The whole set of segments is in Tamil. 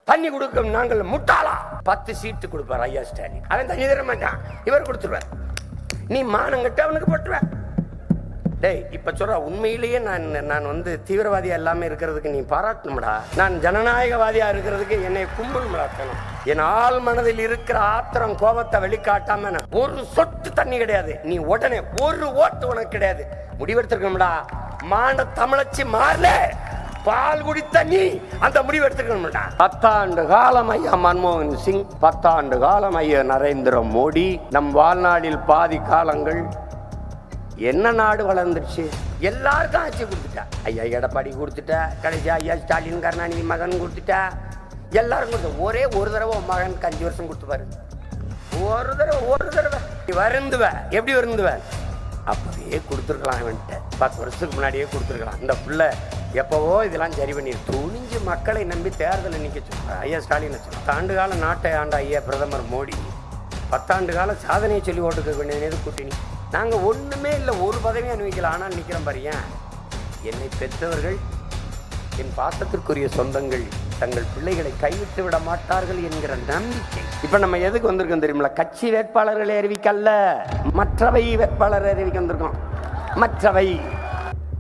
தண்ணி கொடுக்கும் நாங்கள் முட்டாளா? 10 சீட்டு கொடுப்பார் ஐயா ஸ்டாலின். அவன் தண்ணி தர மாட்டான், இவர் கொடுத்துருவார். நீ மானங்கட்ட அவனுக்கு போட்டுருவ. டேய், இப்ப சொல்ற உண்மையிலேயே நான் வந்து தீவிரவாதியா எல்லாமே இருக்கிறதுக்கு நீ பாராட்டணும்டா. நான் ஜனநாயகவாதியா இருக்கிறதுக்கு என்னை கும்பிடும்டா. என் ஆள் மனதில் இருக்கிற ஆத்திரம் கோபத்தை வெளிக்காட்டாம ஒரு சொட்டு தண்ணி கிடையாது. நீ உடனே ஒரு ஓட்டு உனக்கு கிடையாது. முடிவெடுத்திருக்கணும்டா. மான தமிழச்சி மாறல, பால் குடித்த நீ அந்த முடிவு எடுத்துக்கணும்டா. 10 ஆண்டு காலம் ஐயா மன்மோகன் சிங், 10 ஆண்டு காலம் ஐயா நரேந்திர மோடி. நம் வாழ்நாளில் பாதி காலங்கள் என்ன நாடு வளர்ந்துருச்சு? எல்லாருக்கும் ஆட்சி கொடுத்துட்டா. ஐயா எடப்பாடி கொடுத்துட்டா, கடைசி ஐயா ஸ்டாலின் கருணாநிதி மகன் கொடுத்துட்டா, எல்லாரும் கொடுத்த. ஒரே ஒரு தடவை மகனுக்கு 5 வருஷம் கொடுத்து பாரு. ஒரு தடவை நீ வருந்துவ. எப்படி வருந்துவ? அப்பவே கொடுத்துருக்கலாம். அவன்கிட்ட 10 வருஷத்துக்கு முன்னாடியே கொடுத்துருக்கலாம். இந்த புள்ள எப்பவோ இதெல்லாம் சரி பண்ணி துணிஞ்சு மக்களை நம்பி தேர்தலில் நிற்க சொல்லுவாங்க. ஐயா ஸ்டாலின் 10 ஆண்டு காலம் நாட்டை ஆண்ட ஐயா பிரதமர் மோடி 10 ஆண்டு காலம் சாதனையை சொல்லி ஓட்டுக்க வேண்டியது கூட்டணி. நாங்கள் ஒன்றுமே இல்லை, ஒரு பதவியும் அனுபவிக்கல. ஆனால் நிற்கிறோம் பாருங்க. என்னை பெற்றவர்கள், என் பாசத்திற்குரிய சொந்தங்கள் தங்கள் பிள்ளைகளை கைவிட்டு விட மாட்டார்கள் என்கிற நம்பிக்கை. இப்ப நம்ம எதுக்கு வந்திருக்கோம் தெரியுமில்ல? கட்சி வேட்பாளர்களை அறிவிக்கல்ல, மற்றவை வேட்பாளரை அறிவிக்க வந்திருக்கோம். மற்றவை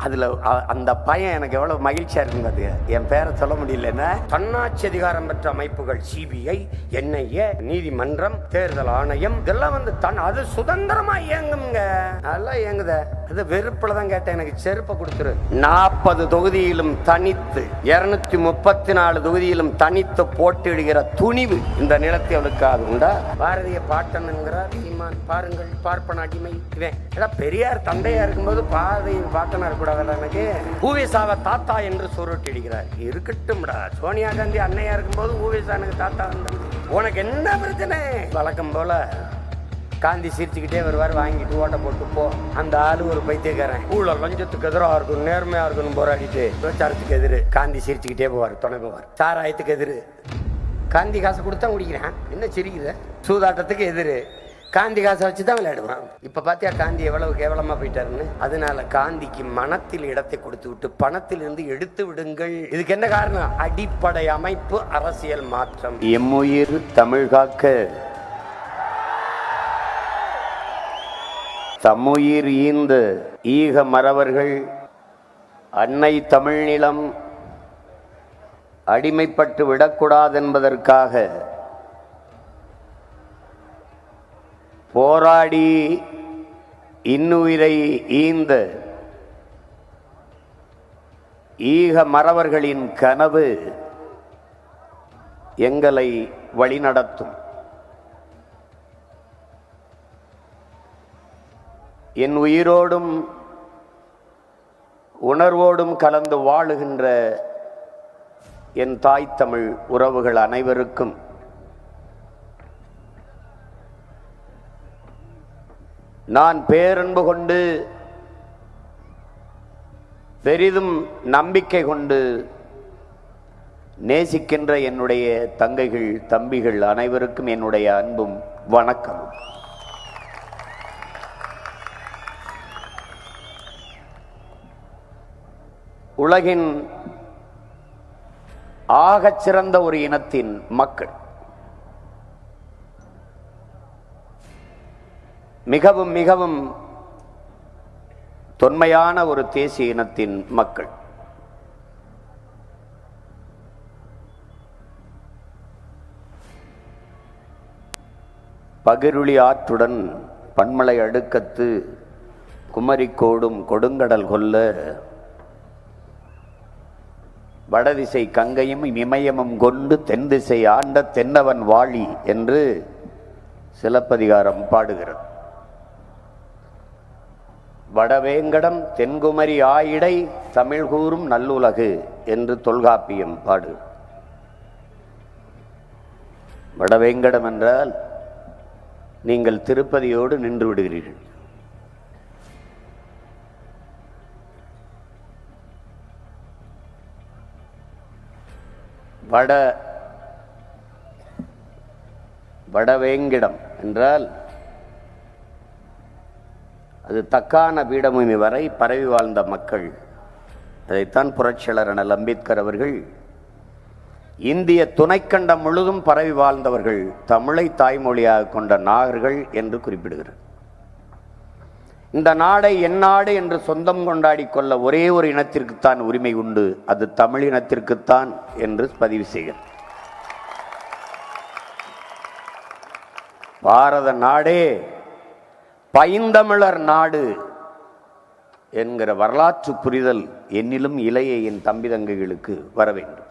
அதுல அந்த பையன் எனக்கு எவ்வளவு மகிழ்ச்சியா இருக்குங்க. என் பேரை சொல்ல முடியல. தன்னாட்சி அதிகாரம் பெற்ற அமைப்புகள், சிபிஐ, என்ஐஏ, நீதிமன்றம், தேர்தல் ஆணையம், இதெல்லாம் வந்து அது சுதந்திரமா இயங்குங்க. அதெல்லாம் இயங்குத. அது வெறுப்புல தான் கேட்டேன். எனக்கு செருப்பை கொடுத்துரு. 40 தொகுதியிலும் தனித்து, 234 தொகுதியிலும் தனித்து போட்டியிடுகிற துணிவு இந்த நிலத்தை அவளுக்கு அது உண்டா? பாரதிய பாட்டன் என்கிறார் சீமான். பாருங்கள், பார்ப்பன அடிமை இவன். பெரியார் தந்தையா இருக்கும்போது பாரதிய பாட்டனா இருக்க எனக்கு ஊவேசாவை தாத்தா என்று சுருட்டிடுகிறார். இருக்கட்டும்டா. சோனியா காந்தி அன்னையா இருக்கும்போது ஊவேசானுக்கு தாத்தா வந்தாங்க. உனக்கு என்ன பிரச்சனை? வழக்கம் போல காந்தி சிரிச்சுக்கிட்டே வருவார், வாங்கிட்டு ஓட்ட போட்டு போ. அந்த ஆளு ஒரு பைத்தியக்காரன். ஊழல் லஞ்சத்துக்கு எதிராக இருக்கணும், நேர்மையா இருக்கணும் போராடிட்டு பிரச்சாரத்துக்கு எதிரு காந்தி சிரிச்சுக்கிட்டே போவார், துணை போவார். சாராயத்துக்கு எதிரு காந்தி காசு கொடுத்தா குடிக்கிறேன், என்ன சிரிக்குது? சூதாட்டத்துக்கு எதிரு காந்தி காசை வச்சுதான் விளையாடுவான். இப்ப பாத்தியா காந்தி எவ்வளவு கேவலமா போயிட்டாருன்னு. அதனால காந்திக்கு மனத்தில் இடத்தை கொடுத்து விட்டு பணத்தில் இருந்து எடுத்து விடுங்கள். இதுக்கு என்ன காரணம்? அடிப்படை அமைப்பு, அரசியல் மாற்றம். எம்முயிர் தமிழ் காக்க தம்முயிர் ஈந்த ஈக மறவர்கள் அன்னை தமிழ் நிலம் அடிமைப்பட்டு விடக்கூடாது என்பதற்காக போராடி இன்னுயிரை ஈந்த ஈக மறவர்களின் கனவு எங்களை வழிநடத்தும். என் உயிரோடும் உணர்வோடும் கலந்து வாழுகின்ற என் தாய் தமிழ் உறவுகள் அனைவருக்கும் நான் பேரன்பு கொண்டு பெரிதும் நம்பிக்கை கொண்டு நேசிக்கின்ற என்னுடைய தங்கைகள், தம்பிகள் அனைவருக்கும் என்னுடைய அன்பும் வணக்கம். உலகின் ஆகச் சிறந்த ஒரு இனத்தின் மக்கள், மிகவும் மிகவும் தொன்மையான ஒரு தேசிய இனத்தின் மக்கள். பகிருளி ஆற்றுடன் பன்மலை அடுக்கத்து குமரிக்கோடும் கொடுங்கடல் கொல்ல வடதிசை கங்கையும் இமயமும் கொண்டு தென் திசை ஆண்ட தென்னவன் வாழி என்று சிலப்பதிகாரம் பாடுகிறது. வடவேங்கடம் தென்குமரி ஆயிடை தமிழ் கூறும் நல்லுலகு என்று தொல்காப்பியம் பாடு. வடவேங்கடம் என்றால் நீங்கள் திருப்பதியோடு நின்று விடுகிறீர்கள். வடவேங்கிடம் என்றால் அது தக்கான பீடபூமி வரை பரவி வாழ்ந்த மக்கள். அதைத்தான் புரட்சியாளர் அண்ணல் அம்பேத்கர் அவர்கள் இந்திய துணைக்கண்டம் முழுதும் பரவி வாழ்ந்தவர்கள் தமிழை தாய்மொழியாக கொண்ட நாகர்கள் என்று குறிப்பிடுகிறார். இந்த நாடை எந்நாடு என்று சொந்தம் கொண்டாடி கொள்ள ஒரே ஒரு இனத்திற்குத்தான் உரிமை உண்டு, அது தமிழ் இனத்திற்குத்தான் என்று பதிவு செய்கிறார். பாரத நாடே பைந்தமிழர் நாடு என்கிற வரலாற்று புரிதல் என்னிலும் இளைய என் தம்பி தங்கைகளுக்கு வர வேண்டும்.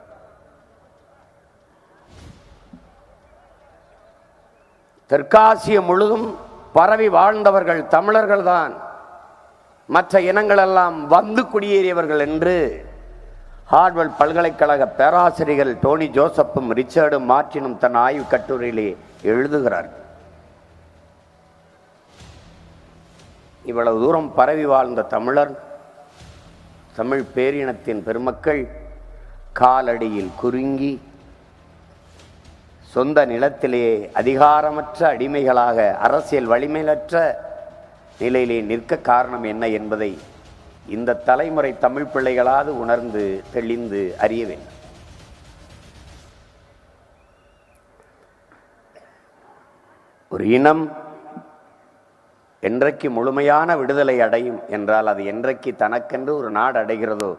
தெற்காசிய முழுதும் பரவி வாழ்ந்தவர்கள் தமிழர்கள்தான், மற்ற இனங்களெல்லாம் வந்து குடியேறியவர்கள் என்று ஹார்வர்ட் பல்கலைக்கழக பேராசிரியர்கள் டோனி ஜோசப்பும் ரிச்சர்டும் மார்டினும் தன் ஆய்வு கட்டுரையிலே எழுதுகிறார்கள். இவ்வளவு தூரம் பரவி வாழ்ந்த தமிழர், தமிழ் பேரினத்தின் பெருமக்கள் காலடியில் குறுங்கி சொந்த நிலத்திலேயே அதிகாரமற்ற அடிமைகளாக அரசியல் வலிமையற்ற நிலையிலே நிற்க காரணம் என்ன என்பதை இந்த தலைமுறை தமிழ் பிள்ளைகளாவது உணர்ந்து தெளிந்து அறிய வேண்டும். ஒரு இனம் என்றைக்கு முழுமையான விடுதலை அடையும் என்றால், அது என்றைக்கு தனக்கென்று ஒரு நாடு அடைகிறதோ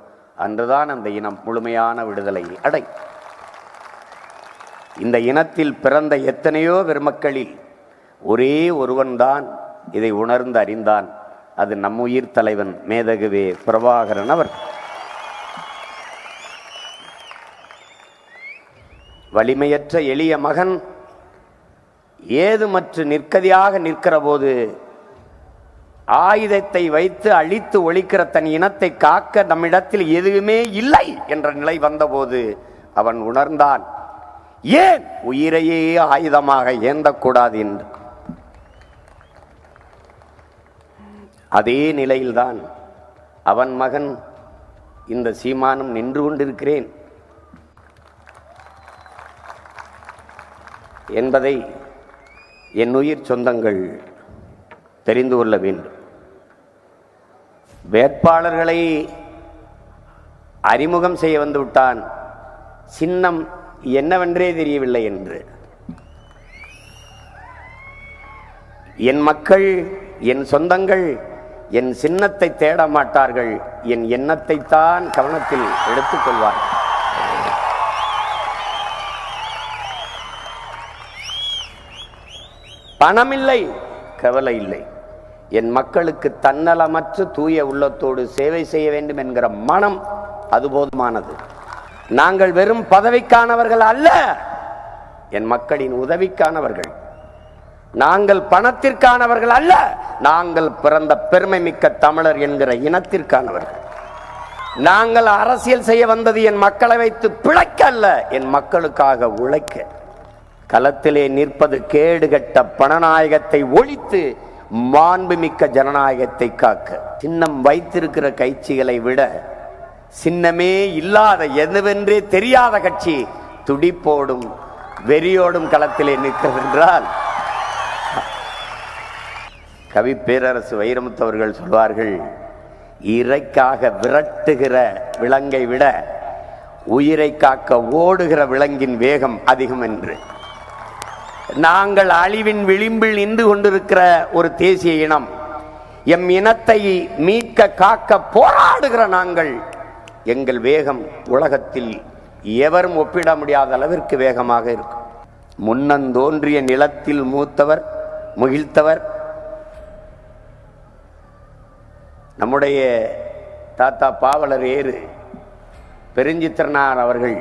அன்றுதான் அந்த இனம் முழுமையான விடுதலை அடையும். இந்த இனத்தில் பிறந்த எத்தனையோ பெருமக்களில் ஒரே ஒருவன்தான் இதை உணர்ந்து அறிந்தான். அது நம் உயிர் தலைவன் மேதகுவே பிரபாகரன் அவர். வலிமையற்ற எளிய மகன் ஏதுமற்று நிற்கதியாக நிற்கிற போது ஆயுதத்தை வைத்து அழித்து ஒழிக்கிற தன் இனத்தை காக்க நம்மிடத்தில் எதுவுமே இல்லை என்ற நிலை வந்தபோது அவன் உணர்ந்தான், ஏன் உயிரையே ஆயுதமாக ஏந்தக்கூடாது என்று. அதே நிலையில்தான் அவன் மகன் இந்த சீமானும் நின்று கொண்டிருக்கிறேன் என்பதை என் உயிர் சொந்தங்கள் தெரிந்து கொள்ள வேண்டும். வேட்பாளர்களை அறிமுகம் செய்ய வந்து விட்டான், சின்னம் என்னவென்றே தெரியவில்லை என்று. என் மக்கள், என் சொந்தங்கள் என் சின்னத்தை தேட மாட்டார்கள், என் எண்ணத்தை தான் கவனத்தில் எடுத்துக்கொள்வார்கள். பணமில்லை, கவலை இல்லை. என் மக்களுக்கு தன்னலமற்ற தூய உள்ளத்தோடு சேவை செய்ய வேண்டும் என்கிற மனம் அது போதுமானது. நாங்கள் வெறும் பதவிக்கானவர்கள் அல்ல, என் மக்களின் உதவிக்கானவர்கள். நாங்கள் பணத்திற்கானவர்கள் அல்ல, நாங்கள் பிறந்த பெருமை மிக்க தமிழர் என்கிற இனத்திற்கானவர்கள். நாங்கள் அரசியல் செய்ய வந்தது என் மக்களை வைத்து பிழைக்க அல்ல, என் மக்களுக்காக உழைக்க. களத்திலே நிற்பது கேடுகட்ட பணநாயகத்தை ஒழித்து மாண்புமிக்க ஜனநாயகத்தை காக்க. சின்னம் வைத்திருக்கிற கட்சிகளை விட சின்னமே இல்லாத எதுவென்றே தெரியாத கட்சி துடிப்போடும் வெறியோடும் களத்திலே நிற்கிறது என்றால், கவி பேரரசு வைரமுத்து அவர்கள் சொல்வார்கள், இறைக்காக விரட்டுகிற விலங்கை விட உயிரை காக்க ஓடுகிற விலங்கின் வேகம் அதிகம் என்று. நாங்கள் அழிவின் விளிம்பில் நின்று கொண்டிருக்கிற ஒரு தேசிய இனம், எம் இனத்தை மீட்க காக்க போராடுகிற நாங்கள், எங்கள் வேகம் உலகத்தில் எவரும் ஒப்பிட முடியாத அளவிற்கு வேகமாக இருக்கும். முன்னந்தோன்றிய நிலத்தில் மூத்தவர் முகிழ்த்தவர் நம்முடைய தாத்தா பாவலர் ஏறு பெருஞ்சித்திரனார் அவர்கள்.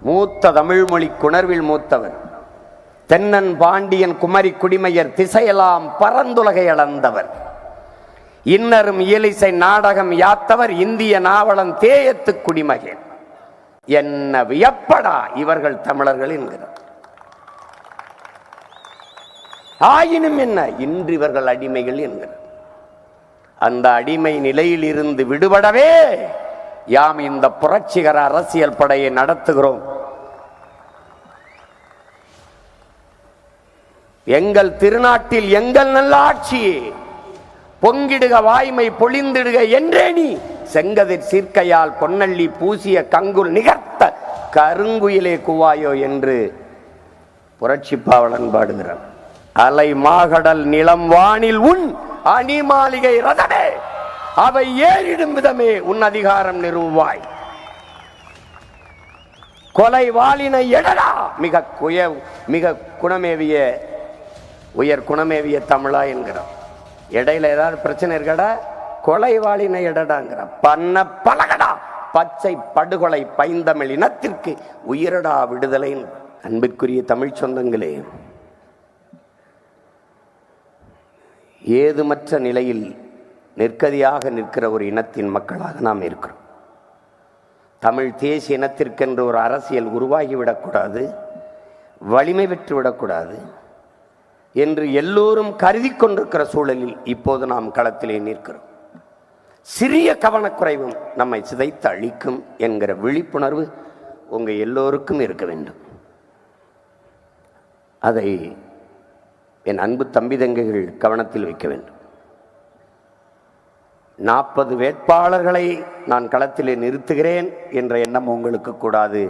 மூத்த தமிழ்மொழி குணர்வில் மூத்தவர், தென்னன் பாண்டியன் குமரி குடிமையர் திசையெல்லாம் பரந்துலகை அளந்தவர், இன்னரும் இயலிசை நாடகம் யாத்தவர், இந்திய நாவலன் தேயத்து குடிமகன். என்ன வியப்படா இவர்கள் தமிழர்கள் என்கிறார். ஆயினும் என்ன, இன்று இவர்கள் அடிமைகள் என்கிறார். அந்த அடிமை நிலையில் இருந்து விடுபடவே யாம் இந்த புரட்சிகர அரசியல் படையை நடத்துகிறோம். எங்கள் திருநாட்டில் எங்கள் நல்ல ஆட்சி பொங்கிடுக வாய்மை பொழிந்திடுக என்றே நீ செங்கதிர் சீர்க்கையால் பொன்னள்ளி பூசிய கங்குல் நிகர்த்த கருங்குயிலே குவாயோ என்று புரட்சி பாவலன் பாடுகிறார். அலை மாகடல் நிலம் வானில் உன் அணி மாளிகை ரதமே, அவை ஏறிடும் விதமே உன் அதிகாரம் நிறுவாய். கொலை வாளினை எடடா, மிக குணமேவிய உயர் குணமேவிய தமிழா என்கிறார். இடையில ஏதாவது பிரச்சனை இருக்கடா, கொலை வாளினை எடடாங்கிற. பண்ண பழகடா, பச்சை படுகொலை பைந்தமிழ் இனத்திற்கு உயிரடா விடுதலை. அன்பிற்குரிய தமிழ் சொந்தங்களே, ஏதுமற்ற நிலையில் நிற்கதியாக நிற்கிற ஒரு இனத்தின் மக்களாக நாம் இருக்கிறோம். தமிழ் தேசிய இனத்திற்கென்று ஒரு அரசியல் உருவாகிவிடக்கூடாது, வலிமை பெற்றுவிடக்கூடாது என்று எல்லோரும் கருதி கொண்டிருக்கிற சூழலில் இப்போது நாம் களத்திலே நிற்கிறோம். சிறிய கவனக்குறைவும் நம்மை சிதைத்து அழிக்கும் என்கிற விழிப்புணர்வு உங்க எல்லோருக்கும் இருக்க வேண்டும். அதை என் அன்பு தம்பி தங்கைகள் கவனத்தில் வைக்க வேண்டும். 40 வேட்பாளர்களை நான் களத்திலே நிறுத்துகிறேன் என்ற எண்ணம் உங்களுக்கு கூடாது.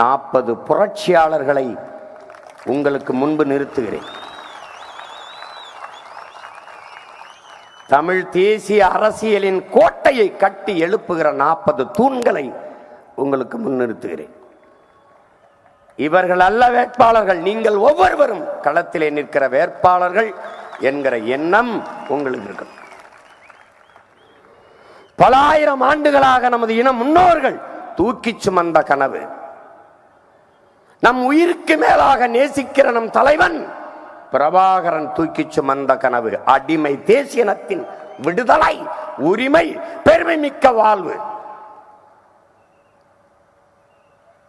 40 புரட்சியாளர்களை உங்களுக்கு முன்பு நிறுத்துகிறேன். தமிழ் தேசிய அரசியலின் கோட்டையை கட்டி எழுப்புகிற 40 தூண்களை உங்களுக்கு முன்னிறுத்துகிறேன். இவர்கள் அல்ல வேட்பாளர்கள், நீங்கள் ஒவ்வொருவரும் களத்திலே நிற்கிற வேட்பாளர்கள் என்கிற எண்ணம் உங்களுக்கு இருக்கு. பல ஆயிரம் ஆண்டுகளாக நமது இன முன்னோர்கள் தூக்கி சுமந்த கனவு, நம் உயிருக்கு மேலாக நேசிக்கிற நம் தலைவன் பிரபாகரன் தூக்கி சுமந்த கனவு, அடிமை தேசியனத்தின் விடுதலை, உரிமை, பெருமை மிக்க வாழ்வு.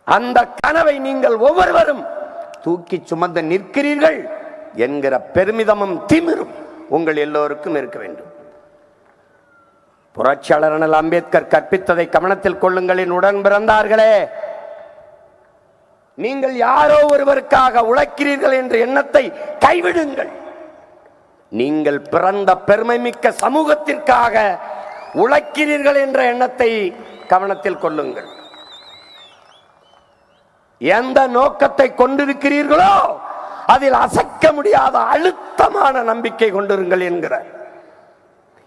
அந்த கனவை நீங்கள் ஒவ்வொருவரும் தூக்கி சுமந்து நிற்கிறீர்கள் என்கிற பெருமிதமும் திமிரும் உங்கள் எல்லோருக்கும் இருக்க வேண்டும். புரட்சியாளர் அண்ணல் அம்பேத்கர் கற்பித்ததை கவனத்தில் கொள்ளுங்கள். உடன் பிறந்தார்களே, நீங்கள் யாரோ ஒருவருக்காக உழைக்கிறீர்கள் என்ற எண்ணத்தை கைவிடுங்கள். நீங்கள் பிறந்த பெருமை மிக்க சமூகத்திற்காக உழைக்கிறீர்கள் என்ற எண்ணத்தை கவனத்தில் கொள்ளுங்கள். எந்த நோக்கத்தை கொண்டிருக்கிறீர்களோ அதில் அசைக்க முடியாத அழுத்தமான நம்பிக்கை கொண்டிருங்கள் என்கிறார்.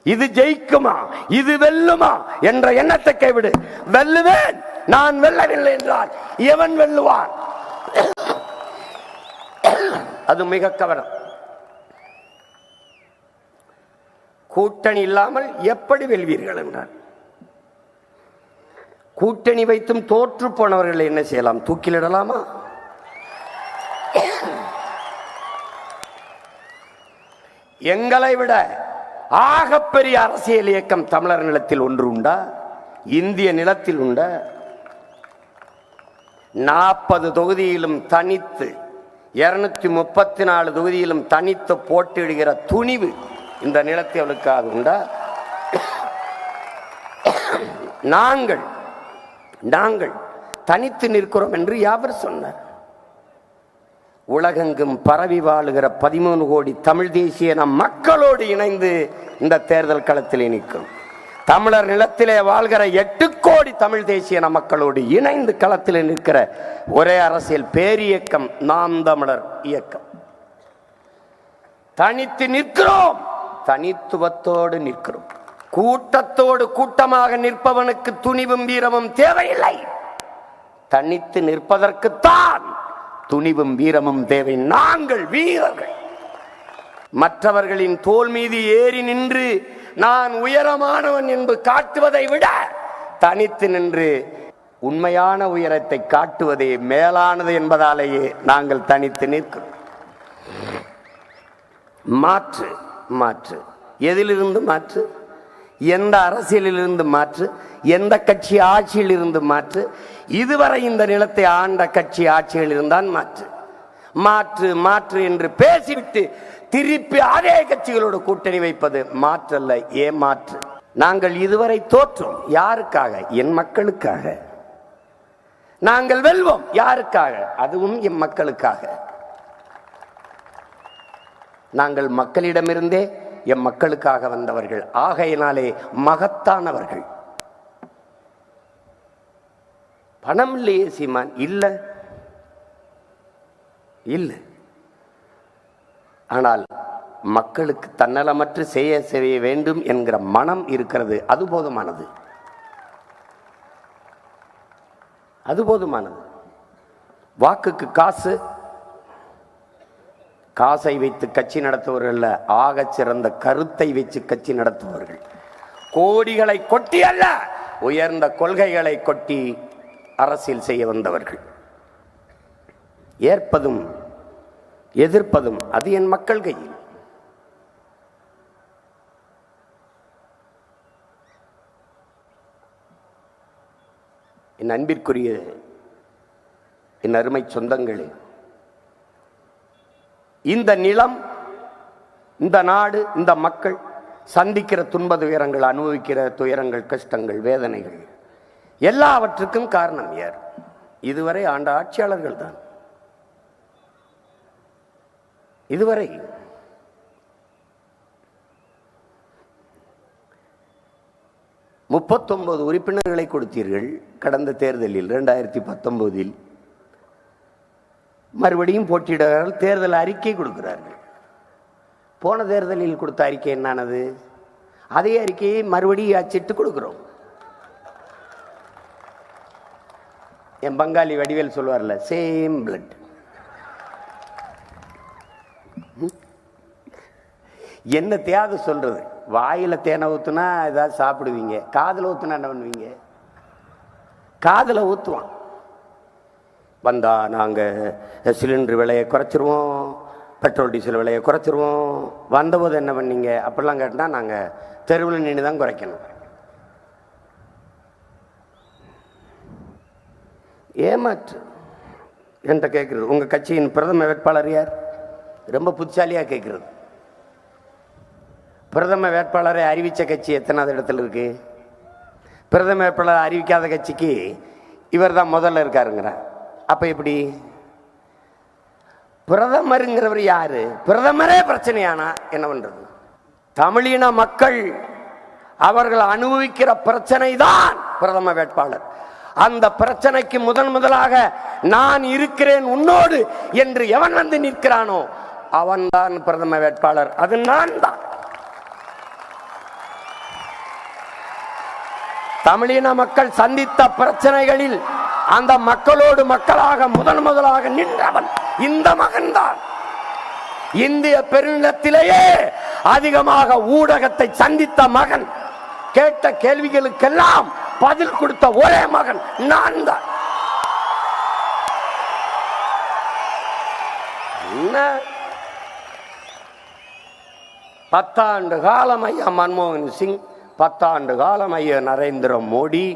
இது ஜெயிக்குமா, இது வெல்லுமா என்ற எண்ணத்தை கைவிடு. வெல்லுவேன், நான் வெல்லவில்லை என்றால் எவன் வெல்லுவான்? அது மிக கவனம். கூட்டணி இல்லாமல் எப்படி வெல்வீர்கள் என்றார். கூட்டணி வைத்தும் தோற்று போனவர்கள் என்ன செய்யலாம்? தூக்கிலிடலாமா? எங்களை விட ஆகப்பெரிய அரசியல் இயக்கம் தமிழர் நிலத்தில் ஒன்று உண்டா? இந்திய நிலத்தில் உண்டா? 40 தொகுதியிலும் தனித்து, 234 தொகுதியிலும் தனித்து போட்டியிடுகிற துணிவு இந்த நிலத்தவர்களுக்காக உண்டா? நாங்கள் தனித்து நிற்கிறோம் என்று யாவர் சொன்னார்? உலகெங்கும் பரவி வாழுகிற 13 கோடி தமிழ் தேசிய நம் மக்களோடு இணைந்து இந்த தேர்தல் களத்திலே நிற்கும். தமிழர் நிலத்திலே வாழ்கிற 8 கோடி தமிழ் தேசிய நம் மக்களோடு இணைந்து களத்திலே நிற்கிற ஒரே அரசியல் பேரியக்கம் நாம் தமிழர் இயக்கம். தனித்து நிற்கிறோம், தனித்துவத்தோடு நிற்கிறோம். கூட்டத்தோடு கூட்டமாக நிற்பவனுக்கு துணிவும் வீரமும் தேவையில்லை. தனித்து நிற்பதற்குத்தான் துணிவும் வீரமும் தேவை. நாங்கள் வீரர்கள். மற்றவர்களின் தோள் மீது ஏறி நின்று நான் உயரமானவன் என்று காட்டுவதை விட தனித்து நின்று உண்மையான உயரத்தை காட்டுவதே மேலானது என்பதாலேயே நாங்கள் தனித்து நிற்கிறோம். மாற்று மாற்று எதிலிருந்து மாற்று? எந்த அரசியலிலிருந்து மாற்று? எந்த கட்சி ஆட்சியில் இருந்து மாற்று? இதுவரை இந்த நிலத்தை ஆண்ட கட்சி ஆட்சியில் இருந்தான் மாற்று. மாற்று மாற்று என்று பேசிவிட்டு திருப்பி அதே கட்சிகளோடு கூட்டணி வைப்பது மாற்றல்ல, ஏமாற்று. நாங்கள் இதுவரை தோற்றோம். யாருக்காக? என் மக்களுக்காக. நாங்கள் வெல்வோம். யாருக்காக? அதுவும் என் மக்களுக்காக. நாங்கள் மக்களிடமிருந்தே எம் மக்களுக்காக வந்தவர்கள். ஆகையினாலே மகத்தானவர்கள். பணம் இல்லையே சீமான். இல்ல இல்ல, ஆனால் மக்களுக்கு தன்னலமற்று செய்ய வேண்டும் என்கிற மனம் இருக்கிறது. அது போதுமானது, அது போதுமானது. வாக்குக்கு காசை வைத்து கட்சி நடத்துவர்கள், ஆகச் சிறந்த கருத்தை வச்சு கட்சி நடத்துவர்கள். கோடிகளை கொட்டி அல்ல, உயர்ந்த கொள்கைகளை கொட்டி அரசியல் செய்ய வந்தவர்கள். ஏற்பதும் எதிர்ப்பதும் அது என் மக்கள் கையில். என் அன்பிற்குரிய என் அருமை சொந்தங்களே, இந்த நிலம், இந்த நாடு, இந்த மக்கள் சந்திக்கிற துன்ப துயரங்கள், அனுபவிக்கிற துயரங்கள், கஷ்டங்கள், வேதனைகள் எல்லாவற்றுக்கும் காரணம் யார்? இதுவரை ஆண்ட ஆட்சியாளர்கள் தான். இதுவரை 39 உறுப்பினர்களை கொடுத்தீர்கள். கடந்த தேர்தலில் 2019 மறுபடியும் போட்டியிடுகிறார்கள். தேர்தல் அறிக்கை கொடுக்கிறார்கள். போன தேர்தலில் கொடுத்த அறிக்கை என்னானது? அதே அறிக்கையை மறுபடியும் அச்சிட்டு கொடுக்கிறோம். என் பங்காளி வடிவேல் சொல்வார்ல, சேம் பிளட். என்ன தேவை சொல்றது? வாயில தேனை ஊத்துனா ஏதாவது சாப்பிடுவீங்க, காதுல ஊத்துனா என்ன பண்ணுவீங்க? காதுல ஊத்துவான். வந்தா நாங்க சிலிண்டர் விலையை குறைச்சிருவோம், பெட்ரோல் டீசல் விலையை குறைச்சிருவோம். வந்தபோது என்ன பண்ணீங்க அப்படிலாம் கேட்டா, நாங்க தெருவில் நின்று தான் குறைக்கணும். ஏமாற்று என்கிட்ட கேட்கிறது. உங்க கட்சியின் பிரதம வேட்பாளர் யார்? ரொம்ப புத்திசாலியா கேட்கிறது. பிரதம வேட்பாளரை அறிவிச்ச கட்சி எத்தனாவது இடத்துல இருக்கு? பிரதம வேட்பாளர் அறிவிக்காத கட்சிக்கு இவர் தான் முதல்ல இருக்காருங்கிற. அப்ப எப்படி? பிரதமருங்கிறவர் யாரு? பிரதமரே பிரச்சனையானா என்ன பண்றது? தமிழின மக்கள் அவர்கள் அனுபவிக்கிற பிரச்சனை தான் பிரதம வேட்பாளர். அந்த பிரச்சனைக்கு முதலாக நான் இருக்கிறேன் உன்னோடு என்று எவன் வந்து நிற்கிறானோ அவன்தான் பிரதம வேட்பாளர். அது நான் தான். தமிழின மக்கள் சந்தித்த பிரச்சனைகளில் அந்த மக்களோடு மக்களாக முதலாக நின்றவன் இந்த மகன்தான். இந்திய பெருநிலத்திலேயே அதிகமாக ஊடகத்தை சந்தித்த மகன், கேட்ட கேள்விகளுக்கெல்லாம் பதில் கொடுத்த ஒரே மகன் நான் தான். என்ன 10 ஆண்டு காலம் ஐயா மன்மோகன் சிங், 10 ஆண்டு காலம் ஐயா நரேந்திர மோடி,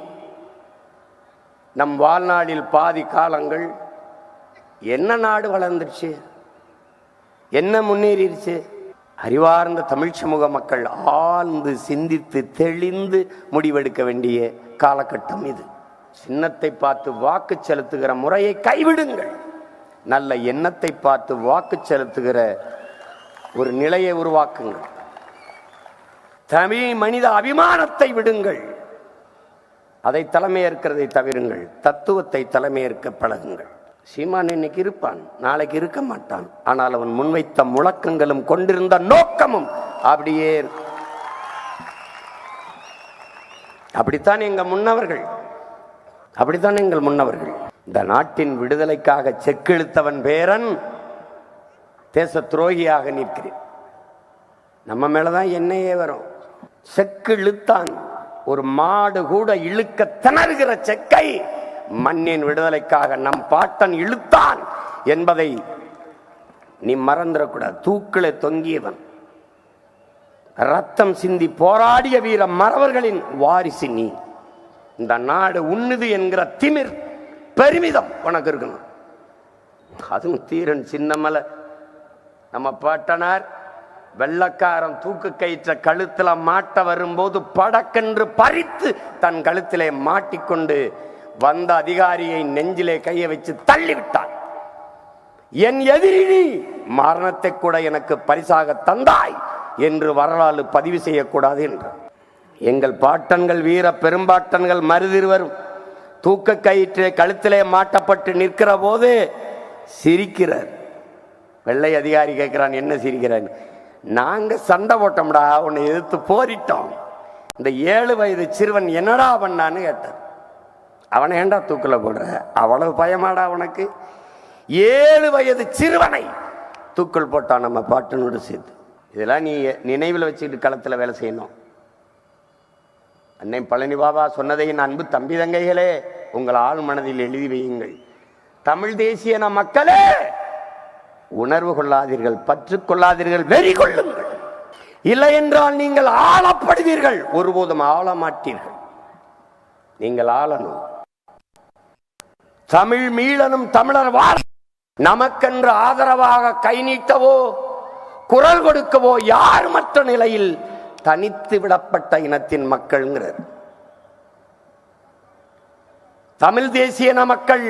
நம் வாழ்நாளில் பாதி காலங்கள் என்ன நாடு வளர்ந்துருச்சு, என்ன முன்னேறிடுச்சு? அறிவார்ந்த தமிழ் சமூக மக்கள் ஆழ்ந்து சிந்தித்து தெளிந்து முடிவெடுக்க வேண்டிய காலகட்டம் இது. சின்னத்தை பார்த்து வாக்கு செலுத்துகிற முறையை கைவிடுங்கள். நல்ல எண்ணத்தை பார்த்து வாக்கு செலுத்துகிற ஒரு நிலையை உருவாக்குங்கள். தமிழ் மனித அபிமானத்தை விடுங்கள். அதை தலைமையேற்கிறதை தவிருங்கள். தத்துவத்தை தலைமையேற்க பழகுங்கள். சீமான் இன்னைக்கு இருப்பான், நாளைக்கு இருக்க மாட்டான். ஆனால் அவன் முன்வைத்த முழக்கங்களும் கொண்டிருந்த நோக்கமும் அப்படியே. அப்படித்தான் எங்கள் முன்னவர்கள். இந்த நாட்டின் விடுதலைக்காக செக்கெழுத்தவன் பேரன் தேச துரோகியாக நிற்கிறேன். நம்ம மேலதான் என்னையே வரும். செக்கு இழுத்தான். ஒரு மாடு கூட இழுக்க திணறுகிற செக்கை மண்ணின் விடுதலைக்காக நம் பாட்டன் இழுத்தான் என்பதை நீ மறந்துடக்கூடாது. தூக்கிலே தொங்கியவன், ரத்தம் சிந்தி போராடிய வீர மறவர்களின் வாரிசு நீ. இந்த நாடு உண்ணுது என்கிற திமிர், பெருமிதம் உனக்கு இருக்கணும். அதுவும் தீரன் சின்னமலை நம்ம பாட்டனார் வெள்ளக்காரன் தூக்கு கயிற்ற கழுத்துல மாட்ட வரும்போது படக்கென்று பறித்து தன் கழுத்திலே மாட்டிக்கொண்டு வந்த அதிகாரியை நெஞ்சிலே கையை வச்சு தள்ளிவிட்டான். என் எதிரி மரணத்தை கூட எனக்கு பரிசாக தந்தாய் என்று வரலாறு பதிவு செய்யக்கூடாது என்றார். எங்கள் பாட்டன்கள், வீர பெரும்பாட்டன்கள் மருதிருவரும் தூக்க கயிற்று கழுத்திலே மாட்டப்பட்டு நிற்கிற போது சிரிக்கிறார். வெள்ளை அதிகாரி கேட்கிறான், என்ன சிரிக்கிறான்? நாங்க சண்டை போட்டோம்டா, உன்னை எதிர்த்து போரிட்டோம். இந்த 7 வயது சிறுவன் என்னடா பண்ணான்னு கேட்டார். அவனை ஏண்டா தூக்கல போடுற? அவ்வளவு பயமாடா உனக்கு? 7 வயது சிறுவனை தூக்கல் போட்டான் நம்ம பாட்டனோடு சேர்த்து. இதெல்லாம் நீ நினைவில் வச்சுக்கிட்டு களத்தில் வேலை செய்யணும். அன்னை பழனி பாபா சொன்னதை என் அன்பு தம்பி தங்கைகளே உங்கள் ஆள் மனதில் எழுதி வையுங்கள். தமிழ் தேசிய மக்களே, உணர்வு கொள்ளாதீர்கள், பற்று கொள்ளாதீர்கள், வெறி கொள்ளுங்கள். இல்லை என்றால் நீங்கள் ஆளப்படுவீர்கள், ஒருபோதும் ஆள மாட்டீர்கள். நீங்கள் ஆளணும். தமிழ் மீளனும் தமிழர் வாழ நமக்கென்று ஆதரவாக கை நீட்டவோ குரல் கொடுக்கவோ யார் மற்ற நிலையில் தனித்து விடப்பட்ட இனத்தின் மக்கள்ங்கிறது. தமிழ் தேசிய மக்கள்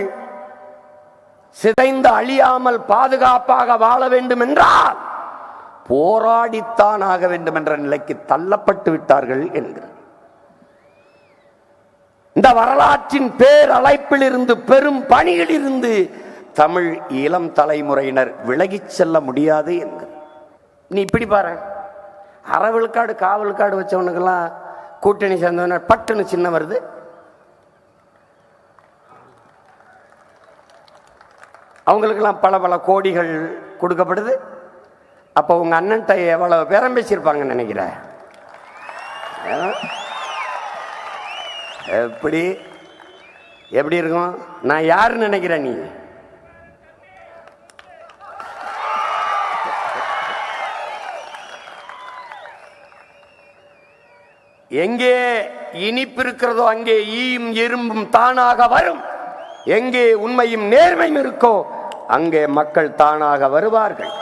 சிதைந்து அழியாமல் பாதுகாப்பாக வாழ வேண்டும் என்றால் போராடித்தான் ஆக வேண்டும் என்ற நிலைக்கு தள்ளப்பட்டு விட்டார்கள் என்கிறார். இந்த வரலாற்றின் பேரழைப்பில் இருந்து, பெரும் பணியில் இருந்து தமிழ் இளம் தலைமுறையினர் விலகிச் செல்ல முடியாது என்கிறார். நீ இப்படி பாரு, அறவிழுக்காடு காவலுக்காடு வச்சவனுக்கெல்லாம் கூட்டணி சேர்ந்தவன பட்டுன்னு சின்ன வருது. அவங்களுக்கெல்லாம் பல பல கோடிகள் கொடுக்கப்படுது. அப்போ உங்க அண்ணன்ட்ட எவ்வளவு பேரம் பேசியிருப்பாங்கன்னு நினைக்கிற? எப்படி எப்படி இருக்கும்? நான் யாருன்னு நினைக்கிறேன்? நீ எங்கே இனிப்பு இருக்கிறதோ அங்கே ஈயும் எறும்பும் தானாக வரும். எங்கே உண்மையும் நேர்மையும் இருக்கோ அங்கே மக்கள் தானாக வருவார்கள்.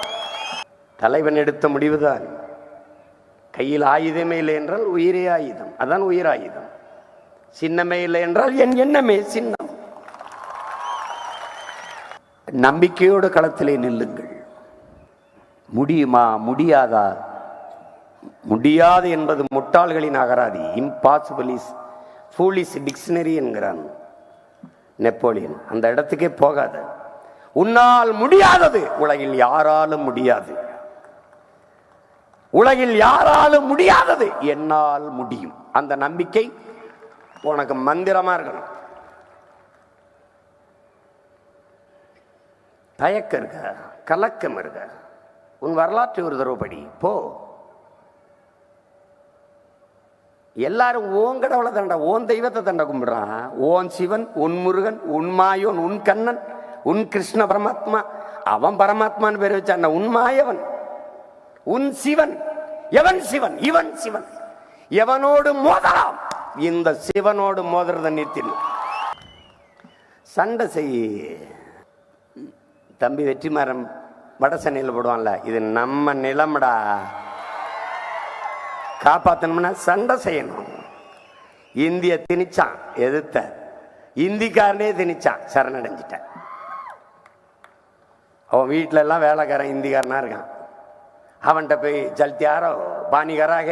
தலைவன் எடுத்த முடிவுதான். கையில் ஆயுதமே இல்லை என்றால் உயிரே ஆயுதம், அதான் உயிர் ஆயுதம். சின்னமே இல்லை என்றால் என் எண்ணமே சின்னம். நம்பிக்கையோடு களத்திலே நில்லுங்கள். முடியுமா முடியாதா? முடியாது என்பது முட்டாள்களின் அகராதி. இம்பாசிபிள் இஸ் ஃபூலிஷ் டிக்ஷனரி என்கிறான் நெப்போலியன். அந்த இடத்துக்கே போகாத. உன்னால் முடியாதது உலகில் யாராலும் முடியாது. உலகில் யாராலும் முடியாதது என்னால் முடியும். அந்த நம்பிக்கை உனக்கு மந்திரமா இருக்கணும். தயக்கம் இருக்க, கலக்கம் இருக்க, உன் வரலாற்று ஒரு தடவை படி போ. எல்லாரும் ஓன் கடவுளை தண்டை, ஓன் தெய்வத்தை தண்டை கும்பிடுறான். ஓன் சிவன், உன் முருகன், உன் மாயோன், உன் கண்ணன், உன் கிருஷ்ண பரமாத்மா. அவன் பரமாத்மான்னு பேர் வச்சான். உன் மாயவன், உன் சிவன். எவன் சிவன்? இவன் சிவன். எவனோடு மோதலாம்? இந்த சிவனோடு மோதுறத நிறுத்தின. சண்டை செய். தம்பி வெற்றிமாறன் வடசென்னையில் போடுவான்ல, இது நம்ம நிலம்டா, காப்பாற்றணும்னா சண்டை செய்யணும். இந்திய திணிச்சான், எதிர்த்த இந்திக்காரனே திணிச்சான், சரணடைஞ்சிட்டான். அவன் வீட்டில எல்லாம் வேலைக்காரன் இந்திக்காரனா இருக்கான். அவன்கிட்ட போய் ஜல்தியாரோ பாணிகராக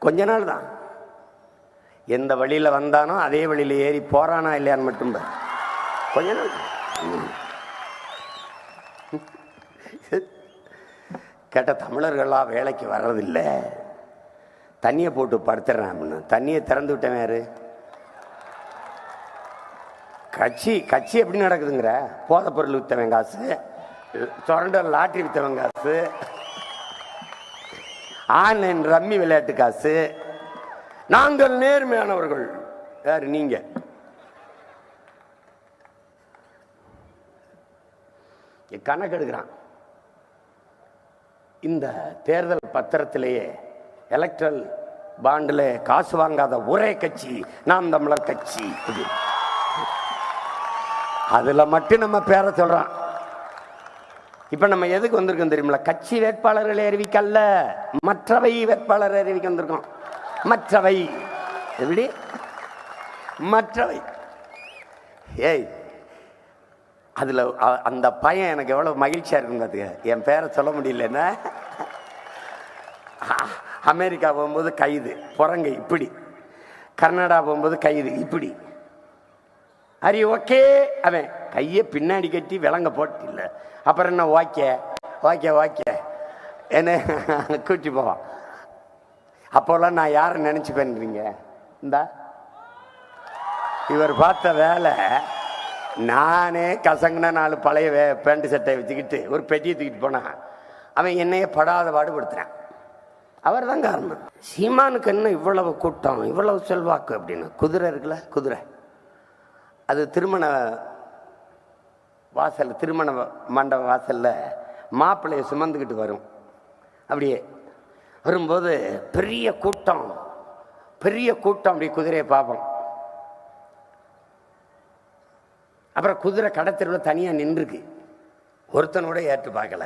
கொஞ்ச நாள் தான். எந்த வழியில வந்தானோ அதே வழியில ஏறி போறானா இல்லையான்னு மட்டும் கொஞ்ச நாள். கேட்ட தமிழர்களா வேலைக்கு வர்றதில்லை, தண்ணியை போட்டு படுத்துறேன் அப்படின்னு. தண்ணியை திறந்து விட்டேன். யாரு? கட்சி எப்படி நடக்குதுங்கிற? போதை பொருள் வித்தவன் காசு, சுரண்ட லாட்டரி வித்தவன் காசு, ஆன்லைன் ரம்மி விளையாட்டு காசு. நாங்கள் நேர்மையானவர்கள். யாரு நீங்க? கணக்கு எடுக்கிறான். இந்த தேர்தல் பத்திரத்திலேயே எலக்ட்ரல் பாண்டில் காசு வாங்காத ஒரே கட்சி நாம் தமிழர் கட்சி. அதுல மட்டும் நம்ம பேரை சொல்றான். இப்ப நம்ம எதுக்கு வந்திருக்கோம் தெரியுமில்ல? கட்சி வேட்பாளர்களை அறிவிக்கல்ல, மற்றவை வேட்பாளர் அறிவிக்க வந்திருக்கோம். மற்றவை எப்படி? மற்றவை. ஏய், அதுல அந்த பையன் எனக்கு எவ்வளவு மகிழ்ச்சியா இருக்கும். என் பேரை சொல்ல முடியலன்னா, அமெரிக்கா போகும்போது கைது புறங்க இப்படி கர்நாடகா போகும்போது கைது இப்படி அரி ஓகே, அவன் கையை பின்னாடி கட்டி விலங்க போட்டு இல்லை. அப்புறம் என்ன ஓகே ஓகே ஓகே என்ன கூட்டி போவான். அப்போல்லாம் நான் யாரை நினைச்சு பண்ணுறீங்க? இந்தா இவர் பார்த்த வேலை. நானே கசங்கின 4 பழைய பேண்ட் சட்டையை வச்சுக்கிட்டு ஒரு பெட்டியை தூக்கிட்டு போனா அவன் என்னையே படாத பாடுபடுத்துறான். அவர் தான் காரணம். சீமானுக்கு என்ன இவ்வளவு கூட்டம், இவ்வளவு செல்வாக்கு அப்படின்னு? குதிரை இருக்குல்ல, குதிரை அது திருமண வாசல், திருமண மண்டப வாசல்ல மாப்பிள்ளையை சுமந்துக்கிட்டு வரும். அப்படியே வரும்போது பெரிய கூட்டம் அப்படி குதிரையை பார்ப்போம். அப்புறம் குதிரை கடத்தெருவில் தனியாக நின்றுருக்கு, ஒருத்தனோட ஏற்று பார்க்கல.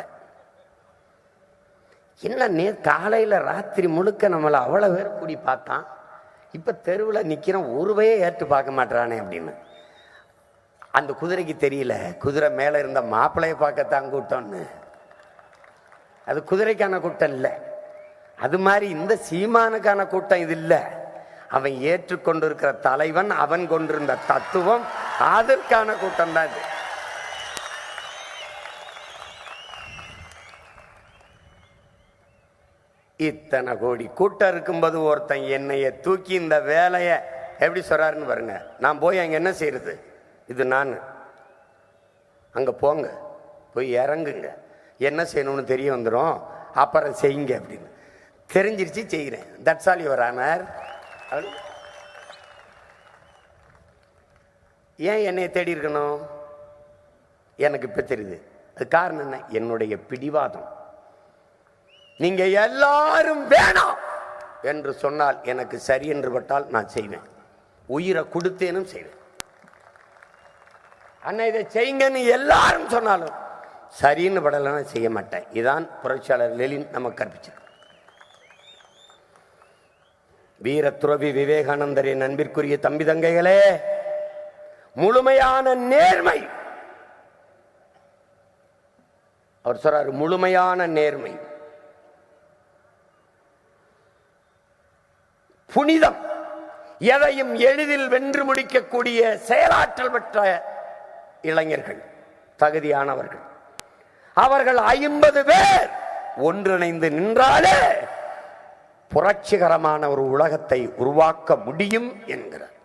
என்ன காலையில் ராத்திரி முழுக்க நம்மளை அவ்வளோ பேர் கூடி பார்த்தான், இப்போ தெருவில் நிற்கிறோம், ஒருவையே ஏற்று பார்க்க மாட்டானே அப்படின்னு. அந்த குதிரைக்கு தெரியல குதிரை மேலே இருந்த மாப்பிள்ளையை பார்க்கத்தான் கூட்டம்னு. அது குதிரைக்கான கூட்டம் இல்லை. அது மாதிரி இந்த சீமானுக்கான கூட்டம் இது இல்லை. அவன் ஏற்றுக்கொண்டிருக்கிற தலைவன், அவன் கொண்டிருந்த தத்துவம், அதற்கான கூட்டம் தான் இது. இத்தனை கோடி கூட்டம் இருக்கும்போது ஒருத்தன் என்னைய தூக்கி இந்த வேலையை எப்படி சொல்றாருன்னு பாருங்க. நான் போய் அங்க என்ன செய்யறது? இது நான் அங்க போங்க, போய் இறங்குங்க, என்ன செய்யணும்னு தெரிய வந்துடும், அப்புறம் செய்யுங்க அப்படின்னு தெரிஞ்சிருச்சு, செய்கிறேன். That's all your honour. ஏன் என்னைய தேடி இருக்கணும்? எனக்கு இப்ப தெரியுது. அது காரணம் என்ன? என்னுடைய பிடிவாதம். நீங்க எல்லாரும் வேணாம் என்று சொன்னால் எனக்கு சரி என்று பட்டால் நான் செய்வேன். உயிரை கொடுத்தேனும் செய்வேன். அண்ணா இதை செய்யுங்கன்னு எல்லாரும் சொன்னாலும் சரின்னு படலைன்னா செய்ய மாட்டேன். இதான் புரட்சியாளர் லெனின் நமக்கு கற்பிச்சிருக்கு. வீர துறவி விவேகானந்தரின் அன்பிற்குரிய தம்பி தங்கைகளே, முழுமையான நேர்மை, அவர் சொல்றாரு, முழுமையான நேர்மை, புனிதம், எதையும் எளிதில் வென்று முடிக்கக்கூடிய செயலாற்றல் பெற்ற இளைஞர்கள், தகுதியானவர்கள். அவர்கள் 50 பேர் ஒன்றிணைந்து நின்றாலே புரட்சிகரமான ஒரு உலகத்தை உருவாக்க முடியும் என்கிறார்.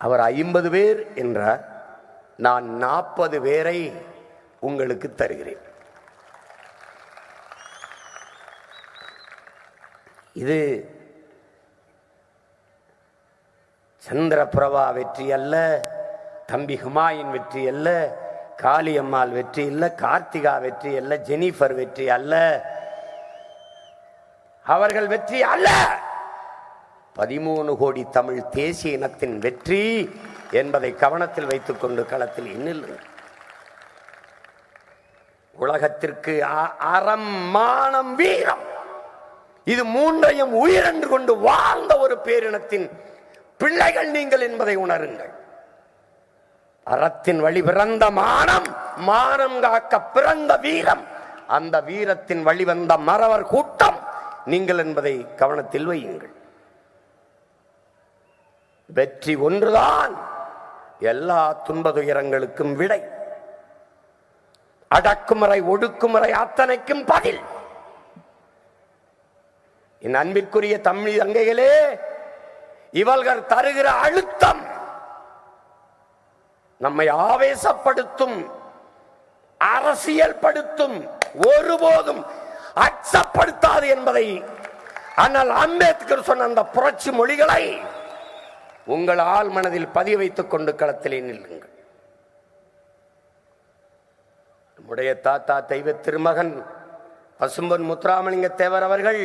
அவர் 50 பேர் என்றார். நான் 40 பேரை உங்களுக்கு தருகிறேன். இது சந்திரபிரபா வெற்றி அல்ல, தம்பி ஹுமாயூன் வெற்றி அல்ல, காளியம்மாள் வெற்றி அல்ல, கார்த்திகா வெற்றி அல்ல, ஜெனிஃபர் வெற்றி அல்ல, அவர்கள் வெற்றி அல்ல. 13 கோடி தமிழ் தேசிய இனத்தின் வெற்றி என்பதை கவனத்தில் வைத்துக் கொண்டு களத்தில் எண்ணில்லை. உலகத்திற்கு அறம், மானம், வீரம், இது மூன்றையும் உயிரென்று கொண்டு வாழ்ந்த ஒரு பேரினத்தின் பிள்ளைகள் நீங்கள் என்பதை உணருங்கள். அறத்தின் வழி பிறந்த மானம், மானம் காக்க பிறந்த வீரம், அந்த வீரத்தின் வழிவந்த மறவர் கூட்டம் நீங்கள் என்பதை கவனத்தில் வையுங்கள். வெற்றி ஒன்றுதான் எல்லா துன்ப துயரங்களுக்கும் விடை, அடக்குமுறை ஒடுக்குமுறை அத்தனைக்கும் பதில். என் அன்பிற்குரிய தமிழ் தங்கைகளே, இவர்கள் தருகிற அழுத்தம் நம்மை ஆவேசப்படுத்தும், அரசியல் படுத்தும், ஒருபோதும் அச்சப்படுத்தாது என்பதை ஆனால் அம்பேத்கர் சொன்ன அந்த புரட்சி மொழிகளை உங்கள் ஆள் மனதில் பதிய வைத்துக் கொண்டு களத்திலே நில்லுங்கள். நம்முடைய தாத்தா தெய்வ திருமகன் பசும்பொன் முத்துராமலிங்க தேவர் அவர்கள்,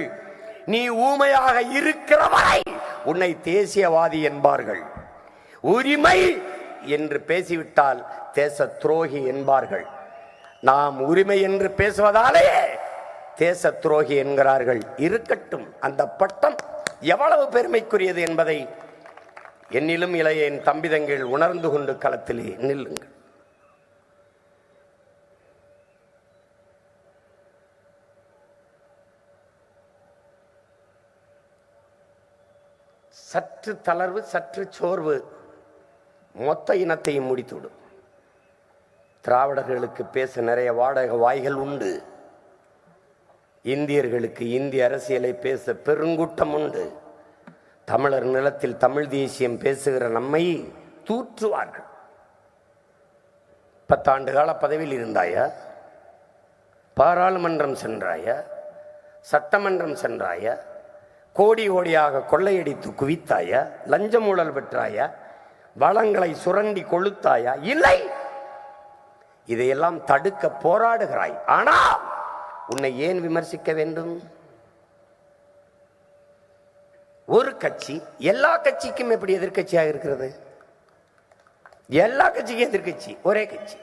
நீ ஊமையாக இருக்கிறவரை உன்னை தேசியவாதி என்பார்கள், உரிமை என்று பேசிவிட்டால் தேச துரோகி என்பார்கள். நாம் உரிமை என்று பேசுவதாலே தேச துரோகி என்கிறார்கள். இருக்கட்டும், அந்த பட்டம் எவ்வளவு பெருமைக்குரியது என்பதை என்னிலும் இளைய என் தம்பிதங்கள் உணர்ந்து கொண்டு களத்திலே நில்லுங்கள். சற்று தளர்வு, சற்று சோர்வு மொத்த இனத்தையும் முடித்துவிடும். திராவிடர்களுக்கு பேச நிறைய வாடகை வாய்கள் உண்டு. இந்தியர்களுக்கு இந்திய அரசியலை பேச பெருங்கூட்டம் உண்டு. தமிழர் நிலத்தில் தமிழ் தேசியம் பேசுகிற நம்மை தூற்றுவார்கள். 10 ஆண்டு கால பதவியில் இருந்தாயா? பாராளுமன்றம் சென்றாயா? சட்டமன்றம் சென்றாயா? கோடி கோடியாக கொள்ளையடித்து குவித்தாயா? லஞ்சம் ஊழல் பெற்றாயா? வளங்களை சுரண்டி கொளுத்தாயா? இல்லை. இதையெல்லாம் தடுக்க போராடுகிறாய். ஆனால் உன்னை ஏன் விமர்சிக்க வேண்டும்? ஒரு கட்சி எல்லா கட்சிக்கும் எப்படி எதிர்கட்சியாக இருக்கிறது? எல்லா கட்சிக்கும் எதிர்கட்சி ஒரே கட்சி.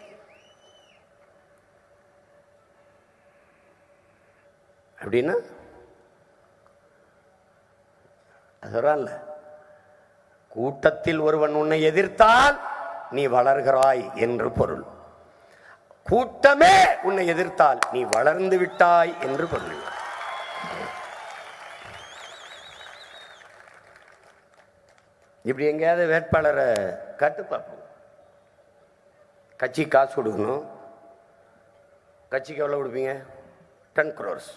அப்படின்னா சொல்றான்ல, கூட்டத்தில் ஒருவன் உன்னை எதிர்த்தால் நீ வளர்கிறாய் என்று பொருள். கூட்டமே உன்னை எதிர்த்தால் நீ வளர்ந்து விட்டாய் என்று பொருள். இப்படி எங்கேயாவது வேட்பாளரை காட்டு பார்ப்போம். கட்சி காசு கொடுக்கணும். கட்சிக்கு எவ்வளோ கொடுப்பீங்க? 10 crores.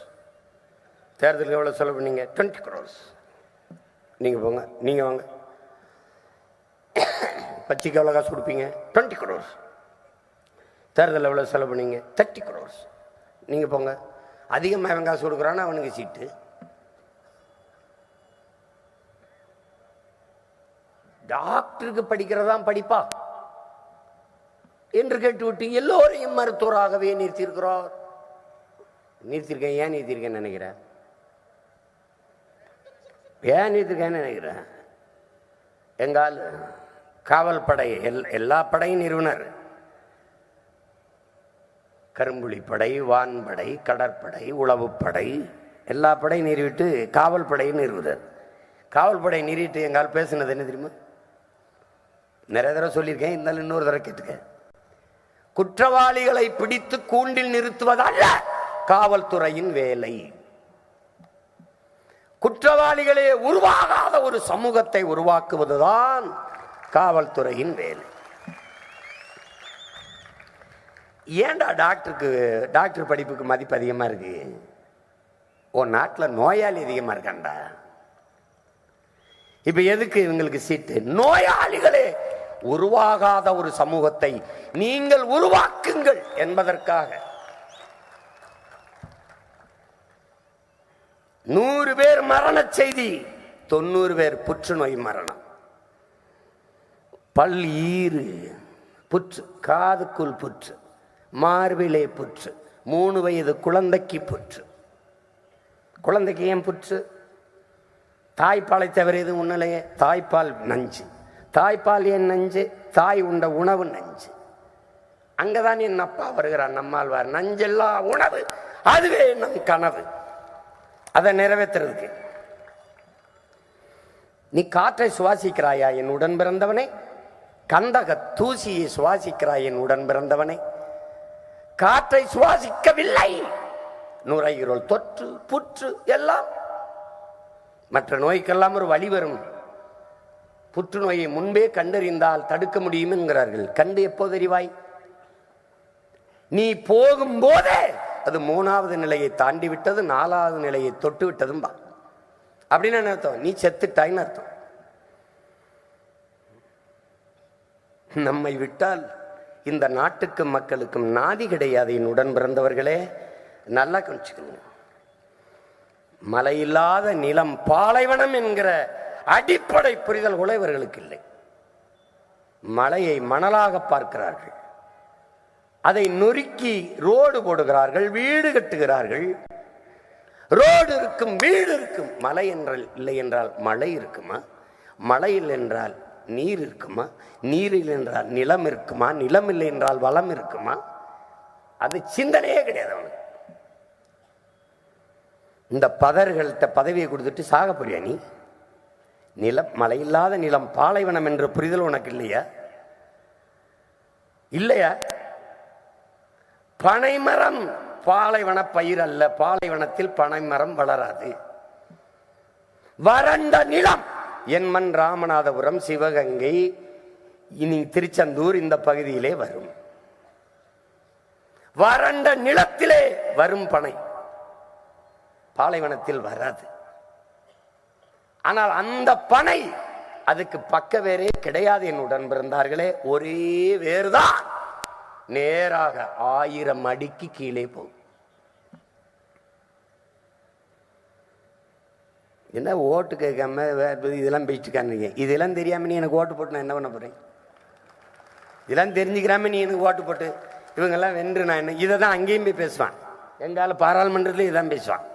தேர்தலுக்கு எவ்வளோ செலவு பண்ணீங்க? 20 crores. நீங்கள் போங்க, நீங்கள் வாங்க. கட்சிக்கு எவ்வளோ காசு கொடுப்பீங்க? 20 crores. தேர்தலில் எவ்வளோ செலவு பண்ணீங்க? 30 crores. நீங்கள் போங்க. அதிகமாக அவன் காசு கொடுக்குறான்னா அவனுக்கு சீட்டு. டாக்டருக்கு படிக்கிறதான் படிப்பா என்று கேட்டுவிட்டு எல்லோரையும் மருத்துவராகவே நிறுத்தியிருக்கிறார். நிறுத்திருக்கேன். ஏன் நிறுத்திருக்கேன்னு நினைக்கிறேன்? ஏன் நிறுத்திருக்கேன்னு நினைக்கிறேன்? எங்கால் காவல் படை எல்லா படையும் நிறுவனர். கரும்புலி படை, வான்படை, கடற்படை, உளவுப்படை, எல்லா படையும் நிறுவிட்டு காவல் படையை நிறுவுதல். காவல் படை நிறுவிட்டு எங்கால் பேசுனது என்ன தெரியுமா? நிறைய தடவை சொல்லியிருக்கேன், இருந்தாலும் இன்னொரு தடவை கேட்டுக்க. குற்றவாளிகளை பிடித்து கூண்டில் நிறுத்துவதல்ல காவல்துறையின் வேலை. குற்றவாளிகளே உருவாகாத ஒரு சமூகத்தை உருவாக்குவதுதான் காவல்துறையின் வேலை. ஏன்டா டாக்டர் படிப்புக்கு மதிப்பு அதிகமா இருக்கு? உன் நாட்டில் நோயாளி அதிகமா இருக்காண்டா. இப்ப எதுக்கு இவங்களுக்கு சீட்டு? நோயாளிகளே உருவாகாத ஒரு சமூகத்தை நீங்கள் உருவாக்குங்கள் என்பதற்காக. 100 பேர் மரண செய்தி, 90 பேர் புற்றுநோய் மரணம். பல், ஈறு புற்று, காதுக்குள் புற்று, மார்பிலே புற்று, 3 வயது குழந்தைக்கு புற்று. குழந்தைக்கு ஏன் புற்று? தாய்ப்பாலை தவிர எது உன்னலையே. தாய்ப்பால் நஞ்சு. தாய்ப்பால் ஏன் நஞ்சு? தாய் உண்ட உணவு நஞ்சு. அங்கதான் என் அப்பா வருகிறான் நம்மாழ்வார். நஞ்செல்லா உணவு, அதுவே நம் கனவு. அதை நிறைவேற்றுறதுக்கு நீ காற்றை சுவாசிக்கிறாயா என் உடன் பிறந்தவனே? கந்தக தூசியை சுவாசிக்கிறாய் என் உடன் பிறந்தவனே? காற்றை சுவாசிக்கவில்லை. நுரையீரல் தொற்று, புற்று எல்லாம். மற்ற நோய்க்கெல்லாம் ஒரு வழி வரும். புற்றுநோயை முன்பே கண்டறிந்தால் தடுக்க முடியும் என்கிறார்கள். கண்டு எப்போது அறிவாய்? நீ போகும்போதே அது 3வது நிலையை தாண்டி விட்டது, 4வது நிலையை தொட்டு விட்டதும் பா. அப்படின்னு என்ன அர்த்தம்? நீ செத்துட்டாய்ன்னு அர்த்தம். நம்மை விட்டால் இந்த நாட்டுக்கும் மக்களுக்கும் நாதி கிடையாது. என் உடன் பிறந்தவர்களே, நல்லா கவனிச்சுக்கணும். மழை இல்லாத நிலம் பாலைவனம் என்கிற அடிப்படை புரிதல் கூட இவர்களுக்கு இல்லை. மலையை மணலாக பார்க்கிறார்கள். அதை நொறுக்கி ரோடு போடுகிறார்கள், வீடு கட்டுகிறார்கள். ரோடு இருக்கும், வீடு இருக்கும். மலை என்றால் இல்லை என்றால் மழை இருக்குமா? மழை இல்லை என்றால் நீர் இருக்குமா? நீர் இல்லை என்றால் நிலம் இருக்குமா? நிலம் இல்லை என்றால் வளம் இருக்குமா? அது சிந்தனையே கிடையாது அவனுக்கு. இந்த பதர்கள்ட்ட பதவியை கொடுத்துட்டு சாக போறியா நீ? நிலம், மழை இல்லாத நிலம் பாலைவனம் என்ற புரிதல் உனக்கு இல்லையா? இல்லையா? பனைமரம் பாலைவன பயிர் அல்ல. பாலைவனத்தில் பனைமரம் வளராது. வறண்ட நிலம் என் மண் ராமநாதபுரம், சிவகங்கை, இனி திருச்செந்தூர் இந்த பகுதியிலே வரும். வறண்ட நிலத்திலே வரும் பனை, பாலைவனத்தில் வராது. ஆனால் அந்த பனை அதுக்கு பக்க வேறே கிடையாது. என் உடன் பிறந்தார்களே, ஒரே வேறுதான் நேராக 1000 அடிக்கு கீழே போகும். என்ன ஓட்டு கேட்காம இதெல்லாம் பேசிட்டுக்காங்க. இதெல்லாம் தெரியாம நீ எனக்கு ஓட்டு போட்டு நான் என்ன பண்ண போறேன்? இதெல்லாம் தெரிஞ்சுக்கிறாம நீ எனக்கு ஓட்டு போட்டு இவங்கெல்லாம் வென்று நான் என்ன? இதை தான் அங்கேயும் போய் பேசுவான். எங்கால பாராளுமன்றத்திலும் இதான் பேசுவான்.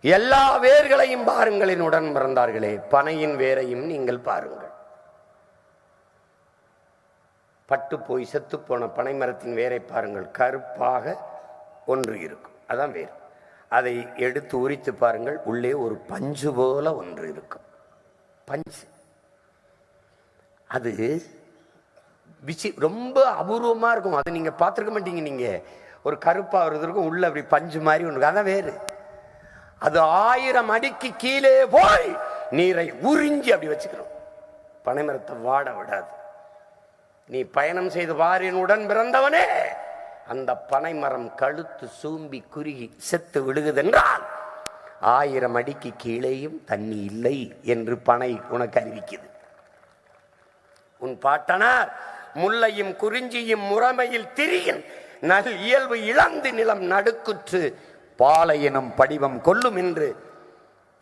எல்லா வேர்களையும் பாருங்களின் உடன் பிறந்தார்களே, பனையின் வேரையும் நீங்கள் பாருங்கள். பட்டு போய் செத்து போன பனை மரத்தின் வேரை பாருங்கள். கருப்பாக ஒன்று இருக்கும், அதான் வேர். அதை எடுத்து உரித்து பாருங்கள், உள்ளே ஒரு பஞ்சு போல ஒன்று இருக்கும். பஞ்சு அது ரொம்ப அபூர்வமா இருக்கும். அதை நீங்க பார்த்துருக்க மாட்டீங்க. நீங்க ஒரு கருப்பா ஒரு இருக்கும், உள்ள அப்படி பஞ்சு மாதிரி ஒன்று, அதான் வேறு. அது 1000 அடிக்கு கீழே போய் நீரை உறிஞ்சி அப்படி வச்சுக்கிறோம். பனைமரத்தை வாட விடாது. நீ பயணம் செய்து வாரின் உடன் பிறந்தவனே, அந்த பனைமரம் கழுத்து சூம்பி குறுகி செத்து விடுகுதென்றால் 1000 அடிக்கு கீழேயும் தண்ணி இல்லை என்று பனை உனக்கு அறிவிக்குது. உன் பாட்டனார் முல்லையும் குறிஞ்சியும் முறைமையில் திரியின் நல் இயல்பு இழந்து நிலம் நடுக்குற்று பாலை எனும் படிவம் கொள்ளும் என்று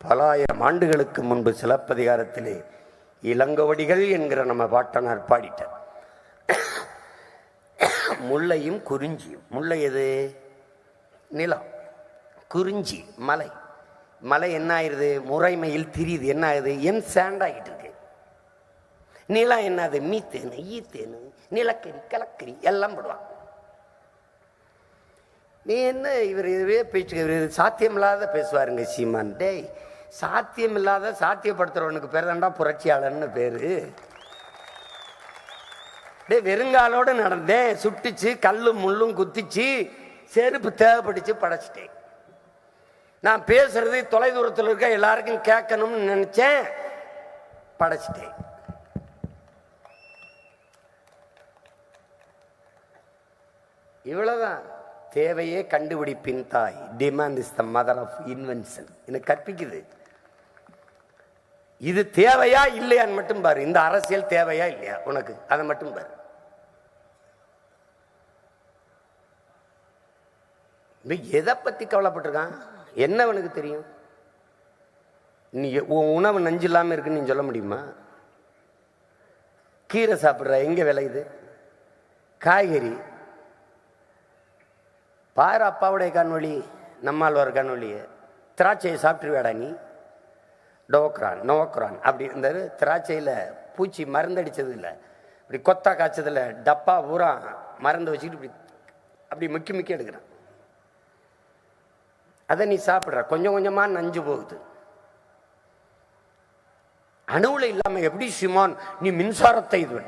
பல ஆயிரம் ஆண்டுகளுக்கு முன்பு சிலப்பதிகாரத்திலே இளங்கோவடிகள் என்கிற நம்ம பாட்டனார் பாடிட்டார். முல்லையும் குறிஞ்சியும், முல்லை எது? நிலம். குறிஞ்சி மலை. மலை என்ன ஆயிருது? முறைமையில் திரியுது. என்ன ஆகுது? என் சாண்டாகிட்டு இருக்கு. நிலம் என்னது? மீத்தேனு, ஈத்தேனு, நிலக்கரி, கலக்கரி எல்லாம் போடுவான். நீ என்ன இவர் இதுவே பேச்சு சாத்தியமில்லாத பேசுவாருங்க சீமான். டேய், சாத்தியமில்லாத சாத்தியப்படுத்துறவனுக்கு பேர் தான்டா புரட்சியாளர்னு பேரு. டே, வெறுங்காலோடு நடந்தேன், சுட்டுச்சு, கல்லும் முள்ளும் குத்திச்சு, செருப்பு தேவைப்பட்டுச்சு, படைச்சிட்டேன். நான் பேசுறது தொலை தூரத்தில் இருக்க எல்லாருக்கும் கேட்கணும்னு நினைச்சேன், படைச்சிட்டேன். இவ்வளவுதான். தேவையே கண்டுபிடிப்பின் தாய். Demand is the mother of invention. எனக்கு கற்பிக்குது. இது தேவையா இல்லையான்னு மட்டும் பாரு. இந்த அரசியல் தேவையா இல்லையா உனக்கு, அதை மட்டும் பாரு. எதை பத்தி கவலைப்பட்டிருக்கான்? என்ன அவனுக்கு தெரியும்? நீ உன் உணவு நஞ்சு இல்லாம இருக்குன்னு நீ சொல்ல முடியுமா? கீரை சாப்பிட்ற, எங்க விளையுது? காய்கறி பாரு. அப்பாவுடைய கண்வழி, நம்மாழ்வார் கண்வழிய திராட்சையை சாப்பிட்டுருவேடா நீ? டோக்ரான் நோக்ரான் அப்படி இருந்தாரு. திராட்சையில் பூச்சி மருந்தடிச்சது இல்லை, இப்படி கொத்தா காய்ச்சதில்லை, டப்பா பூரா மருந்து வச்சுக்கிட்டு இப்படி அப்படி முக்கி முக்கி எடுக்கிறான். அதை நீ சாப்பிட்ற, கொஞ்சம் கொஞ்சமா நஞ்சு போகுது. அணுவுல இல்லாம எப்படி சிமான் நீ மின்சாரத்தை இது?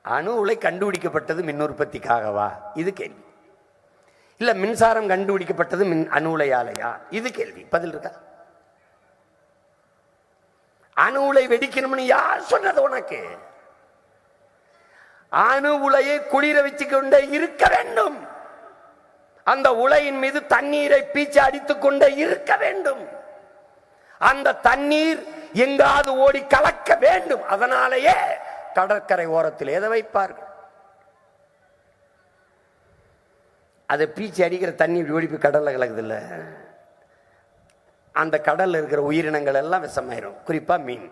அணு உலை கண்டுபிடிக்கப்பட்டது மின் உற்பத்திக்காகவா? இது கேள்வி. இல்ல மின்சாரம் கண்டுபிடிக்கப்பட்டது அணு உலையாலையா? இது கேள்வி. பதில் இருக்கா? அணு உலை வெடிக்கணும்னு யார் சொன்னது உனக்கு? அணு உலையை குளிர வச்சுக் கொண்டே இருக்க வேண்டும். அந்த உலையின் மீது தண்ணீரை பீச்சு அடித்துக் கொண்டே இருக்க வேண்டும். அந்த தண்ணீர் எங்காவது ஓடி கலக்க வேண்டும். அதனாலேயே கடற்கரை ஓரத்தில் எதை வைப்பார்கள்? அதை பீச்சு அடிக்கிற தண்ணி ஓடி போய் கடல்ல கலக்குது இல்ல, அந்த கடல்ல இருக்கிற உயிரினங்கள் எல்லாம் விஷமாயிரும். குறிப்பா மீன்.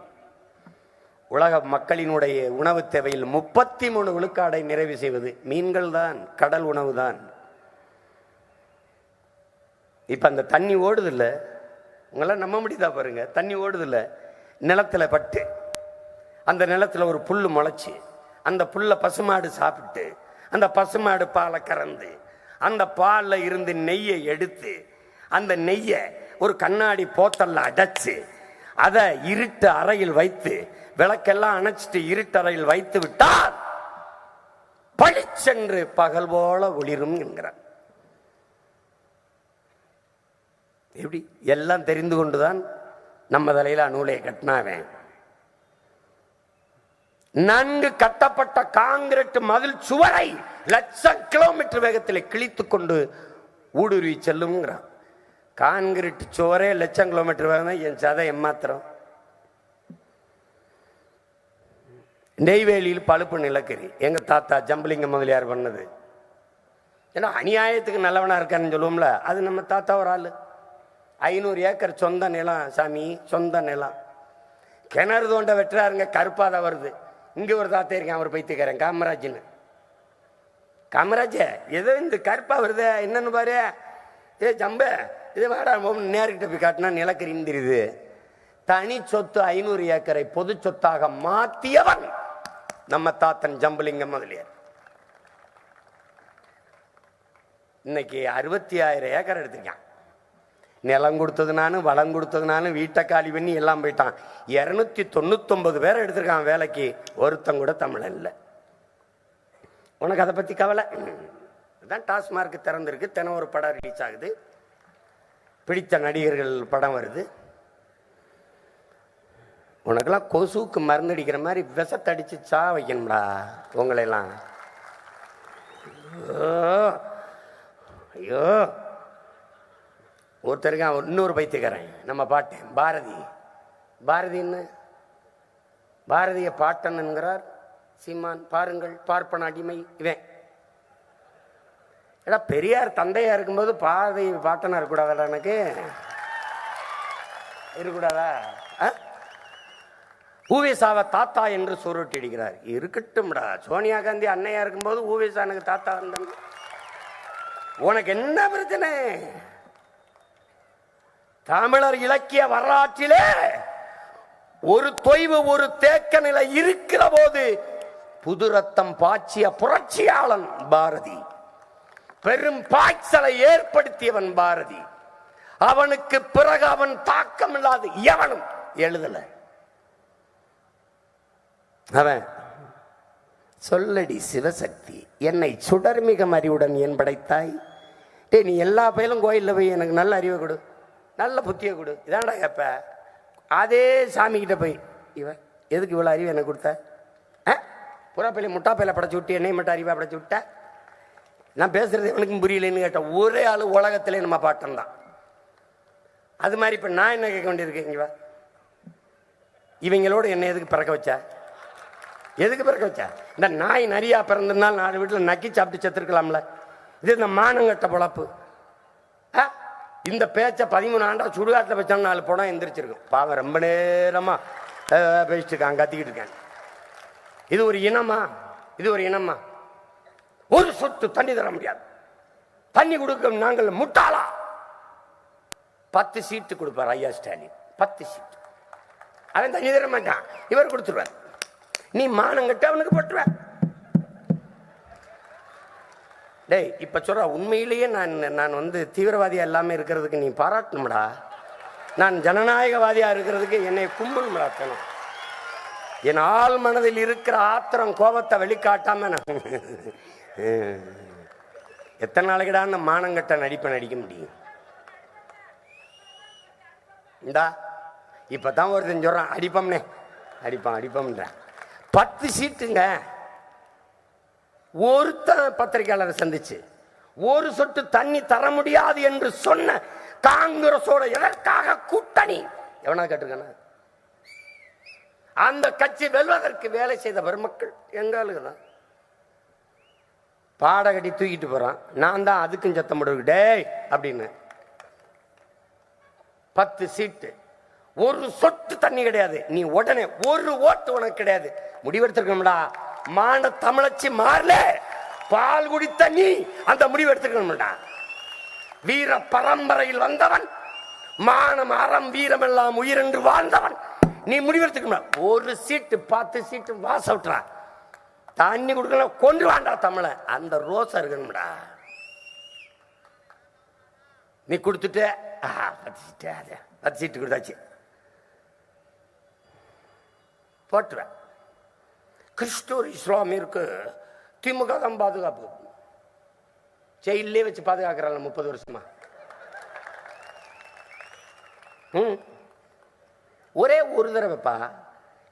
உலக மக்களினுடைய உணவு தேவையில் 33 விழுக்காடை நிறைவு செய்வது மீன்கள் தான், கடல் உணவு தான். இப்ப அந்த தண்ணி ஓடுது இல்ல, உங்களாம் நம்ப முடியுதா பாருங்க. தண்ணி ஓடுது இல்ல, நிலத்துல பட்டு அந்த நிலத்துல ஒரு புல்லு முளைச்சு, அந்த புல்லை பசுமாடு சாப்பிட்டு, அந்த பசுமாடு பாலை கறந்து, அந்த பாலில் இருந்து நெய்யை எடுத்து, அந்த நெய்யை ஒரு கண்ணாடி போத்தல்ல அடைச்சு, அதை இருட்டு அறையில் வைத்து, விளக்கெல்லாம் அணைச்சிட்டு இருட்டு அறையில் வைத்து விட்டால் பளிச்சென்று பகல் போல ஒளிரும் என்கிறார். எப்படி? எல்லாம் தெரிந்து கொண்டுதான் நம்ம தலையில நூலையை கட்டினாவேன். நன்கு கட்டப்பட்ட காங்கிரீட் மதில் சுவரை லட்சம் கிலோமீட்டர் வேகத்தில் கிழித்துக் கொண்டு ஊடுருவி செல்லுங்கிறான். காங்கிரீட் சுவரே லட்சம் கிலோமீட்டர் வேகம், என் சதை எம்மாத்திரம். நெய்வேலியில் பழுப்பு நிலக்கரி எங்க தாத்தா ஜம்பலிங்க முதலியார் பண்ணது. ஏன்னா அநியாயத்துக்கு நல்லவனா இருக்கான்னு சொல்லுவோம்ல, அது நம்ம தாத்தா ஒரு ஆளு. 500 ஏக்கர் சொந்த நிலம் சாமி, சொந்த நிலம். கிணறு தோண்ட வெட்டுறாருங்க, கருப்பாத வருது. இங்க ஒரு தாத்தா இருக்கேன், அவர் பைத்தியக்காரன் காமராஜ்னு. காமராஜ் ஏதோ இந்த கருப்பா வருது என்னன்னு பாரு, ஏ ஜம்ப இது வாடா நேர்கிட்ட போய் காட்டினா நிலக்கரி தெரியுது. தனி சொத்து 500 ஏக்கரை பொது சொத்தாக மாத்தியவன் நம்ம தாத்தன் ஜம்பலிங்கம் முதலியார். இன்னைக்கு 66,000 ஏக்கர் எடுத்திருக்கான். நிலம் கொடுத்ததுனாலும் வளம் கொடுத்ததுனாலும் வீட்டை காலி பண்ணி எல்லாம் போயிட்டான். 299 பேரை எடுத்திருக்கான் வேலைக்கு, ஒருத்தம் கூட தமிழன் இல்லை. உனக்கு அதை பத்தி கவலை? தான் டாஸ்மார்க் திறந்திருக்கு, தினம் ஒரு படம் ரிலீஸ் ஆகுது, பிடித்த நடிகர்கள் படம் வருது. உனக்கெல்லாம் கொசுக்கு மருந்து அடிக்கிற மாதிரி விஷத்தடிச்சு சா வைக்கணும்டா உங்களையெல்லாம். ஐயோ ஒருத்தருக்கா இன்னொரு பைத்தியக்காரன் நம்ம பாட்டேன் பாரதி. பாரதின்னு பாரதிய பாட்டன் என்கிறார் சீமான். பாருங்கள் பார்ப்பன அடிமை இவன். ஏடா பெரியார் தந்தையா இருக்கும்போது பாரதி பாட்டனா இருக்கக்கூடாதா? எனக்கு இருக்கக்கூடாதா? ஊவேசாவை தாத்தா என்று சுருட்டி அடிக்கிறார். இருக்கட்டும்டா, சோனியா காந்தி அன்னையா இருக்கும்போது ஊவேசா எனக்கு தாத்தா இருந்தாங்க. உனக்கு என்ன பிரச்சனை? தமிழர் இலக்கிய வரலாற்றிலே ஒரு தொய்வு, ஒரு தேக்க நிலை இருக்கிற போது புது ரத்தம் பாய்ச்சிய புரட்சியாளன் பாரதி. பெரும் பாய்ச்சலை ஏற்படுத்தியவன் பாரதி. அவனுக்கு பிறகு அவன் தாக்கம் இல்லாது எவனும் எழுதல. அவன் சொல்லடி சிவசக்தி என்னை சுடர்மிக அறிவுடன் ஏன் படைத்தாய்? டே நீ எல்லா பயிலும் கோயிலில் போய் எனக்கு நல்ல அறிவை கொடு, நல்ல புத்தியை கொடு, இதான்டா கேப்ப. அதே சாமி கிட்ட போய் இவன் எதுக்கு இவ்வளோ அறிவு எனக்கு கொடுத்த? புறா பையில முட்டா பையில படைச்சு விட்டு என்னை மட்டும் அறிவா படைச்சு விட்ட? நான் பேசுறது எனக்கும் புரியலன்னு கேட்ட ஒரே ஆளு உலகத்திலே நம்ம பாட்டம் தான். அது மாதிரி இப்போ நான் என்ன கேட்க வேண்டியிருக்கேன்? இங்க இவங்களோட என்ன எதுக்கு பிறக்க வச்ச? எதுக்கு பிறக்க வச்ச? இந்த நாய் நிறையா பிறந்திருந்தால் 4 வீட்டில் நக்கி சாப்பிட்டு செத்துருக்கலாம்ல. இது இந்த மானங்கட்ட பொழப்பு. இந்த பேச்சை 13 ஆண்டா சுடுகாட்டில் வச்சா 4 படம் எந்திரிச்சிருக்கும். பாவம் ரொம்ப நேரமா பேசிட்டு இருக்கான், கத்திக்கிட்டு இருக்கான். இது ஒரு இனமா? இது ஒரு இனமா? ஒரு சொட்டு தண்ணி தர முடியாது. தண்ணி கொடுக்க நாங்கள் முட்டாளா? 10 சீட்டு கொடுப்பார் ஐயா ஸ்டாலின், 10 சீட்டு. அவன் தண்ணி தர மாட்டான், இவர் கொடுத்துருவார். நீ மானங்கட்ட அவனுக்கு போட்டுருவ. டேய் இப்ப சொல்ற உண்மையிலேயே நான் வந்து தீவிரவாதியா எல்லாமே இருக்கிறதுக்கு நீ பாராட்டணும்டா. நான் ஜனநாயகவாதியா இருக்கிறதுக்கு என்னை கும்பணும்டா. என் ஆள் மனதில் இருக்கிற ஆத்திரம் கோபத்தை வெளிக்காட்டாம நான் எத்தனை நாளைக்குடா அந்த மானங்கட்ட நடிப்பை நடிக்க முடியும்? இந்தா இப்பதான் ஒருத்தன் சொல்றான் அடிப்பம்னே, அடிப்பம்ன்ற. 10 சீட்டுங்க. ஒருத்தன் பத்திரிகையாளரை சந்திச்சு ஒரு சொட்டு தண்ணி தர முடியாது என்று சொன்ன காங்கிரஸோட எதற்காக கூட்டணி? எவனா கேட்டிருக்கான? அந்த கட்சி வெல்வதற்கு வேலை செய்த பெருமக்கள் எங்களுக்கு தான். பாடகடி தூக்கிட்டு போறான், நான் தான் அதுக்கும் சத்தம் போடுவேன் டேய் அப்படின்னு. 10 சீட்டு, ஒரு சொட்டு தண்ணி கிடையாது. நீ உடனே ஒரு ஓட்டு உனக்கு கிடையாது. முடிவெடுத்திருக்கணும்டா. மான தமிழச்சி மாறல, பால் குடித்த நீ அந்த முடிவு எடுத்துக்கணும்டா. வீர பரம்பரையில் வந்தவன், மானம் அறம் வீரம் எல்லாம் உயிரென்று வாழ்ந்தவன், நீ முடிவெடுத்துக்கணும். ஒரு சீட்டு 10 சீட்டு வாச விட்டுறா. தண்ணி கொடுக்கலாம் கொண்டு வாண்டா தமிழ. அந்த ரோசா இருக்கணும்டா. நீ கொடுத்துட்டு 10 சீட்டு கொடுத்தாச்சு போட்டுவேன். கிறிஸ்தவர் இஸ்லாமிற்கு திமுக தான் பாதுகாப்பு. ஜெயிலே வச்சு பாதுகாக்கிறாங்க 30 வருஷமா. ஒரு தடவைப்பா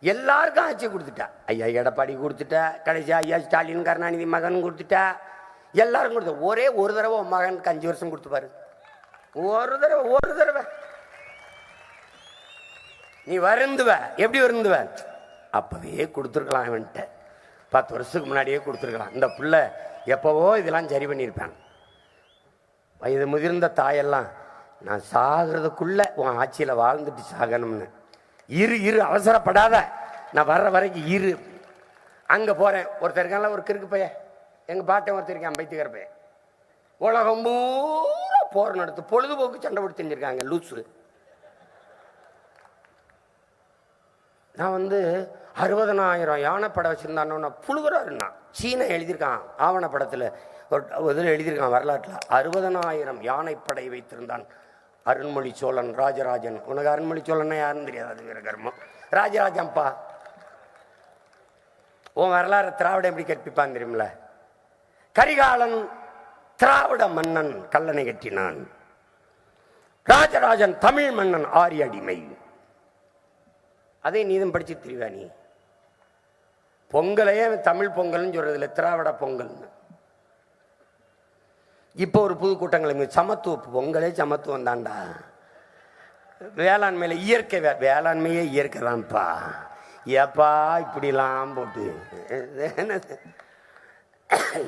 எல்லாருக்கும் ஆட்சி கொடுத்துட்டா. ஐயா எடப்பாடி கொடுத்துட்டா, கடைசி ஐயா ஸ்டாலின் கருணாநிதி மகன் கொடுத்துட்டா, எல்லாரும் கொடுத்த. ஒரே ஒரு தடவை உன் மகனுக்கு 5 வருஷம் கொடுத்துப்பாரு. ஒரு தடவை நீ வருந்துவ. எப்படி வருந்துவ? அப்பவே கொடுத்துருக்கலாம், இவன்ட்ட 10 வருஷத்துக்கு முன்னாடியே கொடுத்துருக்கலாம். இந்த பிள்ளை எப்பவோ இதெல்லாம் சரி பண்ணியிருப்பேன். வயது முதிர்ந்த தாயெல்லாம் நான் சாகிறதுக்குள்ள உன் ஆட்சியில் வாழ்ந்துட்டு சாகணும்னு. இரு அவசரப்படாத, நான் வர்ற வரைக்கும் இரு. அங்கே போகிறேன். ஒருத்தர் இருக்கான்ல, ஒரு கிறுக்கு பைய, எங்கள் பாட்டன் ஒருத்தர் இருக்கான், பைத்தியக்கார பைய. உலகம் பூரா போர் நடத்து, பொழுதுபோக்கு சண்டை போட்டு செஞ்சுருக்காங்க லூசு. நான் 60,000 யானைப்படை வச்சுருந்தானோன்னா புழுகிறாருன்னா சீனை எழுதியிருக்கான் ஆவணப்படத்தில். ஒரு இதில் எழுதியிருக்கான் வரலாற்றில் 60,000 யானைப்படை வைத்திருந்தான் அருண்மொழி சோழன் ராஜராஜன். உனக்கு அருண்மொழி சோழன்னா யாருன்னு தெரியாது, அது வேற கர்மம். ராஜராஜன்ப்பா. உன் வரலாறு திராவிடம் எப்படி கற்பிப்பான் தெரியுமில்ல? கரிகாலன் திராவிட மன்னன் கல்லணை கட்டினான். ராஜராஜன் தமிழ் மன்னன் ஆரிய அடிமை. அதே நீதம் படிச்சு தெரியுவா நீ? பொங்கலையே தமிழ் பொங்கல்னு சொல்றதில்ல, திராவிட பொங்கல். இப்போ ஒரு புது கூட்டங்கள் சமத்துவ பொங்கலே சமத்துவம் தான்டா. வேளாண்மையில இயற்கை, வேளாண்மையே இயற்கை தான்ப்பா. ஏப்பா இப்படிலாம் போட்டு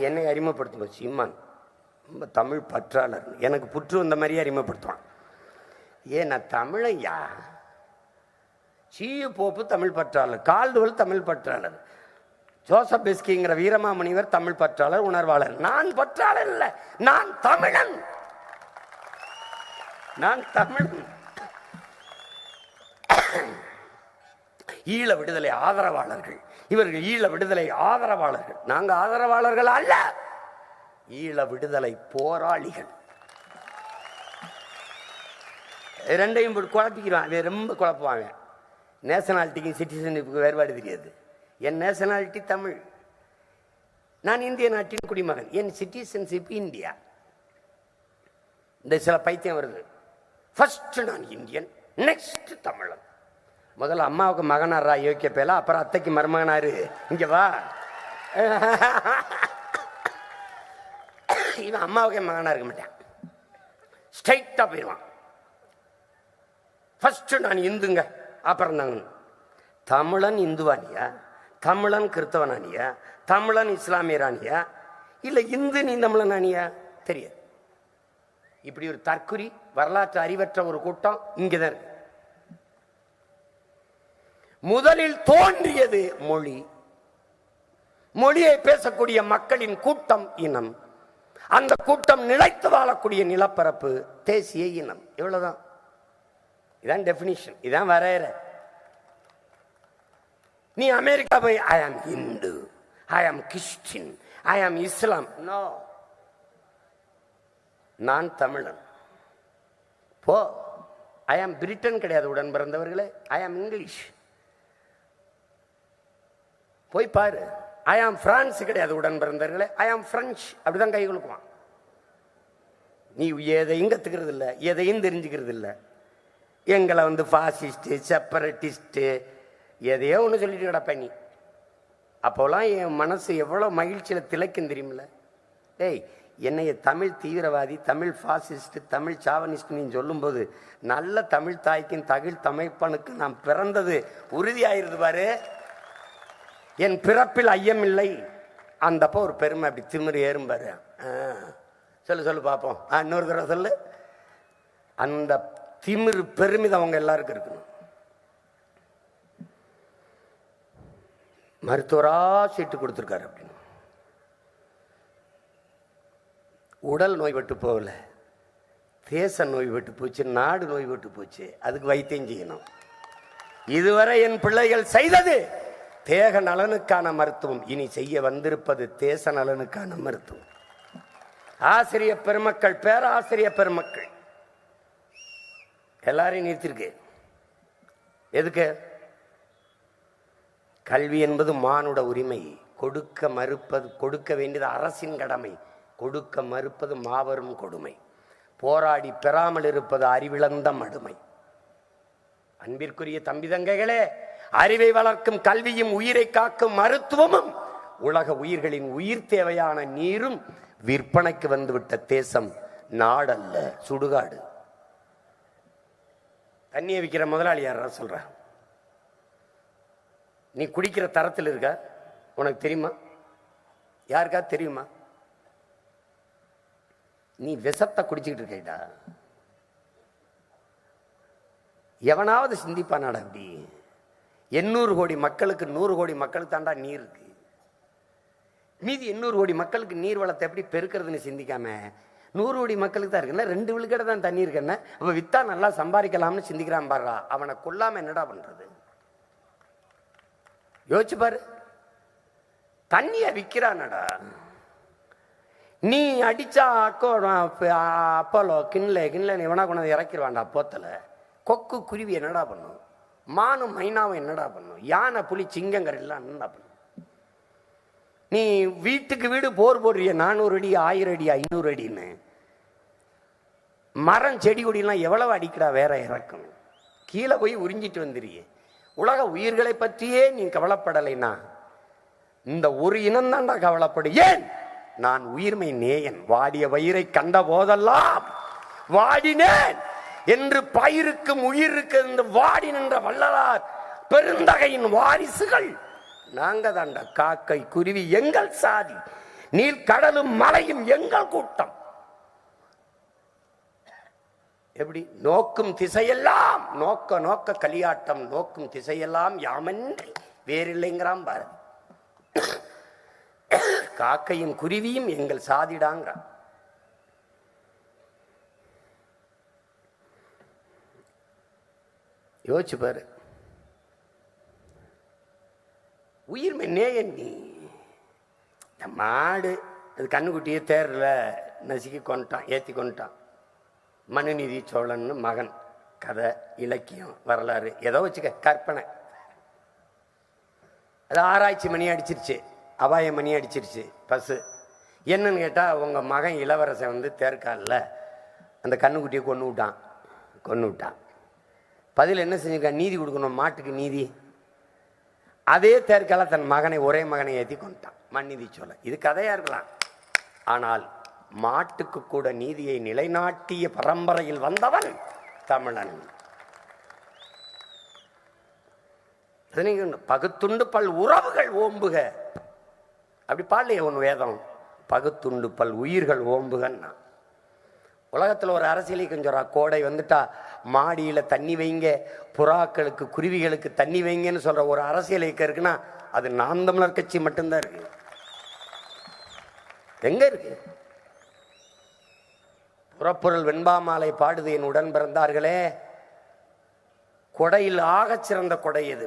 என்னை அறிமுகப்படுத்தும் சீமான் ரொம்ப தமிழ் பற்றாளர். எனக்கு புற்று வந்த மாதிரியே அறிமுகப்படுத்துவான். நான் தமிழையா? சீயு போப்பு தமிழ் பற்றாளர், கால்டுவல் தமிழ் பற்றாளர், ஜோசப் பெஸ்கிங்கிற வீரமாமுனிவர் தமிழ் பற்றாளர், உணர்வாளர். நான் பற்றாளர் இல்லை, நான் தமிழன். நான் தமிழன். ஈழ விடுதலை ஆதரவாளர்கள் இவர்கள். ஈழ விடுதலை ஆதரவாளர்கள். நாங்க ஆதரவாளர்கள் அல்ல, ஈழ விடுதலை போராளிகள். ரெண்டையும் குழப்பிக்கிறான், ரொம்ப குழப்புவாங்க. நேஷனாலிட்டிக்கும் சிட்டிசனுக்கு வேறுபாடு தெரியாது. என் நேஷனாலிட்டி தமிழ், நான் இந்திய நாட்டின் குடிமகன், என் சிட்டிசன்ஷிப் இந்தியா. இந்த சில பைத்தியம் வருது. ஃபர்ஸ்ட் நான் இந்தியன், நெக்ஸ்ட் தமிழன். முதல்ல அம்மாவுக்கு மகனாரா யோக்கிய பேல, அப்புறம் அத்தைக்கு மருமகனாரு. இங்க வா. இவன் அம்மாவுக்கே மகனா இருக்க மாட்டான், ஸ்ட்ரைட்டா போயிடுவான். ஃபர்ஸ்ட் நான் இந்துங்க, அப்புறம் தாங்க. தமிழன் இந்துவானியா, தமிழன் கிறிஸ்தவனானியா, தமிழன் இஸ்லாமியரானியா, இல்லை இந்து நீ தமிழனானியா தெரியாது. இப்படி ஒரு தற்குறி வரலாற்று அறிவற்ற ஒரு கூட்டம் இங்கதான் இருக்கு. முதலில் தோன்றியது மொழி. மொழியை பேசக்கூடிய மக்களின் கூட்டம் இனம். அந்த கூட்டம் நிலைத்து வாழக்கூடிய நிலப்பரப்பு தேசிய இனம். இவ்வளவுதான். இதான் டெபினிஷன், இதான் வரையறை. நீ அமெரிக்கா போய் ஐ ஆம் இந்து, ஐ ஆம் கிறிஸ்டின், ஐ ஆம் இஸ்லாம். நோ, நான் தமிழன். போ. ஐ ஆம் பிரிட்டன் கிடையாது உடன் பிறந்தவர்களே, ஐ ஆம் இங்கிலீஷ். போய் பாரு. ஐ ஆம் பிரான்ஸ் கிடையாது உடன் பிறந்தவர்களே, ஐ ஆம் பிரெஞ்சு. அப்படிதான் கை கொடுக்குவான். நீ எதையும் கத்துக்கிறது இல்லை, எதையும் தெரிஞ்சுக்கிறது இல்லை. எங்களை பாசிஸ்ட் செப்பரட்டிஸ்ட் எதையோ ஒன்று சொல்லிட்டு கிடப்ப நீ. அப்போலாம் என் மனசு எவ்வளோ மகிழ்ச்சியில் திளைக்கும் தெரியுமில்ல? டேய், என்னைய தமிழ் தீவிரவாதி, தமிழ் பாசிஸ்ட், தமிழ் சாவனிஸ்ட் நீ சொல்லும்போது நல்ல தமிழ் தாய்க்கும் தமிழ் தமிழ்ப்பனுக்கு நான் பிறந்தது உறுதியாயிருது பாரு. என் பிறப்பில் ஐயம் இல்லை. அந்தப்போ ஒரு பெருமை அப்படி திமிரு ஏறும் பாரு. சொல்லு பார்ப்போம். இன்னொரு தடவை சொல்லு. அந்த திமிரு பெருமிதம் அவங்க எல்லாருக்கும் இருக்கணும். மருத்துவரா சீட்டு கொடுத்துருக்காரு அப்படின்னு. உடல் நோய்பட்டு போகல, தேச நோய்பட்டு போச்சு, நாடு நோய்பட்டு போச்சு. அதுக்கு வைத்தியம் செய்யணும். இதுவரை என் பிள்ளைகள் செய்தது தேக நலனுக்கான மருத்துவம், இனி செய்ய வந்திருப்பது தேச நலனுக்கான மருத்துவம். ஆசிரிய பெருமக்கள், பேராசிரிய பெருமக்கள் எல்லாரையும் நிறுத்திருக்கு. எதுக்கு? கல்வி என்பது மானுட உரிமை. கொடுக்க வேண்டியது அரசின் கடமை. கொடுக்க மறுப்பது மாபெரும் கொடுமை. போராடி பெறாமல் இருப்பது அறிவிழந்த மடுமை. அன்பிற்குரிய தம்பி தங்கைகளே, அறிவை வளர்க்கும் கல்வியும் உயிரை காக்கும் மருத்துவமும் உலக உயிர்களின் உயிர் தேவையான நீரும் விற்பனைக்கு வந்துவிட்ட தேசம் நாடல்ல, சுடுகாடு. தண்ணியை விற்கிற முதலாளி யாரா சொல்ற? நீ குடிக்கிற தரத்தில் இருக்க? உனக்கு தெரியுமா? யாருக்கா தெரியுமா? நீ விஷத்தை குடிச்சுக்கிட்டு இருக்கா? எவனாவது சிந்திப்பானாடா? அப்படி 800 கோடி மக்களுக்கு 100 கோடி மக்களுக்கு தாண்டா நீர் இருக்கு. மீதி 800 கோடி மக்களுக்கு நீர் வளத்தை எப்படி பெருக்கிறதுன்னு சிந்திக்காம 100 கோடி மக்களுக்கு தான் இருக்குன்னா 2 விழுக்கடை தான் தண்ணி இருக்குன்னா அப்ப வித்தா நல்லா சம்பாதிக்கலாம்னு சிந்திக்கிறான் பாருடா. அவனை கொல்லாம என்னடா பண்றது? யோசிச்சு பாரு. தண்ணிய விற்கிறானடா. நீ அடிச்சா அப்போலோ கிண்ணல எவனா கொண்டாந்து இறக்கிடுவான்டா போத்தல. கொக்கு குருவி என்னடா பண்ணும்? மானும் மைனாவும் என்னடா பண்ணும்? யானை புலி சிங்கங்கரெல்லாம் என்னடா பண்ணும்? நீ வீட்டுக்கு வீடு போர் போடுறிய 400 அடி 1000 அடி 500 அடின்னு. மரம் செடி கொடியெல்லாம் எவ்வளவு அடிக்கடா வேற இறக்கும்? கீழே போய் உறிஞ்சிட்டு வந்துடுறிய. உலக உயிர்களை பற்றியே நீ கவலைப்படலைன்னா இந்த ஒரு இனம் தான்டா கவலைப்படு. ஏன்? நான் உயிர்மை நேயன். வாடிய வயிறை கண்ட போதெல்லாம் வாடினேன் என்று பயிருக்கும் உயிருக்கு இந்த வாடி நின்ற வள்ளலார் பெருந்தகையின் வாரிசுகள் நாங்க தாண்டா. காக்கை குருவி எங்கள் சாதி, நீல் கடலும் மலையும் எங்கள் கூட்டம். எப்படி? நோக்கும் திசையெல்லாம் நோக்க நோக்க களியாட்டம், நோக்கும் திசையெல்லாம் யாமன்றி வேறில்லைங்கிறான் பாரதி. காக்கையும் குருவியும் எங்கள் சாதிடாங்க. யோசிச்சு பாரு. உயிர்மை நேயன் நீ. இந்த மாடு அது கண்ணுக்குட்டியே தேர்ல நசுக்கி கொண்டான், ஏற்றி கொண்டான். மனுநீதி சோழன் மகன். கதை, இலக்கியம், வரலாறு ஏதோ வச்சுக்க, கற்பனை. அது ஆராய்ச்சி மணி அடிச்சிருச்சு, அபாய மணி அடிச்சிருச்சு பஸ்ஸு. என்னன்னு கேட்டால் உங்க மகன் இளவரசன் வந்து தேர்க்கால அந்த கண்ணுக்குட்டியை கொன்று விட்டான். பதில் என்ன செஞ்சிருக்கான்? நீதி கொடுக்கணும், மாட்டுக்கு நீதி. அதே தேர்க்கால தன் மகனை, ஒரே மகனை ஏற்றி கொண்டான். மன்நீதி சோழ. இது கதையா இருக்கலாம். ஆனால் மாட்டுக்கு கூட நீதியை நிலைநாட்டிய பரம்பரையில் வந்தவன் தமிழன். பகுத்துண்டு பல் உறவுகள் ஓம்புக. அப்படி பாடலையே ஒன்று வேதம். பகுத்துண்டு பல் உயிர்கள் ஓம்புகன்னா. உலகத்தில் ஒரு அரசியலை கொஞ்சம் கோடை வந்துட்டா மாடியில் தண்ணி வைங்க, புறாக்களுக்கு குருவிகளுக்கு தண்ணி வைங்கன்னு சொல்ற ஒரு அரசியல் இயக்கம் இருக்குன்னா அது நாம் தமிழர் கட்சி மட்டும்தான் இருக்கு. எங்க இருக்கு? புறப்பொருள் வெண்பாமாலை பாடுது என் உடன் பிறந்தார்களே, கொடையில் ஆகச் சிறந்த கொடை எது?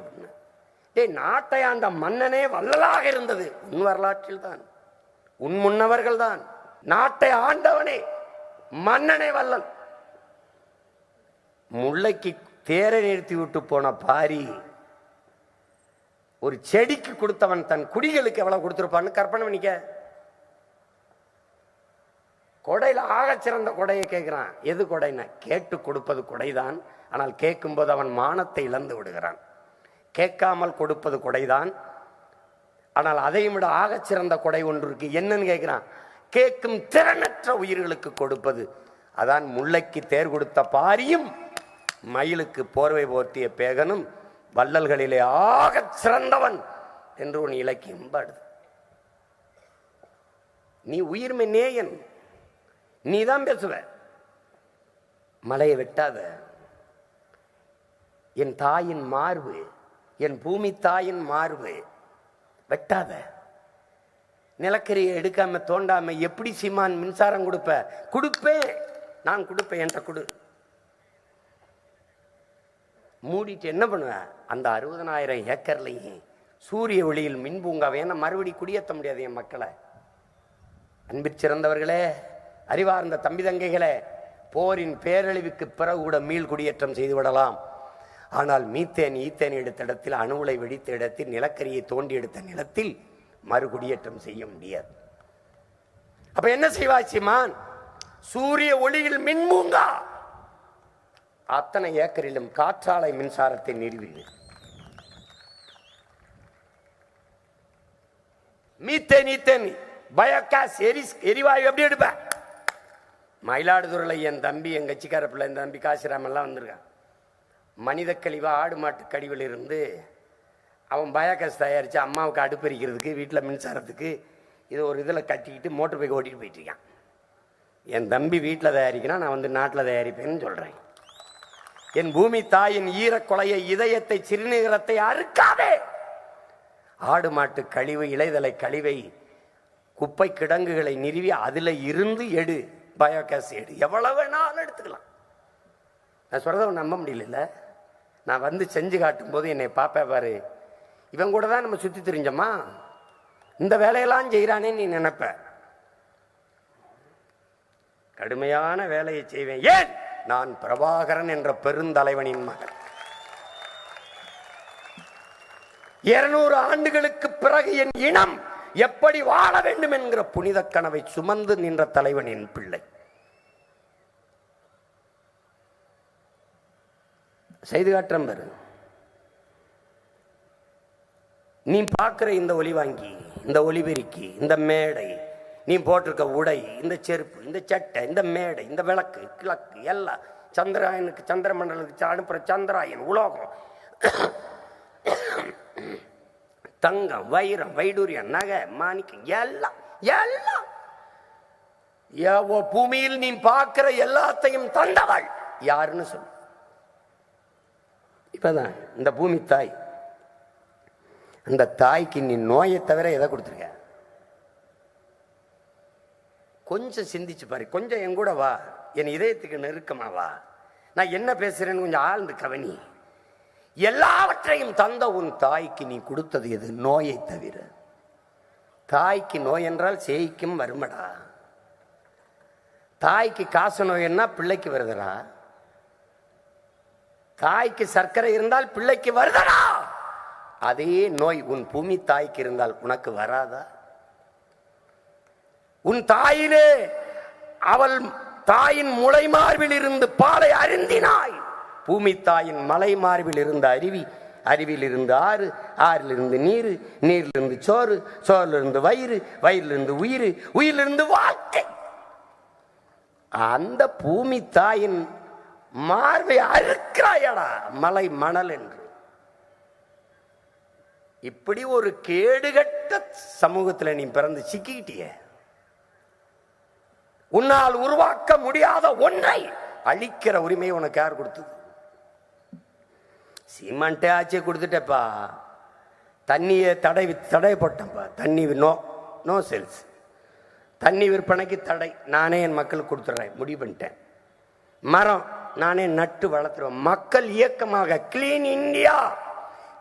நாட்டை ஆண்ட மன்னனே வள்ளலாக இருந்தது உன் வரலாற்றில் தான், உன் முன்னவர்கள் தான். நாட்டை ஆண்டவனே மன்னனே வள்ளல். முல்லைக்கு தேரை நிறுத்தி விட்டு போன பாரி ஒரு செடிக்கு கொடுத்தவன் தன் குடிகளுக்கு எவ்வளவு கொடுத்திருப்பான்னு கற்பனை பண்ணிக்க. கொடையில ஆகச் சிறந்த கொடையை கேட்கிறான். எது கொடைன்னா? கேட்டு கொடுப்பது கொடைதான். ஆனால் கேட்கும் போது அவன் மானத்தை இழந்து விடுகிறான். கேட்காமல் கொடுப்பது கொடைதான். ஆனால் அதையும் விட ஆகச் சிறந்த கொடை ஒன்று இருக்கு. என்னன்னு கேட்கிறான்? கேட்கும் திறனற்ற உயிர்களுக்கு கொடுப்பது. அதான் முல்லைக்கு தேர் கொடுத்த பாரியும் மயிலுக்கு போர்வை போர்த்திய பேகனும் வள்ளல்களிலே ஆகச் சிறந்தவன் என்று உன் இலக்கியம் பாடுது. நீ உயிர்மை நேயன், நீதான் பேசுவ. மலையை வெட்டாத. என் தாயின் மார்பு, என் பூமி தாயின் மார்பு வெட்டாத. நிலக்கரியை எடுக்காம தோண்டாம எப்படி சீமான் மின்சாரம் கொடுப்பேன் நான் கொடுப்பேன் என்ற கொடு. மூடிட்டு என்ன பண்ணுவேன்? அந்த 60,000 ஏக்கர்லையும் சூரிய ஒளியில் மின்பூங்காவை என்ன மறுபடி குடியேற்ற முடியாது என் மக்களை. அன்பிற்சிறந்தவர்களே, அறிவார்ந்த தம்பி தங்கைகளே, போரின் பேரழிவுக்கு பிறகு கூட மீள் குடியேற்றம் செய்து விடலாம். ஆனால் மீத்தேன் ஈத்தேன் எடுத்த இடத்தில், அணுவுலை வெடித்த இடத்தில், நிலக்கரியை தோண்டி எடுத்த நிலத்தில் மறுகுடியேற்றம் செய்ய முடியாது. அப்ப என்ன செய்வாய் சீமான்? சூரிய ஒளியில் மின்பூங்கா அத்தனை ஏக்கரிலும் காற்றாலை மின்சாரத்தை நிறுவினேன். மீத்தேன் பயோகாஸ் எரிவாயு எப்படி எடுப்ப? மயிலாடுதுறையில் என் தம்பி, என் கட்சிக்கார பிள்ளை, என் தம்பி காசிராமெல்லாம் வந்திருக்கான். மனித கழிவு, ஆடு மாட்டு கழிவில் இருந்து அவன் பயோகாஸ் தயாரித்து அம்மாவுக்கு அடுப்பெரிக்கிறதுக்கு, வீட்டில் மின்சாரத்துக்கு இது ஒரு இதில் கட்டிக்கிட்டு மோட்டர் பைக் ஓட்டிகிட்டு போயிட்டுருக்கான். என் தம்பி வீட்டில் தயாரிக்கிறான், நான் வந்து நாட்டில் தயாரிப்பேன்னு சொல்கிறேன். என் பூமி தாயின் ஈரக்கொலையை, இதயத்தை, சிறுநீரத்தை அறுக்காதே. ஆடு மாட்டு கழிவு, இலைதலை கழிவை, குப்பை கிடங்குகளை நிறுவி அதில் இருந்து எடு, பயோகேஸ் எடு, எவ்வளவு வேணாலும் எடுத்துக்கலாம். நான் சொல்கிறத நம்ப முடியல. நான் வந்து செஞ்சு காட்டும் போது என்னை பாப்பா பாரு, இவன் கூட தான் நம்ம சுற்றி தெரிஞ்சோமா, இந்த வேலையெல்லாம் செய்கிறானே நீ நினைப்ப. கடுமையான வேலையை செய்வேன். ஏன்? நான் பிரபாகரன் என்ற பெருந்தலைவனின் மகன். 200 ஆண்டுகளுக்கு பிறகு என் இனம் எப்படி வாழ வேண்டும் என்கிற புனித கனவை சுமந்து நின்ற தலைவனின் பிள்ளை. செய்து காட்டுறேன் பாரு. நீ பார்க்கிற இந்த ஒலிவாங்கி, இந்த ஒலிபெருக்கி, இந்த மேடை, நீ போட்டிருக்க உடை, இந்த செருப்பு, இந்த சட்டை, இந்த மேடை, இந்த விளக்கு கிழக்கு எல்லாம் சந்திராயனுக்கு, சந்திர மண்டலத்துக்கு அனுப்புற சந்திராயன், உலோகம், தங்கம், வைரம், வைடூரியம், நகை, மாணிக்கம், எல்லாம் எல்லாம் பூமியில் நீ பார்க்கிற எல்லாத்தையும் தந்தவள் யாருன்னு சொல்லு. இப்பதான் இந்த பூமி தாய், அந்த தாய்க்கு நீ நோயை தவிர எதை கொடுத்துருக்க? கொஞ்சம் சிந்திச்சு பாரு. கொஞ்சம் என் கூட வா, என் இதயத்துக்கு நெருக்கமா வா. நான் என்ன பேசுறேன்னு கொஞ்சம் ஆழ்ந்து கவனி. எல்லாவற்றையும் தந்த உன் தாய்க்கு நீ கொடுத்தது எது? நோயை தவிர. தாய்க்கு நோய் என்றால் சேய்க்கும் வருமடா. தாய்க்கு காசு நோய்னா பிள்ளைக்கு வருதடா. தாய்க்கு சர்க்கரை இருந்தால் பிள்ளைக்கு வருதடா. அதே நோய் உன் பூமி தாய்க்கு இருந்தால் உனக்கு வராதா? உன் தாயிலே அவள் தாயின் முளை மார்பில் இருந்து பாலை அருந்தினாய். பூமி தாயின் மலை மார்பில் இருந்த அருவி, அருவியில் இருந்து ஆறு, ஆறிலிருந்து நீர், நீரிலிருந்து சோறு, சோறிலிருந்து வயிறு, வயிறிலிருந்து உயிர், உயிரிலிருந்து வாழ்க்கை. அந்த பூமி தாயின் மார்பை அறுக்கிறாயடா மலை மணல் என்று. இப்படி ஒரு கேடுகட்ட சமூகத்தில் நீ பிறந்து சிக்கிக்கிட்டிய. உன்னால் உருவாக்க முடியாத ஒன்றை அழிக்கிற உரிமையை உனக்கு யார் கொடுத்தது? சிமெண்டே ஆட்சியை கொடுத்துட்டப்பா. தண்ணியை தடை போட்டப்பா. தண்ணி நோ சேல்ஸ், தண்ணி விற்பனைக்கு தடை. நானே என் மக்களுக்கு கொடுத்துட்றேன், முடிவு பண்ணிட்டேன். மரம் நானே நட்டு வளர்த்துருவேன். மக்கள் இயக்கமாக கிளீன் இந்தியா,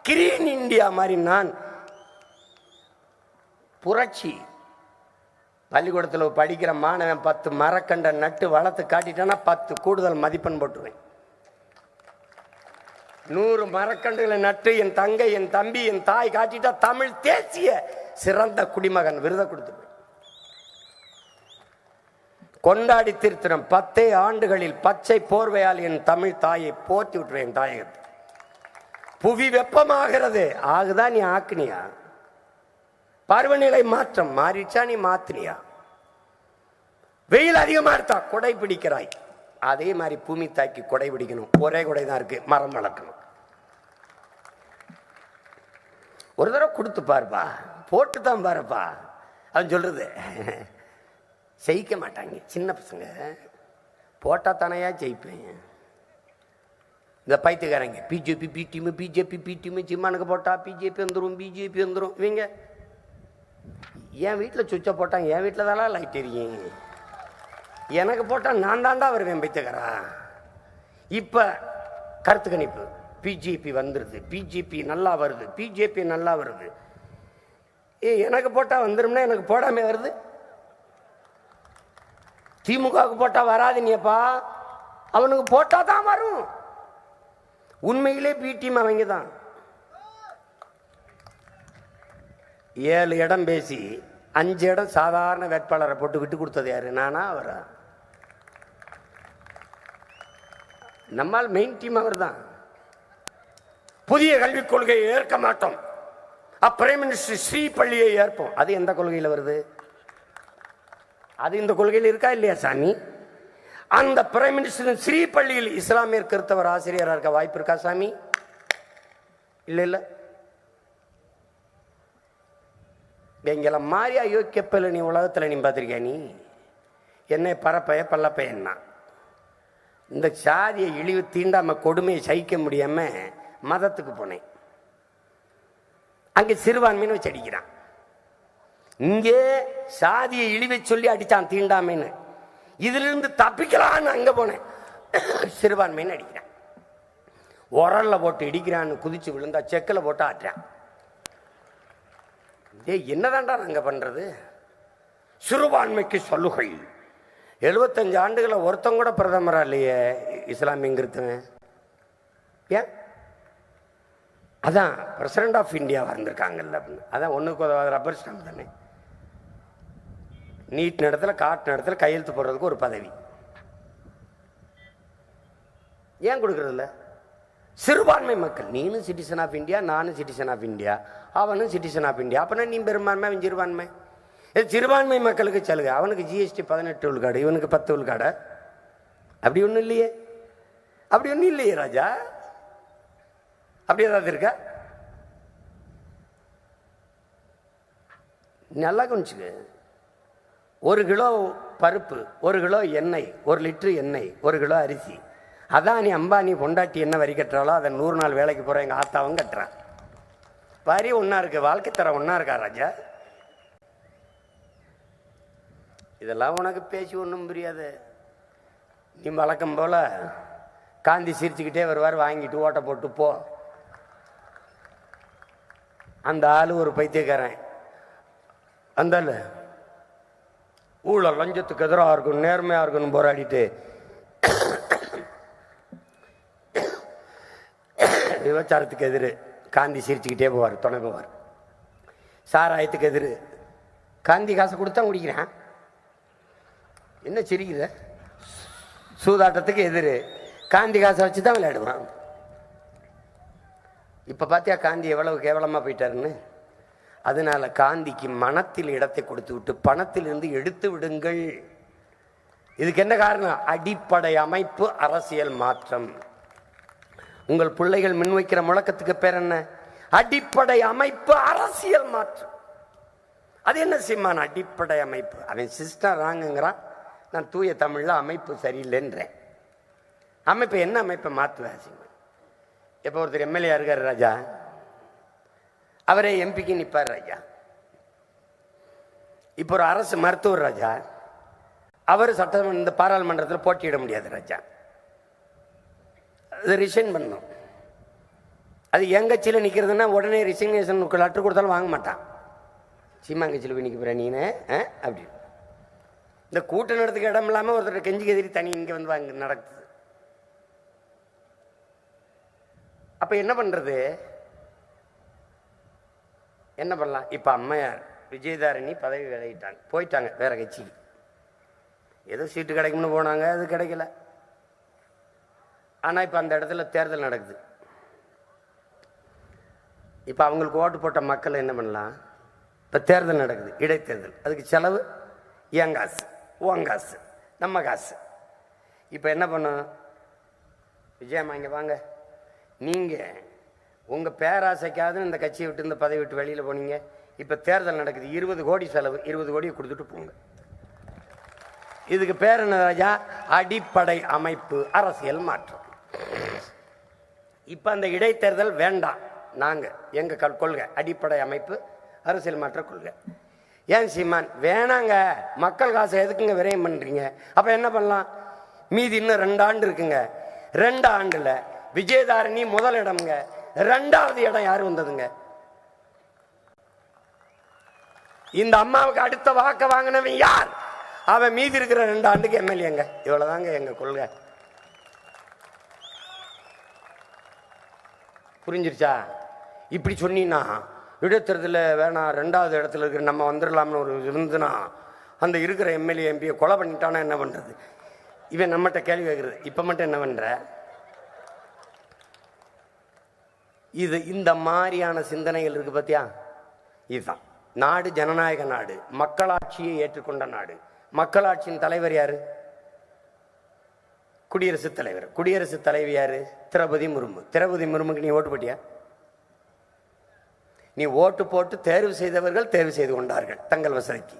கிரீன் இந்தியா மாதிரி நான் புரட்சி. பள்ளிக்கூடத்தில் படிக்கிற மாணவன் 10 மரக்கண்ட நட்டு வளர்த்து காட்டிட்டானா 10 கூடுதல் மதிப்பெண் போட்டுருவேன். 100 மரக்கண்டுகளை நட்டு என் தங்கை, என் தம்பி, என் தாய் காட்டிட்டா தமிழ் தேசிய சிறந்த குடிமகன் விருதை கொடுத்துருவேன். கொண்டாடி திருத்தினம் 10 ஆண்டுகளில் பச்சை போர்வையால் என் தமிழ் தாயை போற்றி விட்டுருவேன். தாயகத்தை புவி வெப்பமாகிறது, ஆகுதா நீ ஆக்குனியா? பருவநிலை மாற்றம் மாறிச்சா நீ மாத்தினியா? வெயில் அதிகமா இருக்கா, கொடை பிடிக்கிறாய். அதே மாதிரி பூமி தாய்க்கு கொடை பிடிக்கணும். ஒரே கொடை தான் இருக்கு, மரம் வளர்க்கணும். ஒரு தடவை கொடுத்து பாருப்பா, போட்டு தான் பாருப்பா. அவன் சொல்றது ஜெயிக்க மாட்டாங்க சின்ன பசங்க. போட்டா தானையா ஜெயிப்பேன். இந்த பைத்தியக்காரங்க BJP B team, BJP B team, சிம்மானுக்கு போட்டா பிஜேபி வந்துடும், பிஜேபி வந்துடும். இவங்க என் வீட்டில் சுவிட்சை போட்டாங்க, என் வீட்டில் தான் லைட் எரியும். எனக்கு போட்டால் நான் தாண்டா வருவேன் பைத்தியக்காரா. இப்போ கருத்து கணிப்பு பிஜேபி வந்துடுது, பிஜேபி நல்லா வருது, பிஜேபி நல்லா வருது. எனக்கு போட்டால் வந்துடும்னா எனக்கு போடாமே வருது. திமுகவுக்கு போட்டால் வராதுனியப்பா, அவனுக்கு போட்டால் தான் வரும். உண்மையிலே பி டீம் அவங்க தான். 7 இடம் பேசி 5 இடம் சாதாரண வேட்பாளரை போட்டு விட்டு கொடுத்தது யாரு? நானா அவரா? நம்மால் மெயின் டீம் அவர் தான். புதிய கல்விக் கொள்கையை ஏற்க மாட்டோம், பிரைம் மினிஸ்டர் ஸ்ரீ பள்ளியை ஏற்போம். அது எந்த கொள்கையில் வருது? அது இந்த கொள்கையில் இருக்கா இல்லையா சாமி? அந்த பிரைம் மினிஸ்டர் ஸ்ரீ பள்ளியில் இஸ்லாமியர் கிறிஸ்தவர் ஆசிரியராக இருக்க வாய்ப்பு இருக்கா சாமி? இல்ல இல்ல. எங்களை மாறி அயோக்கியப்பில் நீ உலகத்தில் நீ பார்த்திருக்கியா? நீ என்னை பரப்பைய பல்லப்பையன்னா இந்த சாதியை இழிவு தீண்டாம கொடுமையை சகிக்க முடியாம மதத்துக்கு போனேன். அங்கே சிறுபான்மைன்னு வச்சு அடிக்கிறான். இங்கே சாதியை இழிவை சொல்லி அடித்தான் தீண்டாமைன்னு. இதிலிருந்து தப்பிக்கலான்னு அங்கே போனேன், சிறுபான்மைன்னு அடிக்கிறான். உரல்ல போட்டு இடிக்கிறான்னு குதிச்சு விழுந்தா செக்கில் போட்டு ஆட்டுறான். என்னதான்டா நாங்கள் பண்றது? சிறுபான்மைக்கு சலுகை 75 ஆண்டுகளை ஒருத்தங்க கூட பிரதமரா இல்லையே இஸ்லாமியங்கிறதுவன். ஏன்? அதான் பிரசிடென்ட் ஆஃப் இந்தியா வந்திருக்காங்கல்ல அப்படின்னு. அதான் ஒன்றுக்கு ரப்பர் ஸ்டாம்ப் தானே. நீட் இடத்துல காட்டு இடத்துல கையெழுத்து போடுறதுக்கு ஒரு பதவி ஏன் கொடுக்கறதில்ல? சிறுபான்மை மக்கள், நீனும் சிட்டிசன் ஆஃப் இந்தியா, நானும் சிட்டிசன் ஆஃப் இந்தியா, அவனும் சிட்டிசன் ஆஃப் இந்தியா. அப்படின்னா நீ பெரும்பான்மை, அவன் சிறுபான்மை. சிறுபான்மை மக்களுக்கு சலுகை. அவனுக்கு ஜிஎஸ்டி 18 விழுக்காடு, இவனுக்கு 10 விழுக்காடு. அப்படி ஒன்றும் இல்லையே, அப்படி ஒன்றும் இல்லையே ராஜா. அப்படி ஏதாவது இருக்கா? நல்லா கவனிச்சுக்க. 1 கிலோ பருப்பு, 1 கிலோ எண்ணெய், 1 லிட்டரு எண்ணெய், 1 கிலோ அரிசி. அதான் நீ அம்பானி பொண்டாட்டி என்ன வரி கட்டுறாளோ அதை 100 நாள் வேலைக்கு போகிற எங்கள் ஆத்தாவும் கட்டுறான். வரி ஒன்றா இருக்கு, வாழ்க்கை தரம் ஒன்றா இருக்கா ராஜா? இதெல்லாம் உனக்கு பேசி ஒன்றும் புரியாது. நீ வழக்கம் போல காந்தி சிரிச்சுக்கிட்டே வருவார், வாங்கிட்டு ஓட்ட போட்டு போ. அந்த ஆளு ஒரு பைத்தியக்காரன். அந்த ஊழல் லஞ்சத்துக்கு எதிராக இருக்கணும், நேர்மையாக இருக்கணும் போராடிட்டு விபச்சாரத்துக்கு எதிர் காந்தி சிரிச்சுக்கிட்டே போவார், துணை போவார். சாராயத்துக்கு எதிர் காந்தி காசை கொடுத்தா குடிக்கிறான். என்ன சிரிக்கிற? சூதாட்டத்துக்கு எதிர் காந்தி காசை வச்சு தான் விளையாடுவான். இப்போ பார்த்தியா காந்தி எவ்வளவு கேவலமாக போயிட்டாருன்னு. அதனால காந்திக்கு மனத்தில் இடத்தை கொடுத்து விட்டு பணத்திலிருந்து எடுத்து விடுங்கள். இதுக்கு என்ன காரணம்? அடிப்படை அமைப்பு அரசியல் மாற்றம். உங்கள் பிள்ளைகள் முன்வைக்கிற முழக்கத்துக்கு பேர் என்ன? அடிப்படை அமைப்பு அரசியல் மாற்றம். அது என்ன செய்யமான அடிப்படை அமைப்பு? அவன் சிஸ்டர் ராங்குங்கிறான், நான் தூய தமிழ்ல அமைப்பு சரியில்லைன்றேன். அமைப்பு என்ன அமைப்பை மாற்றுவேன்? இப்போ ஒருத்தர் எம்எல்ஏ இருக்காரு ராஜா, அவரே எம்பிக்கு நிற்பார் ராஜா. இப்போ ஒரு அரசு மருத்துவர் ராஜா, அவர் சட்டமன்ற இந்த பாராளுமன்றத்தில் போட்டியிட முடியாது ராஜா. அது ரிசைன் பண்ணணும். அது என் கட்சியில் நிற்கிறதுனா உடனே ரிசைனேஷன் லெட்டர் கொடுத்தாலும் வாங்க மாட்டான். சீமாங்கட்சியில் போய் நிற்க போகிற நீனு அப்படி. இந்த கூட்ட நடத்துக்கு இடம் இல்லாமல் ஒருத்தர் கெஞ்சி எதிரி தனி இங்கே வந்து வாங்க நடக்குது. அப்போ என்ன பண்ணுறது? என்ன பண்ணலாம்? இப்போ அம்மையார் விஜயதாரணி பதவி விலகிட்டாங்க, போயிட்டாங்க வேற கட்சிக்கு. ஏதோ சீட்டு கிடைக்கும்னு போனாங்க, அது கிடைக்கல. ஆனால் இப்போ அந்த இடத்துல தேர்தல் நடக்குது. இப்போ அவங்களுக்கு ஓட்டு போட்ட மக்கள் என்ன பண்ணலாம்? இப்போ தேர்தல் நடக்குது, இடைத்தேர்தல். அதுக்கு செலவு என் காசு, உன் காசு, நம்ம காசு. இப்போ என்ன பண்ணும்? விஜயம்மா இங்கே வாங்க, நீங்கள் உங்கள் பேராசைக்காவது இந்த கட்சியை விட்டு இந்த பதவி விட்டு வெளியில் போனீங்க. இப்போ தேர்தல் நடக்குது, 20 கோடி செலவு, 20 கோடியை கொடுத்துட்டு போங்க. இதுக்கு பேர் என்ன ராஜா? அடிப்படை அமைப்பு அரசியல் மாற்றம். இப்போ அந்த இடைத்தேர்தல் வேண்டாம். நாங்கள் எங்கள் கொள்கை அடிப்படை அமைப்பு அரசியல் மாற்ற கொள்கை. ஏன் சீமான் வேணாங்க, மக்கள் காசை எதுக்குங்க விரயம் பண்ணுறீங்க? அப்போ என்ன பண்ணலாம்? மீதி இன்னும் 2 ஆண்டு இருக்குங்க. 2 ஆண்டுல விஜயதாரணி முதல் இடம்ங்க, 2வது இடம் யாரு வந்ததுங்க? இந்த அம்மாவுக்கு அடுத்த வாக்க வாங்கினவன் யார்? அவன் மீதி இருக்கிற 2 ஆண்டுக்கு எம்எல்ஏங்க. இவ்வளவுதாங்க எங்க கொள்கை. புரிஞ்சிருச்சா? இப்படி சொன்னீங்கன்னா இடைத்தேர்தலில் வேணாம், 2வது இடத்துல இருக்கிற நம்ம வந்துடலாம்னு ஒரு இருந்துன்னா அந்த இருக்கிற எம்எல்ஏ எம்பியை கொலை பண்ணிட்டானா என்ன பண்றது? இவன் நம்மகிட்ட கேள்வி கேட்கறது. இப்போ மட்டும் என்ன பண்ற? இது இந்த மாதிரியான சிந்தனைகள் இருக்கு பத்தியா. இதுதான் நாடு ஜனநாயக நாடு, மக்களாட்சியை ஏற்றுக்கொண்ட நாடு. மக்களாட்சியின் தலைவர் யாரு? குடியரசுத் தலைவர். குடியரசுத் தலைவி யாரு? திரௌபதி முர்மு. திரௌபதி முர்முக்கு நீ ஓட்டு போட்டியா? நீ ஓட்டு போட்டு தேர்வு செய்தவர்கள் தேர்வு செய்து கொண்டார்கள் தங்கள் வசதிக்கு.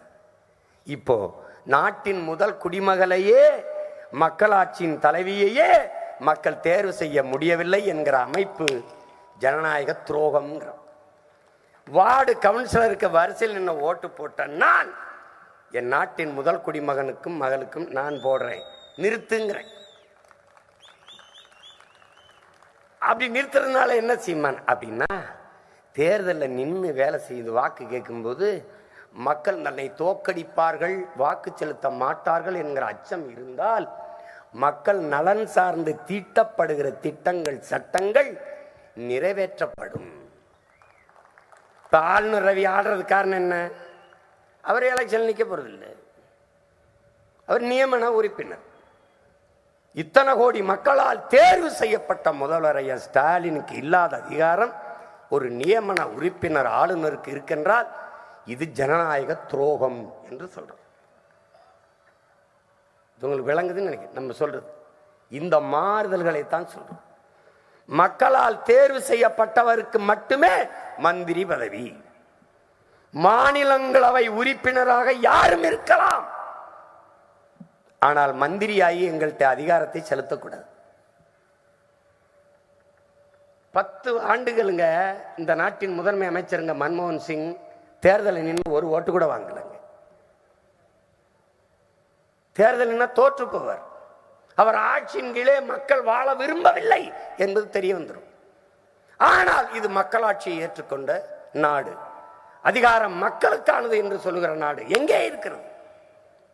இப்போ நாட்டின் முதல் குடிமகளையே, மக்களாட்சியின் தலைவியையே மக்கள் தேர்வு செய்ய முடியவில்லை என்கிற அமைப்பு ஜனநாயக துரோகம். வார்டு கவுன்சிலருக்கு வரிசையில் நின்று ஓட்டு போட்ட நான் என் நாட்டின் முதல் குடிமகனுக்கும் மகளுக்கும் நான் போடுறேன், நிறுத்துங்கிறேன். அப்படி நிறுத்துறதுனால என்ன செய்வான் அப்படின்னா, தேர்தலில் நின்று வேலை செய்து வாக்கு கேட்கும்போது மக்கள் தன்னை தோற்கடிப்பார்கள், வாக்கு செலுத்த மாட்டார்கள் என்கிற அச்சம் இருந்தால் மக்கள் நலன் சார்ந்து தீட்டப்படுகிற திட்டங்கள், சட்டங்கள் நிறைவேற்றப்படும். இப்ப ஆளுநர் ரவி ஆடுறது காரணம் என்ன? அவர் எலெக்ஷன் நிற்க போறதில்லை, அவர் நியமன உறுப்பினர். இத்தனை கோடி மக்களால் தேர்வு செய்யப்பட்ட முதல்வர் ஐயா ஸ்டாலினுக்கு இல்லாத அதிகாரம் ஒரு நியமன உறுப்பினர் ஆளுநருக்கு இருக்கின்றால் இது ஜனநாயக துரோகம் என்று சொல்றோம். உங்களுக்கு விளங்குதுன்னு நினைக்கிறேன். நம்ம சொல்றது இந்த மாறுதல்களை தான் சொல்றோம். மக்களால் தேர்வு செய்யப்பட்டவருக்கு மட்டுமே மந்திரி பதவி. மாநிலங்களவை உறுப்பினராக யாரும் இருக்கலாம், ஆனால் மந்திரியாகி எங்கள்கிட்ட அதிகாரத்தை செலுத்தக்கூடாது. 10 ஆண்டுகளுங்க இந்த நாட்டின் முதன்மை அமைச்சருங்க மன்மோகன் சிங் தேர்தலில் நின்று ஒரு ஓட்டு கூட வாங்கலைங்க. தேர்தல் நின்று தோற்று போவார். அவர் ஆட்சியின் கீழே மக்கள் வாழ விரும்பவில்லை என்பது தெரிய வந்துடும். ஆனால் இது மக்களாட்சியை ஏற்றுக்கொண்ட நாடு, அதிகாரம் மக்களுக்கானது என்று சொல்லுகிற நாடு எங்கே இருக்கிறது?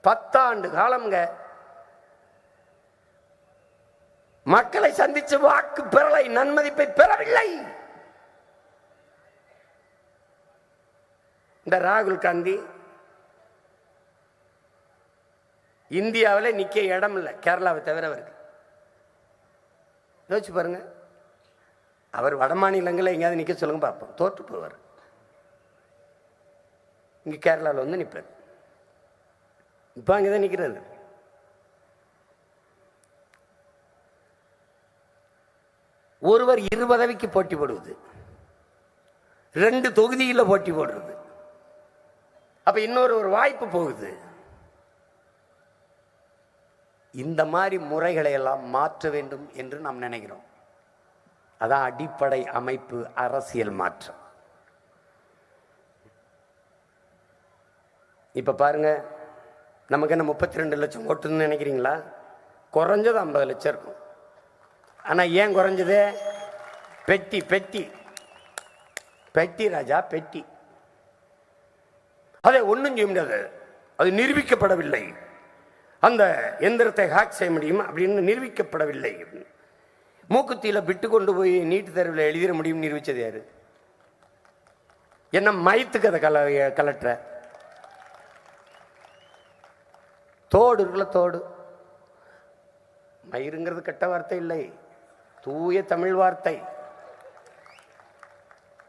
10 ஆண்டு காலம்ங்க மக்களை சந்திச்சு வாக்கு பெறலை, நன்மதிப்பை பெறவில்லை. இந்த ராகுல் காந்தி இந்தியாவில் நிக்க இடம் இல்லை, கேரளாவை தவிர அவருக்கு. யோசிச்சு பாருங்க, அவர் வட மாநிலங்களில் எங்கேயாவது நிக்க சொல்லுங்க பார்ப்போம், தோற்று போவார். இங்க கேரளாவில் வந்து நிற்பார். இப்போ அங்கேதான் நிற்கிறாரு. ஒருவர் 20 பதவிக்கு போட்டி போடுவது, 2 தொகுதியில் போட்டி போடுறது, அப்ப இன்னொரு வாய்ப்பு போகுது. இந்த மாதிரி முறைகளை எல்லாம் மாற்ற வேண்டும் என்று நாம் நினைக்கிறோம். அதான் அடிப்படை அமைப்பு அரசியல் மாற்றம். இப்ப பாருங்க, நமக்கு என்ன 32 லட்சம் ஓட்டுன்னு நினைக்கிறீங்களா? குறைஞ்சது 50 லட்சம் இருக்கும். ஆனா ஏன் குறைஞ்சது? பெட்டி பெட்டி பெட்டி ராஜா, பெட்டி. அதை ஒன்றும் செய்ய முடியாது, அது நிரூபிக்கப்படவில்லை. அந்த எந்திரத்தை ஹேக் செய்ய முடியும் அப்படின்னு நிரூபிக்கப்படவில்லை. மூக்குத்தியில விட்டு கொண்டு போய் நீட்டு தேர்வில் எழுதிட முடியும் நிரூபிச்சது யாரு? என்ன மயத்துக்கு அதை கலட்டுற? தோடு இருக்குல்ல, தோடு. மயிருங்கிறது கெட்ட வார்த்தை இல்லை, தூய தமிழ் வார்த்தை.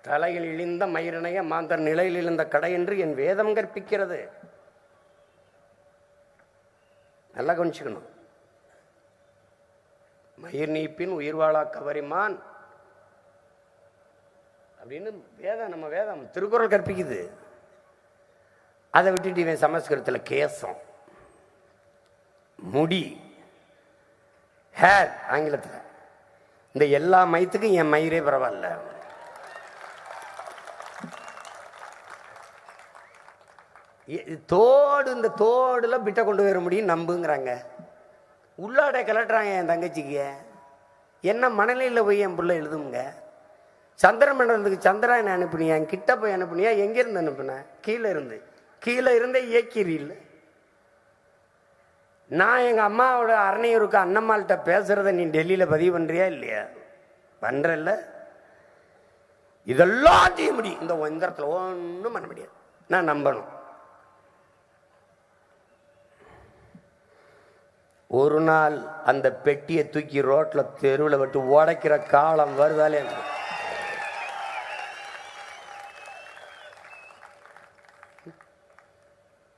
தலையில் இழிந்த மயிரினைய மாந்தர் நிலையில் இழந்த கடை என்று என் வேதம் கற்பிக்கிறது. நல்லா கவனிச்சுக்கணும். மயிர் நீப்பின் உயிர் வாழா கவரிமான் அப்படின்னு வேதம், நம்ம வேதம் திருக்குறள் கற்பிக்குது. அதை விட்டுட்டு இவன் சமஸ்கிருதத்தில் கேசம், முடி, ஹேர் ஆங்கிலத்தில். இந்த எல்லா மயத்துக்கும் என் மயிரே பரவாயில்ல. தோடு, இந்த தோடுல பிட்ட கொண்டு வர முடியும் நம்புங்கிறாங்க. உள்ளாடை கலட்டுறாங்க என் தங்கச்சிக்கு. என்ன மணலையில் போய் என் பிள்ளை எழுதுங்க? சந்திர மண்டலத்துக்கு சந்திராயன் அனுப்புனியா? கிட்ட போய் அனுப்புனியா? எங்கிருந்து அனுப்புன? கீழே இருந்து. கீழே இருந்தே இயக்கிறீல்ல. நான் எங்க அம்மாவோட அரணையூருக்கு அண்ணம்மாள்கிட்ட பேசுறத நீ டெல்லியில பதிவு பண்றியா இல்லையா? பண்றல்ல. இதெல்லாம் செய்ய முடியும். இந்த எந்திரத்தில் ஒன்றும் பண்ண முடியாது. நான் நம்பணும். ஒரு நாள் அந்த பெட்டியை தூக்கி ரோட்ல தெருவில் விட்டு உடைக்கிற காலம் வருதாலே.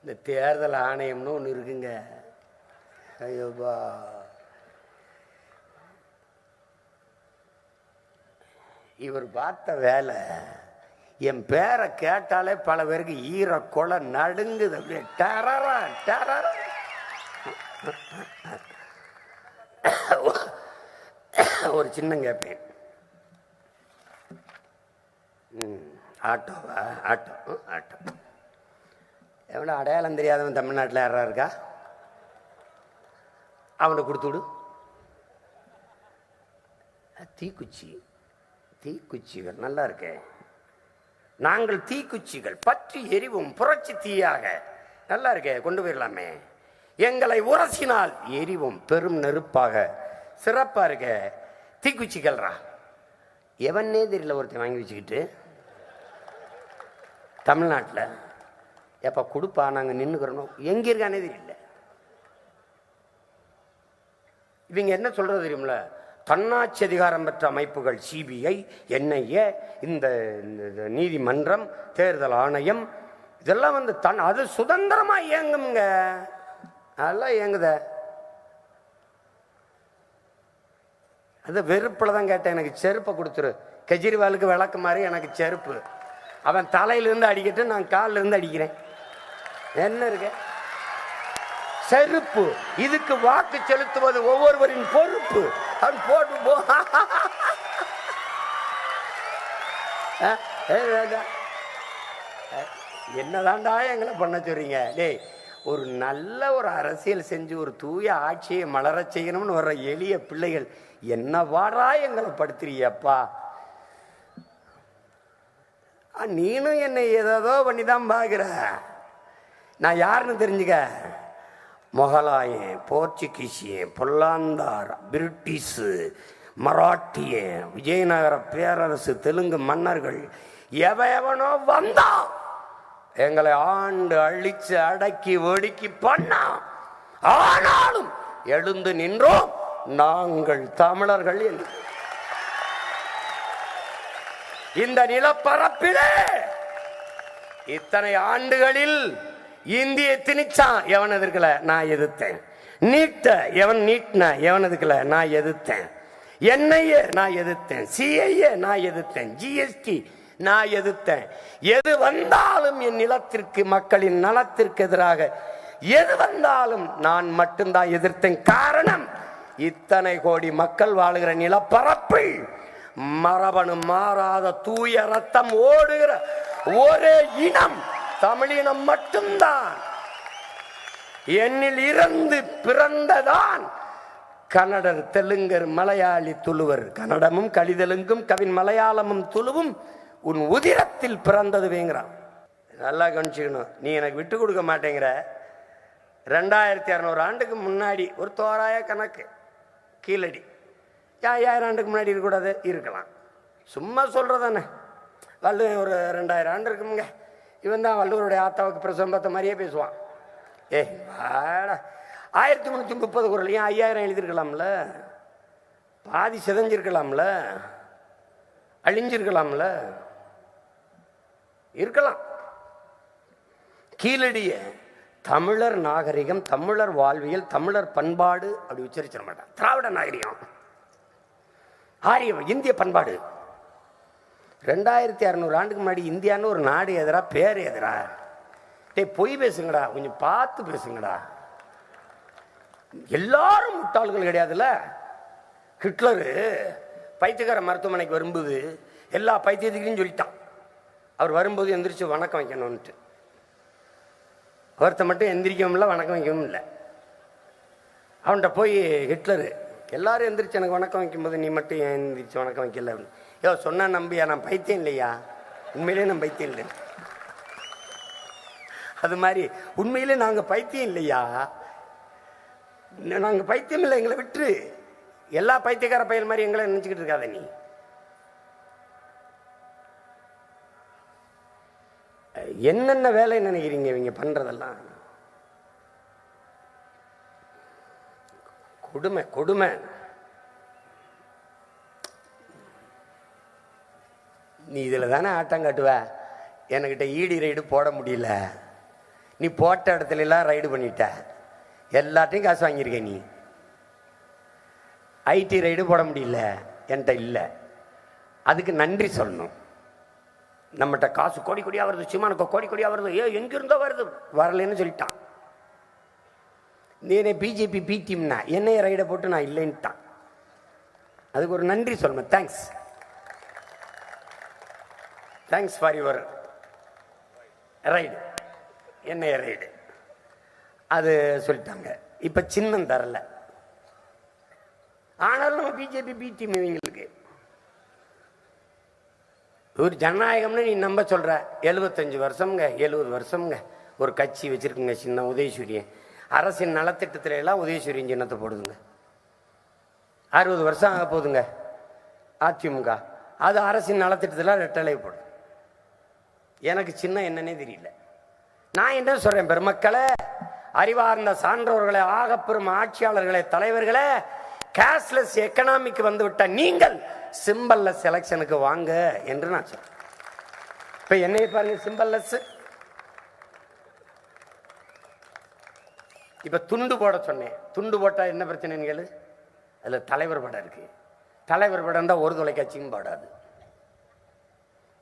இந்த தேர்தல் ஆணையம்னு ஒன்று இருக்குங்க. ஐயோபா, இவர் பார்த்த வேலை, என் பேரை கேட்டாலே பல பேருக்கு ஈர கொலை நடுங்குது. அப்படியே டரரா டரரா. ஒரு சின்ன கேட்பேன், ஆட்டோவா? Auto auto. எவனா அடையாளம் தெரியாதவன் தமிழ்நாட்டில் யாரா இருக்கா? அவனை கொடுத்து விடு. தீக்குச்சி, தீக்குச்சிகள் நல்லா இருக்கே. நாங்கள் தீக்குச்சிகள் பற்றி எரிவும் புரட்சி தீயாக. நல்லா இருக்கே, கொண்டு போயிடலாமே. எங்களை உரசினால் எரிவும் பெரும் நெருப்பாக. சிறப்பா இருக்க. தீக்குச்சிகள்ரா. எவனே தெரியல ஒருத்தன் வாங்கி வச்சுக்கிட்டு தமிழ்நாட்டில். எப்ப கொடுப்பா, நாங்கள் நின்றுக்கிறோம். எங்க இருக்கானே தெரியல. இவங்க என்ன சொல்றது தெரியுமில்ல? தன்னாட்சி அதிகாரம் பெற்ற அமைப்புகள் சிபிஐ, என்ஐஏ, இந்த நீதிமன்றம், தேர்தல் ஆணையம், இதெல்லாம் வந்து அது சுதந்திரமா இயங்குங்க. அதெல்லாம் இயங்குத. அது வெறுப்புல தான் கேட்டேன். எனக்கு செருப்பை கொடுத்துரு. கெஜ்ரிவாலுக்கு விளக்கு மாதிரி எனக்கு செருப்பு. அவன் தலையிலிருந்து அடிக்கட்டு, நான் காலில் இருந்து அடிக்கிறேன். என்ன இருக்க செருப்பு? இதுக்கு வாக்கு செலுத்துவது ஒவ்வொருவரின் பொறுப்பு. அவன் போட்டு போ. என்னதான்டா எங்களை பண்ண சொல்றீங்க? டேய், ஒரு நல்ல ஒரு அரசியல் செஞ்சு ஒரு தூய ஆட்சியை மலர செய்யணும்னு வர்ற எளிய பிள்ளைகள் என்னவாடா எங்களை படுத்துறியப்பா? நீனும் என்னை ஏதோ பண்ணிதான் பாக்குற. நான் யாருன்னு தெரிஞ்சுக்க. மொகலாயன், போர்ச்சுகீசியன், பொல்லாந்தார், பிரிட்டிஷு, மராட்டியன், விஜயநகர பேரரசு, தெலுங்கு மன்னர்கள் எவனோ வந்தா எங்களை ஆண்டு அழிச்சு அடக்கி ஒடுக்கி பண்ணா. ஆனாலும் எழுந்து நின்றோம் நாங்கள் தமிழர்கள். இந்த நிலப்பரப்பிலே இத்தனை ஆண்டுகளில் இந்திய திணிச்சான், எவன் எதிர்க்கல? நான் எதிர்த்தேன். நீட்ட எவன் நீட்டின, எவன் எதிர்க்கல? நான் எதிர்த்தேன். என்ஐஏ நான் எதிர்த்தேன். சிஐஏ நான் எதிர்த்தேன். ஜிஎஸ்டி நான் எதிர்த்தேன். எது வந்தாலும் என் நிலத்திற்கு, மக்களின் நலத்திற்கு எதிராக எது வந்தாலும் நான் மட்டும்தான் எதிர்த்தேன். காரணம், இத்தனை கோடி மக்கள் வாழுகிற நிலப்பரப்பில் மரபணு மாறாத தூய ரத்தம் ஓடுகிற ஒரே இனம் தமிழினம் மட்டும்தான். என்னில் இருந்து பிறந்ததான் கன்னடர், தெலுங்கர், மலையாளி, துளுவர். கன்னடமும் கலிதெலுங்கும் கவின் மலையாளமும் துளுவும் உன் உதிரத்தில் பிறந்தது வேங்கிறான். நல்லா கவனிச்சுக்கணும். நீ எனக்கு விட்டு கொடுக்க மாட்டேங்கிற. 2600 ஆண்டுக்கு முன்னாடி ஒரு தோராய கணக்கு கீழடி. 5000 ஆண்டுக்கு முன்னாடி இருக்கக்கூடாது, இருக்கலாம். சும்மா சொல்றதானே. வள்ளுவன் ஒரு 2000 ஆண்டு இருக்குங்க. இவன் தான் வள்ளுவருடைய ஆத்தாவுக்கு பிரசவம் பார்த்த மாதிரியே பேசுவான். வாடா, 1330 குறள் ஏன் 5000 எழுதியிருக்கலாம்ல? பாதி சிதைஞ்சிருக்கலாம்ல, அழிஞ்சிருக்கலாம்ல, இருக்கலாம். கீழடிய தமிழர் நாகரிகம், தமிழர் வாழ்வியல், தமிழர் பண்பாடு அப்படி உச்சரிச்சிட மாட்டான். திராவிட நாகரிகம், ஆரிய இந்திய பண்பாடு. 2600 ஆண்டுக்கு முன்னாடி இந்தியான்னு ஒரு நாடு எதிரா, பேர் எதிரா? பொய் பேசுங்கடா, கொஞ்சம் பார்த்து பேசுங்கடா. எல்லாரும் முட்டாள்கள் கிடையாதுல்ல. ஹிட்லரு பைத்தியக்கார மருத்துவமனைக்கு வரும்போது எல்லா பைத்தியத்துக்கும் சொல்லிட்டான். அவர் வரும்போது எந்திரிச்சு வணக்கம் வைக்கணும்ட்டு. ஒருத்த மட்டும் எந்திரிக்கவும் இல்லை, வணக்கம் வைக்கவும் இல்லை. அவன்கிட்ட போய் ஹிட்லரு, எல்லாரும் எந்திரிச்சு எனக்கு வணக்கம் வைக்கும்போது நீ மட்டும் ஏன் எந்திரிச்சு வணக்கம் வைக்கல? யோ, சொன்னா நம்பியா? நான் பைத்தியம் இல்லையா? உண்மையிலே நான் பைத்தியம் இல்லை. அது மாதிரி உண்மையிலே நாங்க பைத்தியம் இல்லையா? நாங்க பைத்தியம் இல்லை, எங்களை விட்டுரு. எல்லா பைத்தியக்கார பயல் மாதிரி எங்களை நினைச்சுக்கிட்டு இருக்காத நீ. என்னென்ன வேலை நினைக்கிறீங்க இவங்க பண்றதெல்லாம்? கொடுமை கொடுமை. நீ இதுல தானே ஆட்டம் காட்டுவ. என்கிட்ட ஈடி ரைடு போட முடியல, நீ போட்ட இடத்துல எல்லாம் ரைடு பண்ணிட்ட, எல்லாத்தையும் காசு வாங்கியிருக்க. நீ ஐடி ரைடு போட முடியல, என்கிட்ட இல்லை. அதுக்கு நன்றி சொல்லணும். நம்மகிட்ட காசு கோடி கோடியா வருது, சிமானுக்கு கோடி கோடியா வருது, எங்கிருந்தோ வருது, வரலன்னு சொல்லிட்டான். நீ பிஜேபி பி டீம்னா என்னைய ரைடை போட்டு நான் இல்லைன்ட்டான். அதுக்கு ஒரு நன்றி சொல்லணும். Thanks, thanks for your ride, என்னைய ரைடு. அது சொல்லிட்டாங்க. இப்ப சின்னம் தரல, ஆனாலும் நம்ம பிஜேபி பி டீம் இவங்களுக்கு ஒரு ஜனநாயகம்னு நீ நம்ப சொல்ற. 75 வருஷம்ங்க, 70 வருஷம்ங்க ஒரு கட்சி வச்சிருக்குங்க சின்ன உதயசூரியன். அரசின் நலத்திட்டத்தில எல்லாம் உதயசூரியன் சின்னத்தை போடுதுங்க. 60 வருஷம் ஆக போகுதுங்க அதிமுக. அது அரசின் நலத்திட்டத்தில் ரெட்டலை போடுது. எனக்கு சின்ன என்னன்னே தெரியல. நான் என்ன சொல்றேன், பெருமக்களே, அறிவார்ந்த சான்றோர்களை, ஆகப்பெரும் ஆட்சியாளர்களை, தலைவர்களே, கேஷ்லெஸ் எக்கனாமிக்கு வந்து விட்ட நீங்கள் சிம்பல்ல செலக்ஷனுக்கு வாங்க என்று நான் சொல்றேன். இப்ப என்னைய பாருங்க, சிம்பல்லஸ். இப்ப துண்டு போட சொன்னேன். துண்டு போட்டா என்ன பிரச்சனைன்னு கேளு. அதுல தலைவர் படம் இருக்கு. தலைவர் படம் தான் ஒரு தொலைக்காட்சியும் போடாது.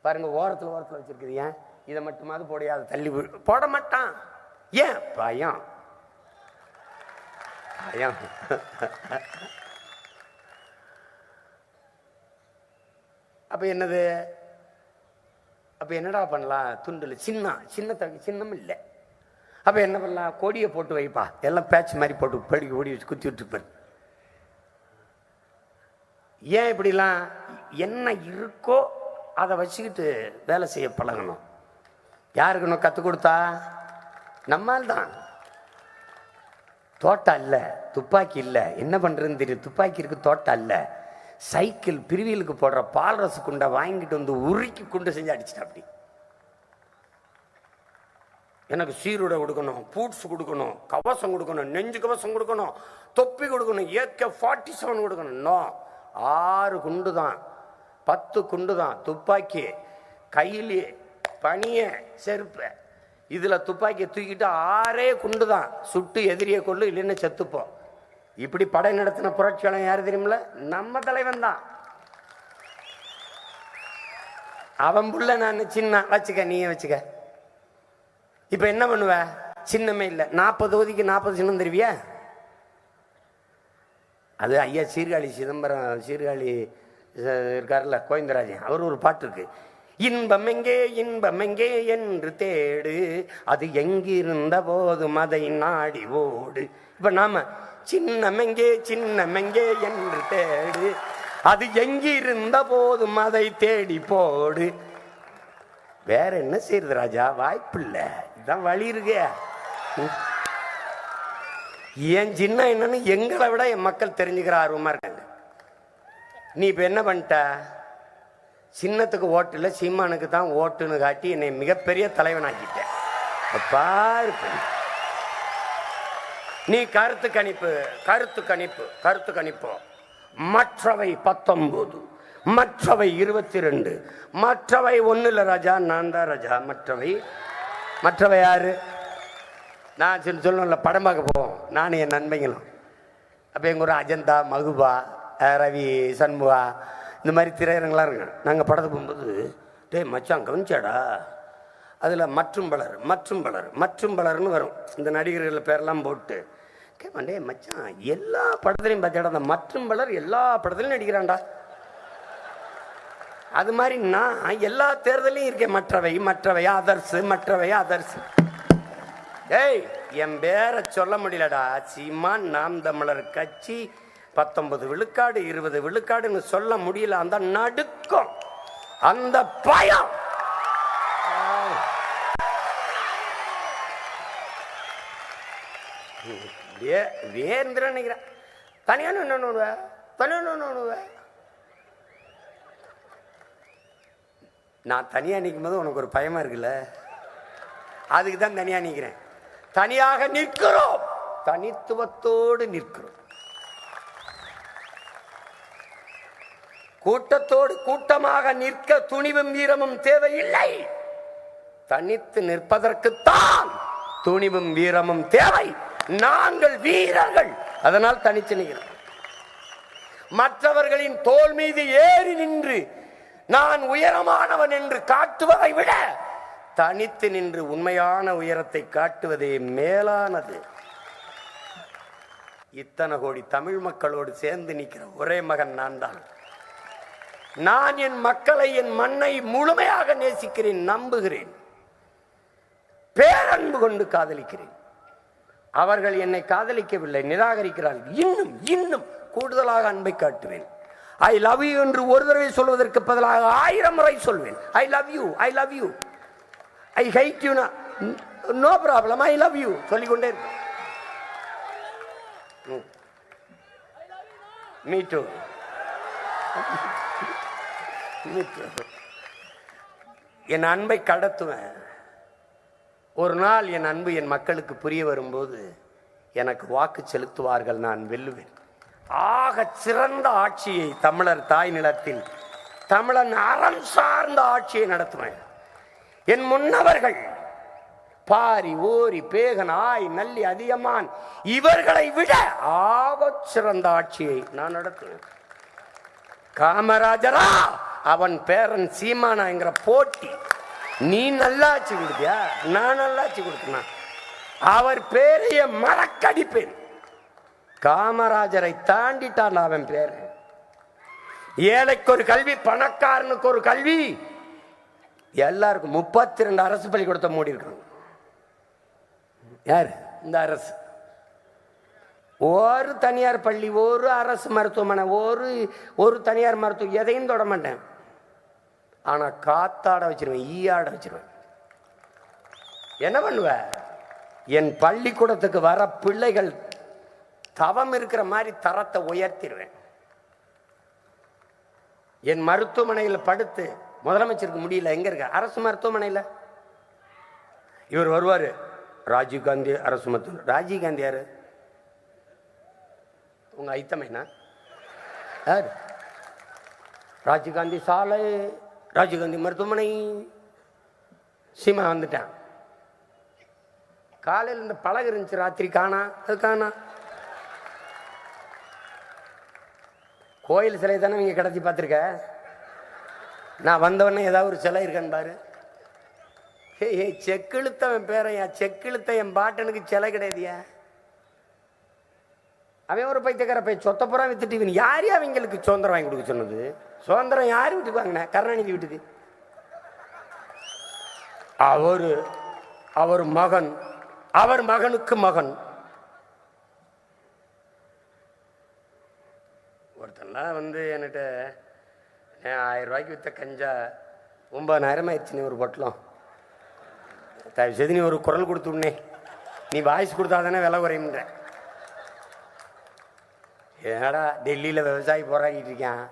பாருங்க, ஓரத்தில் ஓரத்தில் வச்சிருக்குது. ஏன் இதை மட்டுமாவது போடையாது, தள்ளி போட மாட்டான். ஏன்? பயம், பயம். அப்ப என்னது? அப்ப என்னடா பண்ணலாம்? துண்டுல சின்னம் இல்லை. அப்ப என்ன பண்ணலாம்? கொடியை போட்டு வைப்பா, எல்லாம் பேட்ச் மாதிரி போட்டு படி ஓடி வச்சு குத்தி விட்டுருப்பேன். ஏன் இப்படிலாம்? என்ன இருக்கோ அதை வச்சுக்கிட்டு வேலை செய்ய பழகணும். யாருக்குன்னு கற்றுக் கொடுத்தா? நம்மால் தான். தோட்டா இல்லை, துப்பாக்கி இல்லை, என்ன பண்ணுறதுன்னு தெரியும். துப்பாக்கி இருக்கு, தோட்டா இல்லை. சைக்கிள் பிரிவியலுக்கு போடுற பால்ரசு குண்டை வாங்கிட்டு வந்து உருக்கி குண்டு செஞ்சு அடிச்சிட்டா. அப்படி எனக்கு சீருடை கொடுக்கணும், பூட்ஸ் கொடுக்கணும், கவசம் கொடுக்கணும், நெஞ்சு கவசம் கொடுக்கணும், தொப்பி கொடுக்கணும், AK-47 கொடுக்கணும். 6 குண்டு தான், 10 குண்டு தான். துப்பாக்கி கையிலே, பனிய, செருப்பு. இதுல துப்பாக்கியை தூக்கிட்டு 6 குண்டு தான். சுட்டு எதிரியை கொள்ளு, இல்லைன்னு செத்துப்போம். இப்படி படை நடத்தின புரட்சியாளன் யாரு தெரியுமில்ல? நம்ம தலைவன் தான். அவன் புள்ள நான் சின்ன வச்சுக்க, நீயே வச்சுக்க. இப்ப என்ன பண்ணுவ? சின்னமே இல்லை. 40 தொகுதிக்கு 40 சின்னம் தருவியா? அது ஐயா சீர்காழி சிதம்பரம், சீர்காழி இருக்காருல்ல, கோவிந்தராஜன், அவர் ஒரு பாட்டு இருக்கு. இன்பம் எங்கே என்று தேடு, அது எங்கிருந்த போதும் அதை நாடி ஓடு. இப்ப நாம சின்னமெங்கே என்று தேடு, அது எங்கிருந்த போதும் அதை தேடி போடு. வேற என்ன செய்யறது ராஜா? வாய்ப்பு இல்லை, இதான் வழி இருக்கு. ஏன் சின்ன என்னன்னு எங்களை விட என் மக்கள் தெரிஞ்சுக்கிற ஆர்வமா இருக்காங்க. நீ இப்ப என்ன பண்ணிட்ட? சின்னத்துக்கு ஓட்டு இல்லை, சீமானுக்கு தான் ஓட்டுன்னு காட்டி என்னை மிகப்பெரிய தலைவனாக்கிட்ட. பாரு, நீ கருத்து கணிப்பு மற்றவை 19, மற்றவை 22, மற்றவை 1 இல்லை ராஜா, நான் தான் ராஜா. மற்றவை யாரு? நான் சொல்லணும்ல, படம் பார்க்க போவோம் நானும் என் நண்பங்களும். அப்போ எங்கள் ஒரு அஜந்தா, மகுபா, ரவி, சண்முகா, இந்த மாதிரி திரையரங்கெலாம் இருக்கு. நாங்கள் படத்துக்கு போகும்போது, டேய் மச்சான் கவனிச்சாடா, அதில் மற்றும் பலர்னு வரும். இந்த நடிகர்கள் பேரெல்லாம் போட்டு கேட்பான், டே மச்சான் எல்லா படத்துலையும் பார்த்தாடா, அந்த மற்றும் பலர் எல்லா படத்துலையும் நடிக்கிறான்டா. அது மாதிரி நான் எல்லா தேர்தலையும் இருக்கேன். மற்றவை அதர்ஸ். ஏய், என் பேரை சொல்ல முடியலடா. சீமான் நாம் தமிழர் கட்சி 19 விழுக்காடு 20 விழுக்காடுன்னு சொல்ல முடியல. அந்த நடுக்கம், அந்த பயம். வேந்திரன் நினைக்கிறேன். தனியான நான் தனியா நிற்கும் போது உனக்கு ஒரு பயமா இருக்குல்ல, அதுக்கு தான் தனியா நிற்கிறேன். தனியாக நிற்கிறோம், தனித்துவத்தோடு நிற்கிறோம். கூட்டத்தோடு கூட்டமாக நிற்க துணிவும் வீரமும் தேவையில்லை. தனித்து நிற்பதற்குத்தான் துணிவும் வீரமும் தேவை. நாங்கள் வீரர்கள், அதனால் தனித்து நிற்கிறோம். மற்றவர்களின் தோள் மீது ஏறி நின்று நான் உயரமானவன் என்று காட்டுவதை விட தனித்து நின்று உண்மையான உயரத்தை காட்டுவதே மேலானது. இத்தனை கோடி தமிழ் மக்களோடு சேர்ந்து நிற்கிற ஒரே மகன் நான் தான். நான் என் மக்களை, என் மண்ணை முழுமையாக நேசிக்கிறேன், நம்புகிறேன், பேரன்பு கொண்டு காதலிக்கிறேன். அவர்கள் என்னை காதலிக்கவில்லை, நிராகரிக்கிறார்கள். இன்னும் இன்னும் கூடுதலாக அன்பை காட்டுவேன். ஐ லவ் யூ என்று ஒரு தடவை சொல்வதற்கு பதிலாக 1000 முறை சொல்வேன். I love you, I love you, I hate you, no problem, I love you சொல்லிக்கொண்டே இருப்பேன். Me two. என் அன்பை கடத்துவேன். ஒரு நாள் என் அன்பு என் மக்களுக்கு புரிய வரும்போது எனக்கு வாக்கு செலுத்துவார்கள், நான் வெல்லுவேன். ஆக சிறந்த ஆட்சியை தமிழர் தாய் நிலத்தில், தமிழன் அறம் சார்ந்த ஆட்சியை நடத்துவேன். என் முன்னவர்கள் பாரி, ஓரி, பேகன், ஆய், நல்லி, அதியமான் இவர்களை விட ஆக சிறந்த ஆட்சியை நான் நடத்துவேன். காமராஜரா அவன் பேரன் சீமானா என்கிற போட்டி. நீ நல்லாட்சி கொடுத்தியா, நான் நல்லாட்சி கொடுத்தனா? அவர் பேரைய மறக்கடிப்பேன். காமராஜரை தாண்டிட்டான் அவன் பேர். ஏழைக்கு ஒரு கல்வி, பணக்காரனுக்கு ஒரு கல்வி, எல்லாருக்கும் 32 அரசு பள்ளிக்கூடத்தை மூடி இருக்காங்க. யாரு? இந்த அரசு. ஒரு தனியார் பள்ளி, ஒரு அரசு மருத்துவமனை, ஒரு தனியார் மருத்துவம் எதையும் தொட மாட்டேன். ஆனா காத்தாட வச்சிருவேன், ஈயாட வச்சிருவேன். என்ன பண்ணுவ? என் பள்ளிக்கூடத்துக்கு வர பிள்ளைகள் தவம் இருக்கிற மாதிரி தரத்தை உயர்த்திடுவேன். என் மருத்துவமனையில் படுத்து முதலமைச்சருக்கு முடியல, எங்க இருக்க? அரசு மருத்துவமனையில். இவர் வருவாரு, ராஜீவ்காந்தி அரசு மருத்துவ. ராஜீவ்காந்தி யாரு? உங்க ஐத்தமைனா யாரு? ராஜீவ்காந்தி சாலை, ராஜீவ்காந்தி மருத்துவமனை. சீமா வந்துட்டான். காலையில் இந்த பழகு இருந்துச்சு, ராத்திரி காணா. அது காணா. கோயில் சிலை தானே நீங்க கடத்தி பார்த்துருக்க. நான் வந்தவொடனே ஏதாவது ஒரு சிலை இருக்கான்னு பாரு. செக்கிழுத்தவன் பேரையா, செக்கிழுத்த என் பாட்டனுக்கு சிலை கிடையாதியா. அவன் ஒரு பைத்தியக்கார போய் சொத்த புறா வித்துட்டு இவன் யாரையும் அவங்களுக்கு சுதந்திரம் வாங்கி கொடுக்க சொன்னது? சுதந்திரம் யாரு வீட்டுக்கு வாங்கின? கருணாநிதி வீட்டுக்கு. அவர் மகன், அவர் மகனுக்கு மகன். ஒருத்தன்லாம் வந்து என்கிட்ட 1000 ரூபாய்க்கு வித்த கஞ்சா 9000 ஆயிடுச்சு. நீ ஒரு பொட்டலம் தயவு செய்து நீ ஒரு குரல் கொடுத்து உடனே, நீ வாய்ஸ் கொடுத்தா தானே விலை குறையும்ன்ற. ஏடா டெல்லியில் விவசாயி போராடிட்டு இருக்கான்.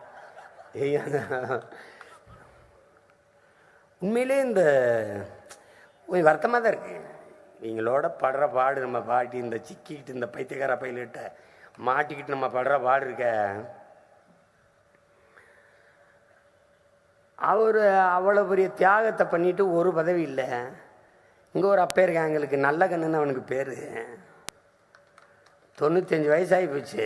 உண்மையிலே இந்த கொஞ்சம் வருத்தமாக தான் இருக்கு. நீங்களோட படுற பாடு, நம்ம பாட்டி இந்த சிக்கிக்கிட்டு இந்த பைத்தியக்கார பையிலிட்ட மாட்டிக்கிட்டு நம்ம படுற பாடு இருக்க. அவர் அவ்வளோ பெரிய தியாகத்தை பண்ணிட்டு ஒரு பதவி இல்லை. இங்கே ஒரு அப்பா இருக்கான், எங்களுக்கு நல்ல கண்ணுன்னு அவனுக்கு பேர். 95 வயசாகி போச்சு.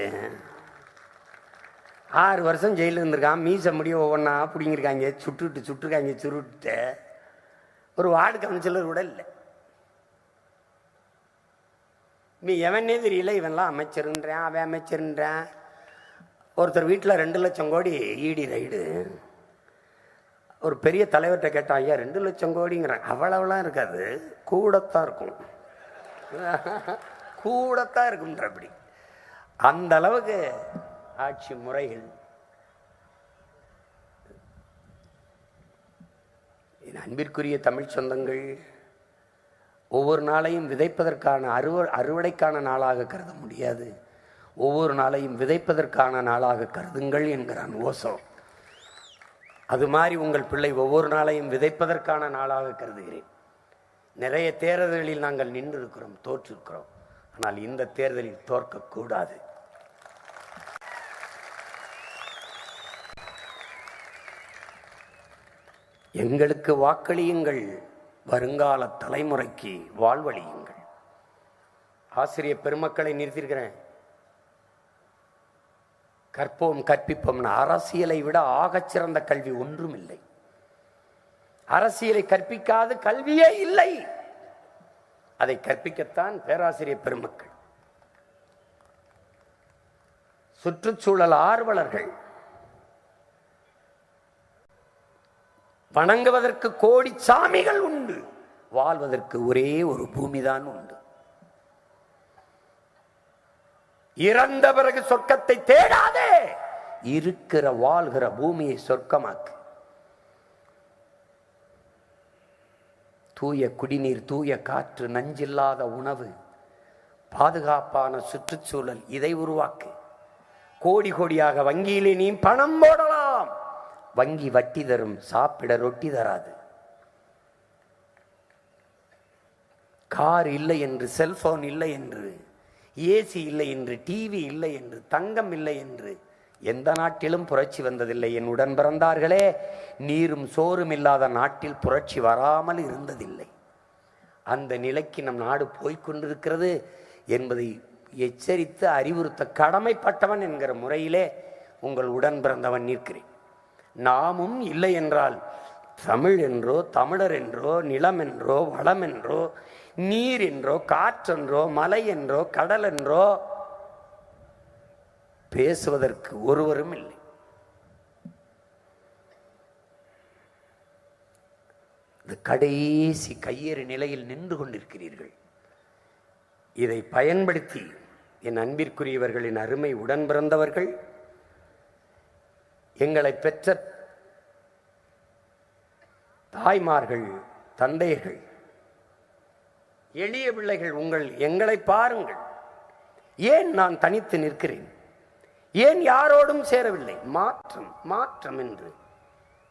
6 வருஷம் ஜெயிலில் இருந்திருக்கான். மீச முடியும் ஒவ்வொன்றா பிடிங்கிருக்காங்க, சுட்டுருக்காங்க, சுருட்டு. ஒரு வார்டு கவுன்சிலர் கூட இல்லை. நீ எவனே தெரியல. இவன்லாம் அமைச்சருன்றான், அவன் அமைச்சருன்றான். ஒருத்தர் வீட்டில் 2 லட்சம் கோடி ஈடி ரைடு. ஒரு பெரிய தலைவர்கிட்ட கேட்டான், ஐயா 2 லட்சம் கோடிங்கிறான். அவ்வளவுலாம் இருக்காது, கூடத்தான் இருக்கும், கூடத்தான் இருக்கும்ன்றபடி அந்த அளவுக்கு ஆட்சி முறைகள். என் அன்பிற்குரிய தமிழ் சொந்தங்கள், ஒவ்வொரு நாளையும் விதைப்பதற்கான அறுவடைக்கான நாளாக கருத முடியாது. ஒவ்வொரு நாளையும் விதைப்பதற்கான நாளாக கருதுங்கள் என்கிறான் ஓசோ. அது மாதிரி உங்கள் பிள்ளை ஒவ்வொரு நாளையும் விதைப்பதற்கான நாளாக கருதுகிறேன். நிறைய தேர்தல்களில் நாங்கள் நின்று இருக்கிறோம், தோற்றிருக்கிறோம். ஆனால் இந்த தேர்தலில் தோற்கக்கூடாது. எங்களுக்கு வாக்களியுங்கள், வருங்கால தலைமுறைக்கு வாழ்வழியுங்கள். ஆசிரியர் பெருமக்களை நிறுத்திருக்கிறேன். கற்போம் கற்பிப்போம். அரசியலை விட ஆகச்சிறந்த கல்வி ஒன்றும் இல்லை. அரசியலை கற்பிக்காத கல்வியே இல்லை. அதை கற்பிக்கத்தான் பேராசிரியர் பெருமக்கள், சுற்றுச்சூழல் ஆர்வலர்கள், வணங்குவதற்கு கோடி சாமிகள் உண்டு, வாழ்வதற்கு ஒரே ஒரு பூமிதான் உண்டு. இறந்த பிறகு சொர்க்கத்தை தேடாதே, இருக்கிற வாழ்கிற பூமியை சொர்க்கமாக்கு. தூய குடிநீர், தூய காற்று, நஞ்சில்லாத உணவு, பாதுகாப்பான சுற்றுச்சூழல், இதை உருவாக்கு. கோடி கோடியாக வங்கியிலே நீ பணம் போடலாம், வங்கி வட்டி தரும், சாப்பிட ரொட்டி தராது. கார் இல்லை என்று, செல்போன் இல்லை என்று, ஏசி இல்லை என்று, டிவி இல்லை என்று, தங்கம் இல்லை என்று எந்த நாட்டிலும் புரட்சி வந்ததில்லை. என் உடன் பிறந்தார்களே, நீரும் சோறும் இல்லாத நாட்டில் புரட்சி வராமல் இருந்ததில்லை. அந்த நிலைக்கு நம் நாடு போய்கொண்டிருக்கிறது என்பதை எச்சரித்து அறிவுறுத்த கடமைப்பட்டவன் என்கிற முறையிலே உங்கள் உடன் பிறந்தவன் நிற்கிறேன். நாமும் இல்லை என்றால் தமிழ் என்றோ, தமிழர் என்றோ, நிலம் என்றோ, வளம் என்றோ, நீர் என்றோ, காற்றென்றோ, மலை என்றோ, கடல் என்றோ பேசுவதற்கு ஒருவரும் இல்லை. கடைசி கையேறு நிலையில் நின்று கொண்டிருக்கிறீர்கள். இதை பயன்படுத்தி என் அன்பிற்குரியவர்களின் அருமை உடன் பிறந்தவர்கள், எங்களை பெற்ற தாய்மார்கள், தந்தையர்கள், எளிய பிள்ளைகள், எங்களை பாருங்கள். ஏன் நான் தனித்து நிற்கிறேன்? ஏன் யாரோடும் சேரவில்லை? மாற்றம் மாற்றம் என்று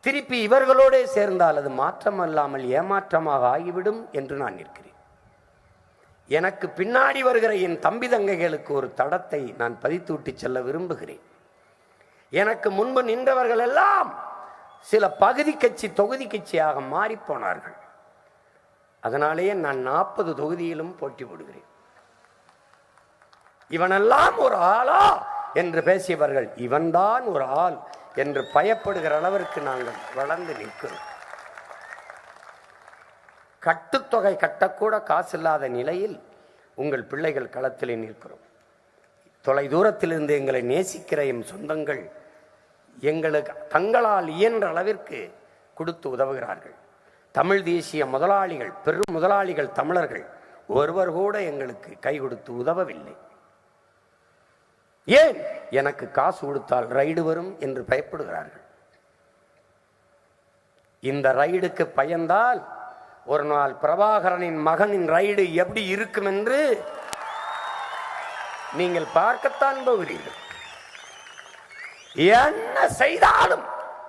திருப்பி இவர்களோடே சேர்ந்தால் அது மாற்றம் அல்லாமல் ஏமாற்றமாக ஆகிவிடும் என்று நான் நிற்கிறேன். எனக்கு பின்னாடி வருகிற என் தம்பி தங்கைகளுக்கு ஒரு தடத்தை நான் பதித்து விட்டு செல்ல விரும்புகிறேன். எனக்கு முன்பு நின்றவர்கள் எல்லாம் சில பகுதி கட்சி, தொகுதி கட்சியாக மாறிப்போனார்கள். அதனாலேயே நான் 40 தொகுதியிலும் போட்டி போடுகிறேன். இவனெல்லாம் ஒரு ஆளா என்று பேசியவர்கள் இவன்தான் ஒரு ஆள் என்று பயப்படுகிற அளவிற்கு நாங்கள் வளர்ந்து நிற்கிறோம். கட்டுத்தொகை கட்டக்கூட காசு இல்லாத நிலையில் உங்கள் பிள்ளைகள் களத்திலே நிற்கிறோம். தொலை தூரத்திலிருந்து எங்களை நேசிக்கிற எம் சொந்தங்கள் எங்களுக்கு தங்களால் இயன்ற அளவிற்கு கொடுத்து உதவுகிறார்கள். தமிழ் தேசிய முதலாளிகள், பெரும் முதலாளிகள், தமிழர்கள் ஒருவர் கூட எங்களுக்கு கை கொடுத்து உதவவில்லை. ஏன்? எனக்கு காசு கொடுத்தால் ரைடு வரும் என்று பயப்படுகிறார்கள். இந்த ரைடுக்கு பயந்தால் ஒரு நாள் பிரபாகரனின் மகனின் ரைடு எப்படி இருக்கும் என்று நீங்கள் பார்க்கத்தான் போகிறீர்கள். என்ன செய்தாலும்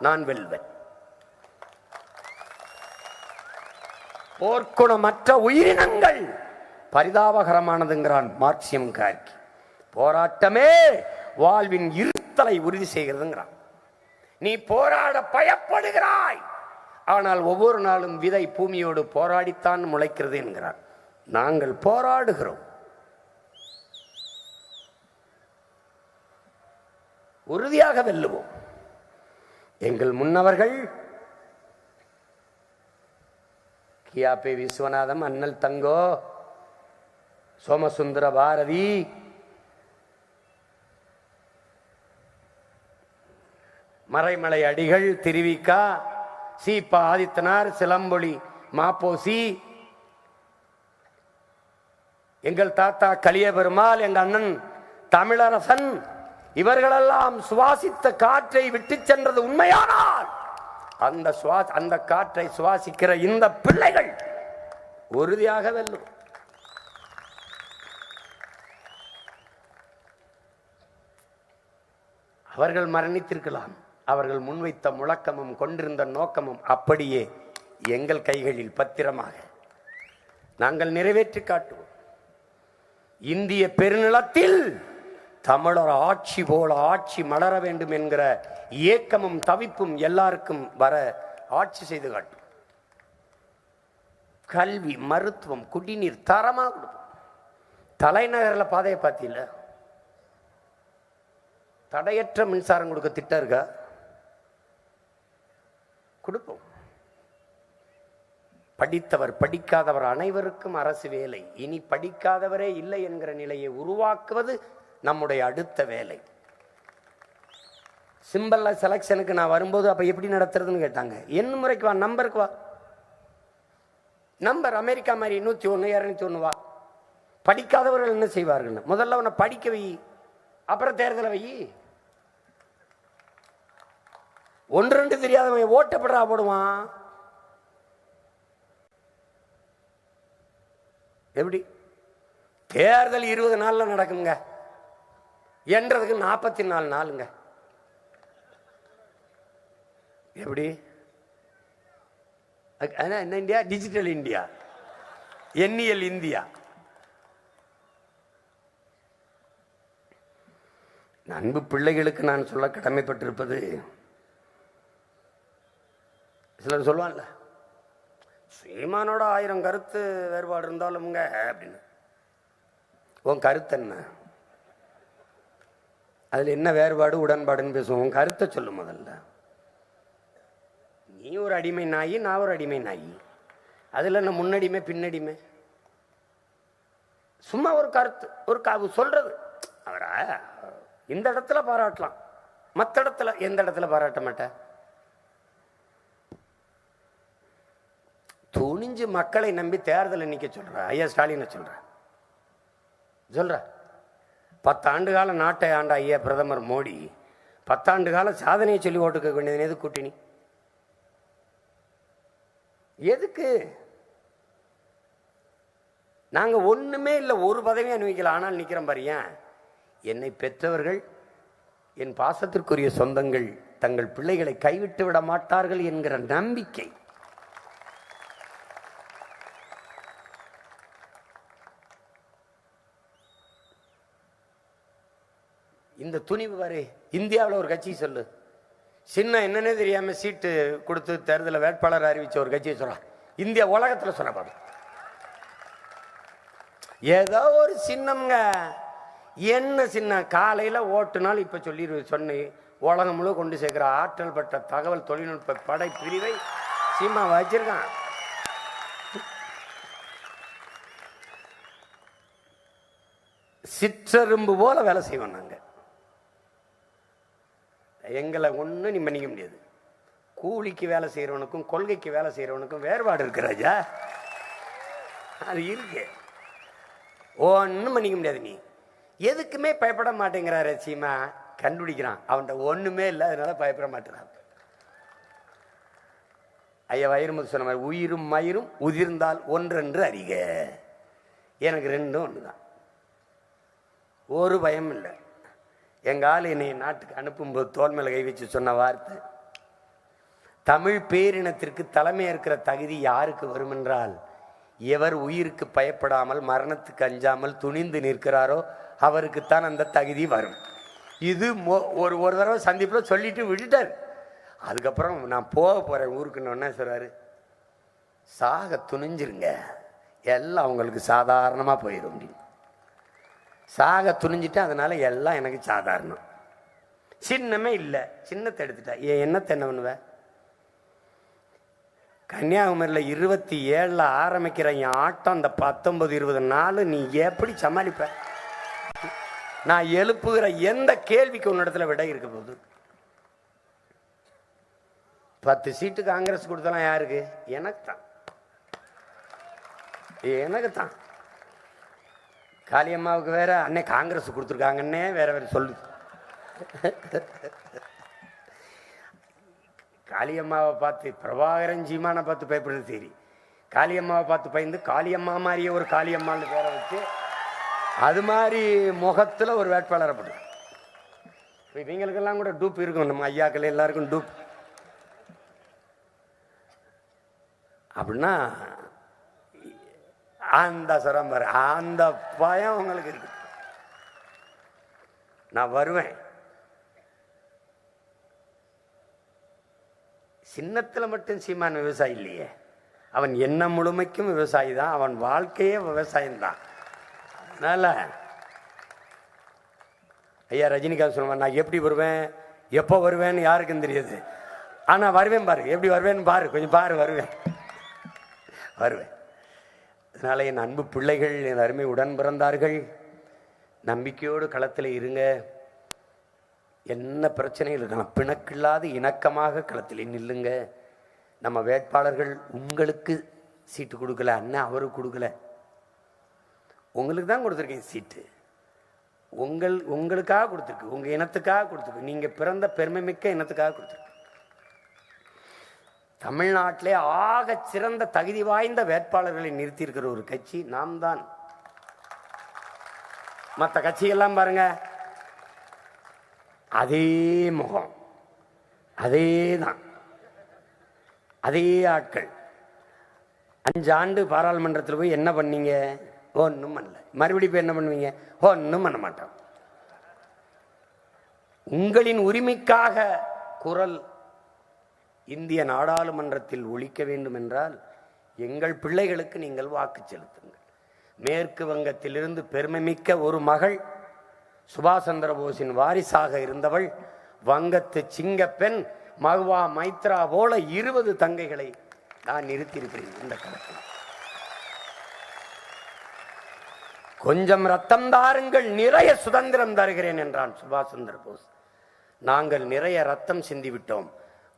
நான் வெல்வேன். போர்க்குணமற்ற உயிரினங்கள் பரிதாபகரமானதுங்கிறான் மார்க்சியம் கார்கி. போராட்டமே வாழ்வின் இருத்தலை உறுதி செய்கிறதுங்கிறான். நீ போராட பயப்படுகிறாய், ஆனால் ஒவ்வொரு நாளும் விதை பூமியோடு போராடித்தான் முளைக்கிறது என்கிறார். நாங்கள் போராடுகிறோம், உறுதியாக வெல்லுவோம். எங்கள் முன்னவர்கள் கியாபே விஸ்வநாதம், அண்ணல் தங்கோ, சோமசுந்தர பாரதி, மறைமலை அடிகள், திருவிக்கா, சீப்பா ஆதித்தனார், சிலம்பொலி மாப்போசி, எங்கள் தாத்தா கலியபெருமாள், எங்கள் அண்ணன் தமிழரசன், இவர்களெல்லாம் சுவாசித்த காற்றை விட்டு சென்றது உண்மையானால் அந்த காற்றை சுவாசிக்கிற இந்த பிள்ளைகள் உறுதியாக வெல்லும். அவர்கள் மரணித்திருக்கலாம், அவர்கள் முன்வைத்த முழக்கமும் கொண்டிருந்த நோக்கமும் அப்படியே எங்கள் கைகளில் பத்திரமாக நாங்கள் நிறைவேற்றி காட்டுவோம். இந்திய பெருநிலத்தில் தமிழர் ஆட்சி போல ஆட்சி மலர வேண்டும் என்கிற ஏக்கமும் தவிப்பும் எல்லாருக்கும் வர ஆட்சி செய்து காட்டும். கல்வி, மருத்துவம், குடிநீர் தரமாக கொடுப்போம். தலைநகரில் பாதையை பார்த்தீங்கள? தடையற்ற மின்சாரம் கொடுக்க திட்டம் இருக்கா? கொடுப்போம். படித்தவர் படிக்காதவர் அனைவருக்கும் அரசு வேலை. இனி படிக்காதவரே இல்லை என்கிற நிலையை உருவாக்குவது நம்முடைய அடுத்த வேலை. சிம்பிள் செலக்ஷனுக்கு நான் வரும்போது அப்ப எப்படி நடத்துறதுன்னு கேட்டாங்க. என் முறைக்கு வா, நம்பருக்கு வா. நம்பர் அமெரிக்கா மாதிரி 101 201 வா. படிக்காதவர்கள் என்ன செய்வார்கள்? முதல்ல உன்னை படிக்க வை, அப்புறம் தேர்தலை வை. 1 2 தெரியாதவன் ஓட்டப்படுறா போடுவான். எப்படி? தேர்தல் 20 நாள்ல நடக்குங்க என்றதுக்கு 44 நாளுங்க. எப்படி? என்ன இந்தியா? டிஜிட்டல் இந்தியா, எண்ணியல் இந்தியா. அன்பு பிள்ளைகளுக்கு நான் சொல்ல கடமைப்பட்டிருப்பது, சிலர் சொல்லுவான்ல, சீமானோட 1000 கருத்து வேறுபாடு இருந்தாலும்ங்க அப்படின்னு. உன் கருத்து என்ன? அதுல என்ன வேறுபாடு உடன்பாடுன்னு பேசுவோம். உன் கருத்தை சொல்லு முதல்ல. நீ ஒரு அடிமை நாயி, நான் ஒரு அடிமை நாயி. அதுல என்ன முன்னடிமை பின்னடிமை? சும்மா ஒரு கருத்து, ஒரு சொல்றது. அவரா இந்த இடத்துல பாராட்டலாம், மற்ற இடத்துல எந்த இடத்துல பாராட்ட மாட்டேன். துணிஞ்சு மக்களை நம்பி தேர்தலை நிக்க சொல்ற ஐயா ஸ்டாலினை சொல்ற 10 ஆண்டு கால நாட்டை ஆண்ட ஐயா பிரதமர் மோடி 10 ஆண்டு கால சாதனையை சொல்லி ஓட்டுக்க வேண்டியது எது கூட்டணி? எதுக்கு? நாங்க ஒண்ணுமே இல்லை, ஒரு பதவியும் அனுபவிக்கல, ஆனால் நிக்கிறோம் பாரு. ஏன்? என்னை பெற்றவர்கள், என் பாசத்திற்குரிய சொந்தங்கள் தங்கள் பிள்ளைகளை கைவிட்டு விட மாட்டார்கள் என்கிற நம்பிக்கை. இந்த துணிவு பாரு. இந்தியாவில் ஒரு கட்சி சொல்லு, சின்ன என்னன்னே தெரியாம சீட்டு கொடுத்து தேர்தலில் வேட்பாளர் அறிவிச்ச ஒரு கட்சியை சொல்லலாம். இந்தியா உலகத்தில் சொல்ல பாரு. ஏதோ ஒரு சின்னம்ங்க. என்ன சின்ன? காலையில் ஓட்டுனால் இப்ப சொன்ன உலகம் முழு கொண்டு சேர்க்கிற ஆற்றல் பட்ட தகவல் தொழில்நுட்ப படை பிரிவை சீமா வச்சிருக்கான். சிற்றெரும்பு போல வேலை செய்வோம் நாங்க. எங்களை ஒன்றும் நீ பண்ணிக்க முடியாது. கூலிக்கு வேலை செய்யறவனுக்கும் கொள்கைக்கு வேலை செய்யறவனுக்கும் வேறுபாடு இருக்கு ராஜா, அது இருக்கு. ஒன்றும் பண்ணிக்க முடியாது. நீ எதுக்குமே பயப்பட மாட்டேங்கிறாரு சீமா. கண்டுபிடிக்கிறான், அவன்கிட்ட ஒண்ணுமே இல்லை, அதனால பயப்பட மாட்டேறான். ஐயா வைரமுத்து சொன்ன மாதிரி, உயிரும் மயிரும் உதிர்ந்தால் ஒன்றென்று அறிக. எனக்கு ரெண்டும் ஒண்ணுதான், ஒரு பயம் இல்லை. எங்க ஆள் என்னை நாட்டுக்கு அனுப்பும்போது தோல் மேல கை வச்சு சொன்ன வார்த்தை, தமிழ் பேரினத்திற்கு தலைமை இருக்கிற தகுதி யாருக்கு வரும் என்றால், எவர் உயிருக்கு பயப்படாமல் மரணத்துக்கு அஞ்சாமல் துணிந்து நிற்கிறாரோ அவருக்குத்தான் அந்த தகுதி வரும். இது ஒரு தடவை சந்திப்புல சொல்லிட்டு விட்டுட்டார். அதுக்கப்புறம் நான் போக போறேன் ஊருக்குன்னு சொல்றாரு, சாக துணிஞ்சிருங்க, எல்லாம் அவங்களுக்கு சாதாரணமா போயிடும் அப்படின்னு. சாக துணிஞ்சிட்டு, அதனால எல்லாம் எனக்கு சாதாரணம். சின்னமே இல்லை, சின்னத்தை எடுத்துட்டா என்னத்தை என்ன பண்ணுவ? கன்னியாகுமரியில் 27 ஆரம்பிக்கிற என் ஆட்டம் அந்த 19-20 நாள் நீ எப்படி சமாளிப்ப? நான் எழுப்புகிற எந்த கேள்விக்கு உன்னிடத்துல விட இருக்க போகுது? 10 சீட்டு காங்கிரஸ் கொடுத்தலாம் யாருக்கு? எனக்குத்தான், எனக்குத்தான். காளியம்மாவுக்கு வேற அன்னை காங்கிரஸ் கொடுத்துருக்காங்கன்னே வேற வேற சொல்லு. காளியம்மாவை பார்த்து பிரபாகரன் சீமானை பார்த்து பயப்படுறது சரி, காளியம்மாவை பார்த்து பயந்து காளியம்மா மாதிரியே ஒரு காளியம்மான்னு பேரை வச்சு அது மாதிரி முகத்துல ஒரு வேட்பாளரை போட்டு, இவங்களுக்கெல்லாம் கூட டூப் இருக்கும், நம்ம ஐயாக்கள் எல்லாருக்கும் டூப். அப்படின்னா அந்த சரம்பர் அந்த பயம் உங்களுக்கு இருக்கு. நான் வருவேன். சின்னத்துல மட்டும் சீமான் விவசாயி இல்லையே, அவன் என்ன முழுமைக்கும் விவசாயி தான், அவன் வாழ்க்கையே விவசாயம் தான். நல்லா ஐயா ரஜினிகாந்த் சொல்லுவான், நான் எப்படி வருவேன் எப்போ வருவேன்னு யாருக்கும் தெரியாது, ஆனா வருவேன் பாரு, எப்படி வருவேன்னு பாரு, கொஞ்சம் பாரு, வருவேன். அதனால என் அன்பு பிள்ளைகள், என் அருமை உடன் பிறந்தார்கள், நம்பிக்கையோடு களத்தில் இருங்க. என்ன பிரச்சனைகள் இருக்கலாம், பிணக்கில்லாது இணக்கமாக களத்தில் நில்லுங்க. நம்ம வேட்பாளர்கள் உங்களுக்கு சீட்டு கொடுக்கல, அண்ணன் அவருக்கு கொடுக்கல, உங்களுக்கு தான் கொடுத்துருக்கேன் சீட்டு. உங்களுக்காக கொடுத்துருக்கு, உங்க இனத்துக்காக கொடுத்துருக்கு, நீங்க பிறந்த பெருமை மிக்க இனத்துக்காக கொடுத்துருக்கு. தமிழ்நாட்டிலே ஆக சிறந்த தகுதி வாய்ந்த வேட்பாளர்களை நிறுத்தி இருக்கிற ஒரு கட்சி நாம் தான். மற்ற கட்சியெல்லாம் பாருங்க, அதே முகம், அதே தான், அதே ஆட்கள். 5 ஆண்டு பாராளுமன்றத்தில் போய் என்ன பண்ணீங்க? ஒன்றும் பண்ணல. மறுபடியும் போய் என்ன பண்ணுவீங்க? ஒன்றும் பண்ண மாட்டோம். உங்களின் உரிமைக்காக குரல் இந்திய நாடாளுமன்றத்தில் ஒலிக்க வேண்டும் என்றால் எங்கள் பிள்ளைகளுக்கு நீங்கள் வாக்கு செலுத்துங்கள். மேற்கு வங்கத்திலிருந்து பெருமைமிக்க ஒரு மகள், சுபாஷ் சந்திர போஸின் வாரிசாக இருந்தவள், வங்கத்து சிங்க பெண் மகுவா மைத்ரா போல 20 தங்கைகளை நான் நிறுத்தியிருக்கிறேன் இந்த களத்தில். கொஞ்சம் ரத்தம் தாருங்கள், நிறைய சுதந்திரம் தருகிறேன் என்றான் சுபாஷ் சந்திர போஸ். நாங்கள் நிறைய ரத்தம் சிந்திவிட்டோம்,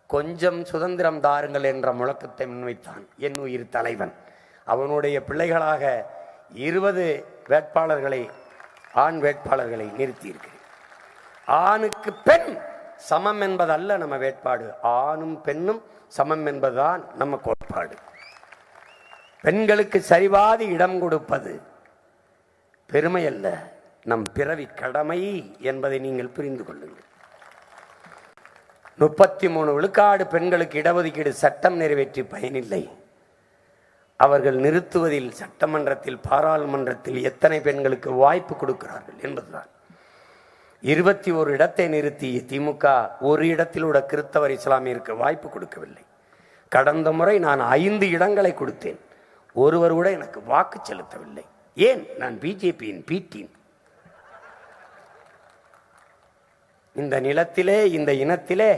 கொஞ்சம் சுதந்திரம் தாருங்கள் என்ற முழக்கத்தை முன்வைத்தான் என் உயிர் தலைவன். அவனுடைய பிள்ளைகளாக 20 வேட்பாளர்களை, ஆண் வேட்பாளர்களை நிறுத்தியிருக்கிறேன். ஆணுக்கு பெண் சமம் என்பதல்ல நம்ம வேட்பாடு, ஆணும் பெண்ணும் சமம் என்பதுதான் நம்ம கோட்பாடு. பெண்களுக்கு சரிவாதி இடம் கொடுப்பது பெருமை அல்ல, நம் பிறவி கடமை என்பதை நீங்கள் புரிந்து கொள்ளுங்கள். 33 விழுக்காடு பெண்களுக்கு இடஒதுக்கீடு சட்டம் நிறைவேற்றி பயனில்லை. அவர்கள் நிறுத்துவதில் சட்டமன்றத்தில், பாராளுமன்றத்தில் எத்தனை பெண்களுக்கு வாய்ப்பு கொடுக்கிறார்கள் என்பதுதான். 21 இடத்தை நிறுத்திய திமுக ஒரு இடத்தில் உள்ள கிறிஸ்தவர் இஸ்லாமியருக்கு வாய்ப்பு கொடுக்கவில்லை. கடந்த முறை நான் 5 இடங்களை கொடுத்தேன், ஒருவர் கூட எனக்கு வாக்கு செலுத்தவில்லை. ஏன்? நான் பிஜேபியின் பீட்டீன். இந்த நிலத்திலே, இந்த இனத்திலே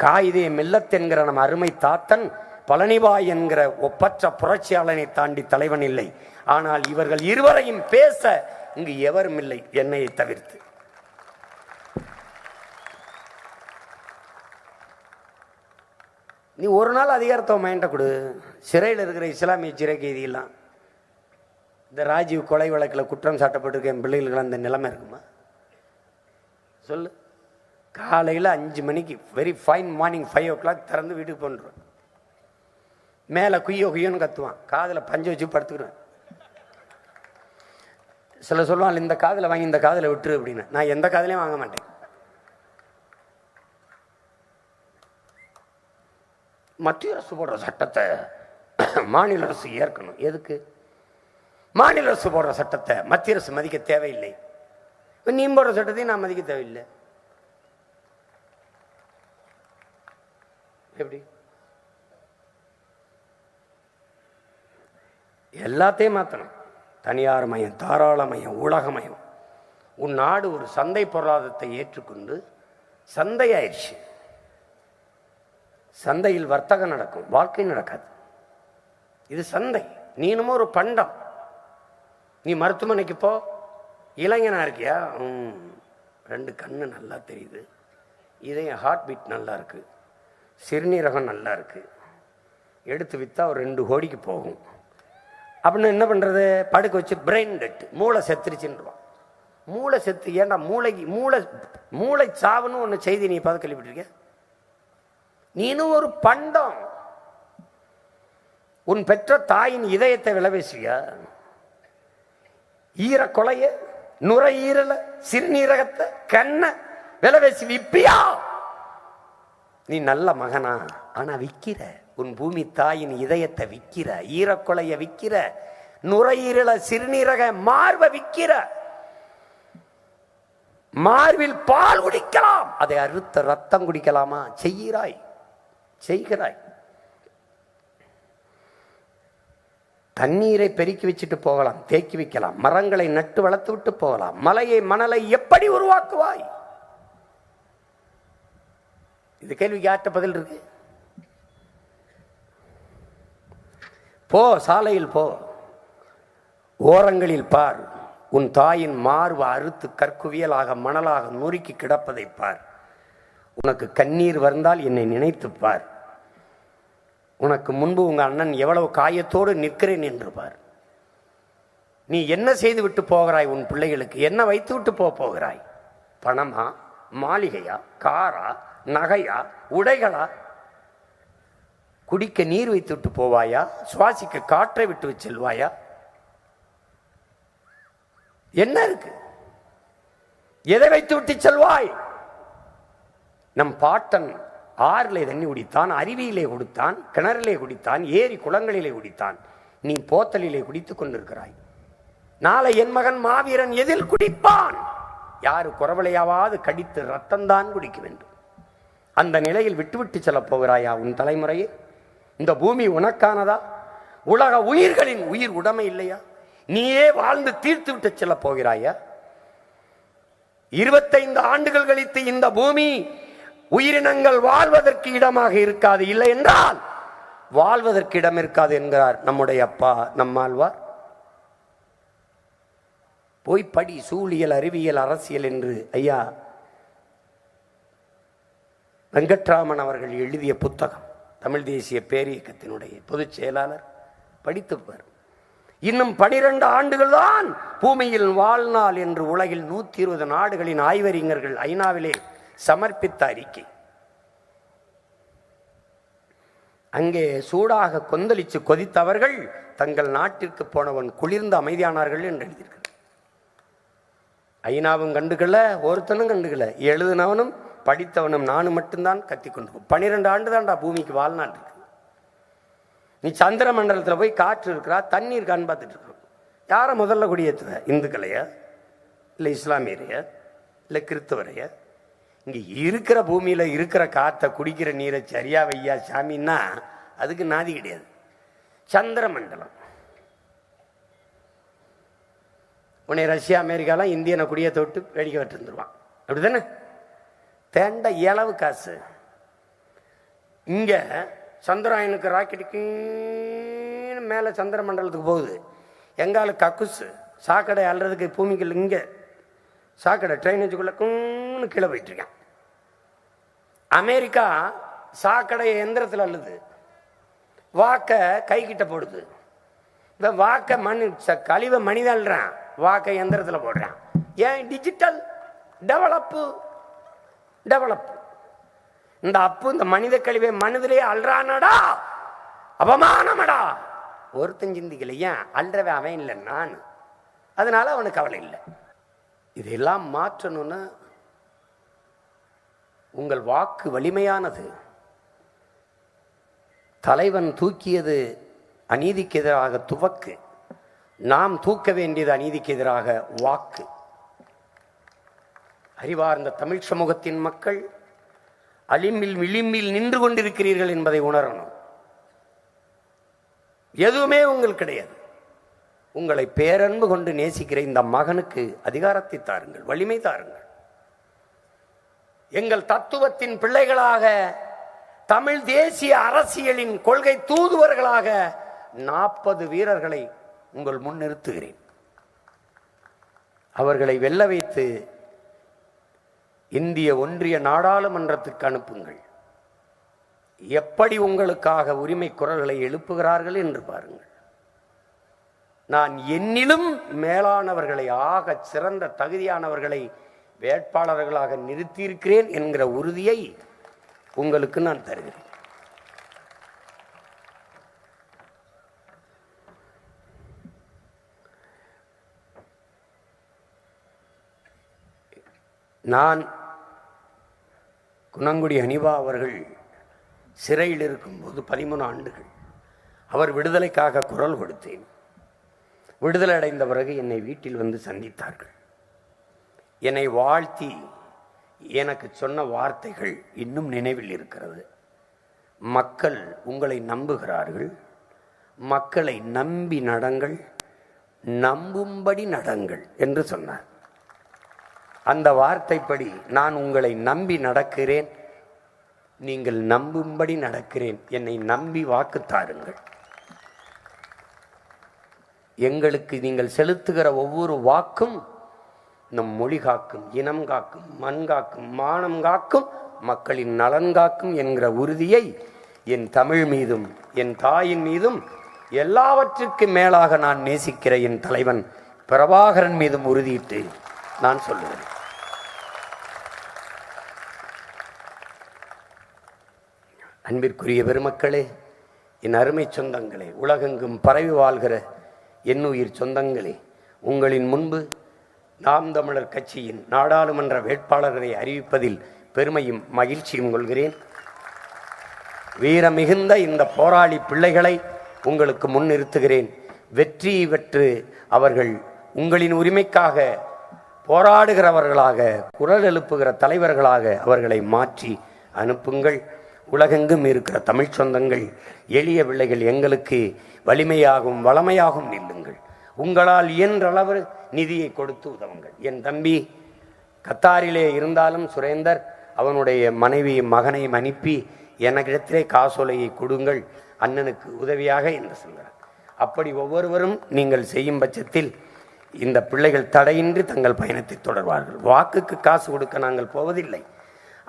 காயிதே மில்லத் என்கிற நம் அருமை தாத்தன், பழனிபாய் என்கிற ஒப்பற்ற புரட்சியாளனை தாண்டி தலைவன் இல்லை. ஆனால் இவர்கள் இருவரையும் பேச இங்கு எவரும் இல்லை, என்னையை தவிர்த்து. நீ ஒரு நாள் அதிகாரத்தை மைண்ட கொடு. சிறையில் இருக்கிற இஸ்லாமிய சிறை கைதியெல்லாம் இந்த ராஜீவ் கொலை வழக்கில் குற்றம் சாட்டப்பட்டிருக்க என் பிள்ளைகளுக்கு அந்த நிலைமை இருக்குமா? சொல்லு. காலையில் 5 மணிக்கு, வெரி ஃபைன் மார்னிங் 5 o'clock திறந்து வீட்டுக்கு போன்றுவேன். மேலே குய்யோ குய்யோன்னு கத்துவான், காதில் பஞ்சு வச்சு படுத்துக்கிறேன். சில சொல்லுவான், இந்த காதில் வாங்கி இந்த காதில் விட்டுரு அப்படின்னு. நான் எந்த காதிலையும் வாங்க மாட்டேன். மத்திய அரசு போடுற சட்டத்தை மாநில அரசு ஏற்கணும். எதுக்கு? மாநில அரசு போடுற சட்டத்தை மத்திய அரசு மதிக்க தேவையில்லை. நீ போடுற சட்டத்தையும் நான் மதிக்க தேவையில்லை. எப்படி? எல்லாத்தையும் மாற்றணும். தனியார் மயம், தாராளமயம், உலகமயம். உன் நாடு ஒரு சந்தை பொருளாதாரத்தை ஏற்றுக்கொண்டு சந்தை ஆயிடுச்சு. சந்தையில் வர்த்தகம் நடக்கும், வாழ்க்கை நடக்காது. இது சந்தை. நீ இன்னமும் ஒரு பண்டம். நீ மருத்துவமனைக்கு போ, இளைஞனா இருக்கியா? 2 கண்ணு நல்லா தெரியுது, இதயம் ஹார்ட் பீட் நல்லா இருக்கு, சிறுநீரகம் நல்லா இருக்கு, எடுத்து விற்றா ஒரு 2 கோடிக்கு போகும் அப்படின்னு என்ன பண்ணுறது? படுக்க வச்சு பிரெயின் டெட், மூளை செத்துருச்சுன்றான். மூளை செத்து ஏன்டா? மூளை சாவுன்னு ஒன்று செய்தி நீ பார்த்து கேள்விப்பட்டிருக்க? நீனும் ஒரு பண்டம். உன் பெற்ற தாயின் இதயத்தை விளைவேசியா? ஈரக்கொலைய, நுரையீரல, சிறுநீரகத்தை, கண்ணை விளைவேசி விப்பியா? நீ நல்ல மகனா? ஆனா விக்கிற. உன் பூமி தாயின் இதயத்தை விக்கிற, ஈரக்கொலைய விக்கிற, நுரையீரல, சிறுநீரக, மார்பை விக்கிற. மார்பில் பால் குடிக்கலாம், அதை அறுத்த ரத்தம் குடிக்கலாமா? செய்கிறாய். தண்ணீரை பெருக்கி வச்சுட்டு போகலாம், தேக்கி வைக்கலாம், மரங்களை நட்டு வளர்த்து விட்டு போகலாம். மலையை மணலை எப்படி உருவாக்குவாய்? இது கேள்விக்கு யார்கிட்ட பதில் இருக்கு? போ, சாலையில் போ, ஓரங்களில் பார், உன் தாயின் மார்பு அறுத்து கற்குவியலாக மணலாக நொறுக்கி கிடப்பதை பார். உனக்கு கண்ணீர் வந்தால் என்னை நினைத்து பார். உனக்கு முன்பு உங்க அண்ணன் எவ்வளவு காயத்தோடு நிற்கிறேன் என்று பார். நீ என்ன செய்து விட்டு போகிறாய்? உன் பிள்ளைகளுக்கு என்ன வைத்து விட்டு போகிறாய்? பணமா, மாளிகையா, காரா, நகையா, உடைகளா? குடிக்க நீர் வைத்து விட்டு போவாயா? சுவாசிக்க காற்றை விட்டு செல்வாயா? என்ன இருக்கு? எதை வைத்து விட்டு செல்வாய்? நம் பாட்டன் ஆறிலே தண்ணி குடித்தான், அருவியிலே குடித்தான், கிணறிலே குடித்தான், ஏரி குளங்களிலே குடித்தான். நீ போத்தலிலே குடித்துக் கொண்டிருக்கிறாய். நாளை என் மகன் மாவீரன் எதில் குடிப்பான்? யாரு குறவளையாவது கடித்து ரத்தம்தான் குடிக்க வேண்டும். அந்த நிலையில் விட்டுவிட்டு செல்ல போகிறாயா உன் தலைமுறையை? இந்த பூமி உனக்கானதா? உலக உயிர்களின் உயிர் உடைமை இல்லையா? நீயே வாழ்ந்து தீர்த்து விட்டு செல்ல போகிறாயா? 25 ஆண்டுகள் கழித்து இந்த பூமி உயிரினங்கள் வாழ்வதற்கு இடமாக இருக்காது, இல்லை என்றால் வாழ்வதற்கு இடம் இருக்காது என்கிறார் நம்முடைய அப்பா நம்மாழ்வார். போய் படி, சூழியல், அறிவியல், அரசியல் என்று ஐயா வெங்கட்ராமன் அவர்கள் எழுதிய புத்தகம், தமிழ் தேசிய பேரியக்கத்தினுடைய பொதுச் செயலாளர், படித்துப்பார். இன்னும் 12 ஆண்டுகள் தான் பூமியில் வாழ்நாள் என்று உலகில் 120 நாடுகளின் ஆய்வறிஞர்கள் ஐநாவிலே சமர்ப்பித்த அறிக்கை. அங்கே சூடாக கொந்தளிச்சு கொதித்தவர்கள் தங்கள் நாட்டிற்கு போனவன் குளிர்ந்து அமைதியானார்கள் என்று எழுதியிருக்கிறார். ஐநாவும் கண்டுக்கல, ஒருத்தனும் கண்டுக்கல, எழுதினவனும் படித்தவனும் நானும் மட்டும்தான் கத்திக்கொண்டு. 12 ஆண்டு தான்டா பூமிக்கு வாழ்நாள் இருக்கு. நீ சந்திர மண்டலத்தில் போய் காற்று இருக்கிறா, தண்ணீர் இருக்கான்னு பார்த்துட்டு இருக்கோம். யாரை முதல்ல குடியேற்றுவ? இந்துக்களையா, இல்லை இஸ்லாமியரையா, இல்லை கிறிஸ்தவரையா? இங்கே இருக்கிற பூமியில் இருக்கிற காற்றை குடிக்கிற நீரை சரியா வையா சாமின்னா அதுக்கு நாதி கிடையாது. சந்திர மண்டலம் உன்னை ரஷ்யா அமெரிக்காலாம் இந்தியனை குடியேற்ற விட்டு வேடிக்கை விட்டு இருந்துருவான், அப்படிதானே? தேண்ட இளவு காசு. இங்கே சந்திராயனுக்கு ராக்கெட்டுக்கு மேலே சந்திர மண்டலத்துக்கு போகுது. எங்கால கக்குசு சாக்கடை அல்றதுக்கு பூமிக்கு இங்கே சாக்கடை ட்ரைனேஜுக்குள்ள கீழே போயிட்டு இருக்கேன். அமெரிக்கா சாக்கடை எந்திரத்தில் அள்ளுது, வாக்க கை கிட்ட போடுது. இந்த வாக்க கழிவை மனிதன் அள்ளுறான், வாக்க எந்திரத்தில் போடுறான். ஏன்? Digital develop. இந்த அப்பு, இந்த மனித கழிவை மனிதரே அல்றானடா, அவமானமடா. ஒருத்தன் சிந்திக்கல, ஏன் அல்றவே அவன் இல்லை, நான். அதனால அவனுக்கு கவலை இல்லை. இதெல்லாம் மாற்றணும்னா உங்கள் வாக்கு வலிமையானது. தலைவன் தூக்கியது அநீதிக்கு எதிராக துவக்கு, நாம் தூக்க வேண்டியது அநீதிக்கு எதிராக வாக்கு. அறிவார்ந்த தமிழ் சமூகத்தின் மக்கள் அலிம்பில் விளிம்பில் நின்று கொண்டிருக்கிறீர்கள் என்பதை உணரணும். எதுவுமே உங்களுக்கு கிடையாது. உங்களை பேரன்பு கொண்டு நேசிக்கிற இந்த மகனுக்கு அதிகாரத்தை தாருங்கள், வலிமை தாருங்கள். எங்கள் தத்துவத்தின் பிள்ளைகளாக, தமிழ் தேசிய அரசியலின் கொள்கை தூதுவர்களாக 40 வீரர்களை உங்கள் முன் நிறுத்துகிறேன். அவர்களை வெல்ல வைத்து இந்திய ஒன்றிய நாடாளுமன்றத்துக்கு அனுப்புங்கள். எப்படி உங்களுக்காக உரிமை குரல்களை எழுப்புகிறார்கள் என்று பாருங்கள். நான் என்னிலும் மேலானவர்களை, ஆக சிறந்த தகுதியானவர்களை வேட்பாளர்களாக நிறுத்தியிருக்கிறேன் என்கிற உறுதியை உங்களுக்கு நான் தருகிறேன். நான் குணங்குடி ஹனிபா அவர்கள் சிறையில் இருக்கும்போது 13 ஆண்டுகள் அவர் விடுதலைக்காக குரல் கொடுத்தேன். விடுதலை அடைந்த பிறகு என்னை வீட்டில் வந்து சந்தித்தார்கள். என்னை வாழ்த்தி எனக்கு சொன்ன வார்த்தைகள் இன்னும் நினைவில் இருக்கிறது. மக்கள் உங்களை நம்புகிறார்கள், மக்களை நம்பி நடங்கள், நம்பும்படி நடங்கள் என்று சொன்னார். அந்த வார்த்தைப்படி நான் உங்களை நம்பி நடக்கிறேன், நீங்கள் நம்பும்படி நடக்கிறேன். என்னை நம்பி வாக்கு தாருங்கள். எங்களுக்கு நீங்கள் செலுத்துகிற ஒவ்வொரு வாக்கும் நம் மொழி காக்கும், இனம் காக்கும், மண் காக்கும், மானம் காக்கும், மக்களின் நலன் காக்கும் என்கிற உறுதியை என் தமிழ் மீதும் என் தாயின் மீதும் எல்லாவற்றுக்கு மேலாக நான் நேசிக்கிற என் தலைவன் பிரபாகரன் மீதும் உறுதியிட்டு நான் சொல்லுவேன். அன்பிற்குரிய பெருமக்களே, என் அருமை சொந்தங்களே, உலகெங்கும் பரவி வாழ்கிற என் உயிர் சொந்தங்களே, உங்களின் முன்பு நாம் தமிழர் கட்சியின் நாடாளுமன்ற வேட்பாளர்களை அறிவிப்பதில் பெருமையும் மகிழ்ச்சியும் கொள்கிறேன். வீர மிகுந்த இந்த போராளி பிள்ளைகளை உங்களுக்கு முன்னிறுத்துகிறேன். வெற்றி பெற்று அவர்கள் உங்களின் உரிமைக்காக போராடுகிறவர்களாக, குரல் எழுப்புகிற தலைவர்களாக அவர்களை மாற்றி அனுப்புங்கள். உலகெங்கும் இருக்கிற தமிழ் சொந்தங்கள், எளிய பிள்ளைகள், எங்களுக்கு வலிமையாகவும் வளமையாகவும் நில்லுங்கள். உங்களால் இயன்றளவு நிதியை கொடுத்து உதவுங்கள். என் தம்பி கத்தாரிலே இருந்தாலும் சுரேந்தர் அவனுடைய மனைவியும் மகனையும் அனுப்பி எனக்கிடத்திலே காசோலையை கொடுங்கள், அண்ணனுக்கு உதவியாக என்று சொல்கிறார். அப்படி ஒவ்வொருவரும் நீங்கள் செய்யும் பட்சத்தில் இந்த பிள்ளைகள் தடையின்றி தங்கள் பயணத்தை தொடர்வார்கள். வாக்குக்கு காசு கொடுக்க நாங்கள் போவதில்லை.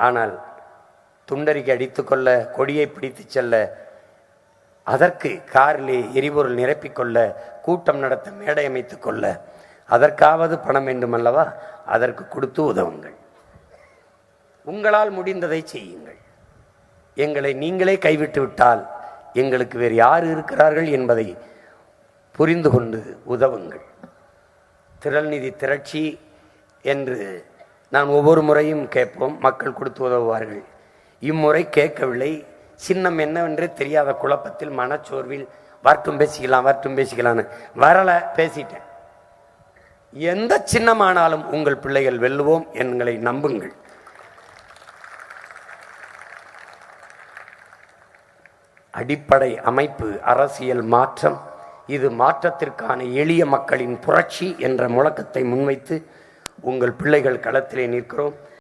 ஆனால் துண்டறிக்கை அடித்துக்கொள்ள, கொடியை பிடித்து செல்ல, அதற்கு காரிலே எரிபொருள் நிரப்பிக்கொள்ள, கூட்டம் நடத்த மேடை அமைத்துக் கொள்ள, அதற்காவது பணம் வேண்டுமல்லவா? அதற்கு கொடுத்து உதவுங்கள். உங்களால் முடிந்ததை செய்யுங்கள். எங்களை நீங்களே கைவிட்டு விட்டால் எங்களுக்கு வேறு யார் இருக்கிறார்கள் என்பதை புரிந்து கொண்டு உதவுங்கள். திரள் நிதி திரட்சி என்று நான் ஒவ்வொரு முறையும் கேட்போம், மக்கள் கொடுத்து உதவுவார்கள். இம்முறை கேட்கவில்லை. சின்னம் என்னவென்றே தெரியாத குழப்பத்தில், மனச்சோர்வில் வரட்டும் பேசிக்கலான்னு வரலை, பேசிட்டேன். எந்த சின்னமானாலும் உங்கள் பிள்ளைகள் வெல்லுவோம், எங்களை நம்புங்கள். அடிப்படை அமைப்பு அரசியல் மாற்றம், இது மாற்றத்திற்கான எளிய மக்களின் புரட்சி என்ற முழக்கத்தை முன்வைத்து உங்கள் பிள்ளைகள் களத்திலே நிற்கிறோம்.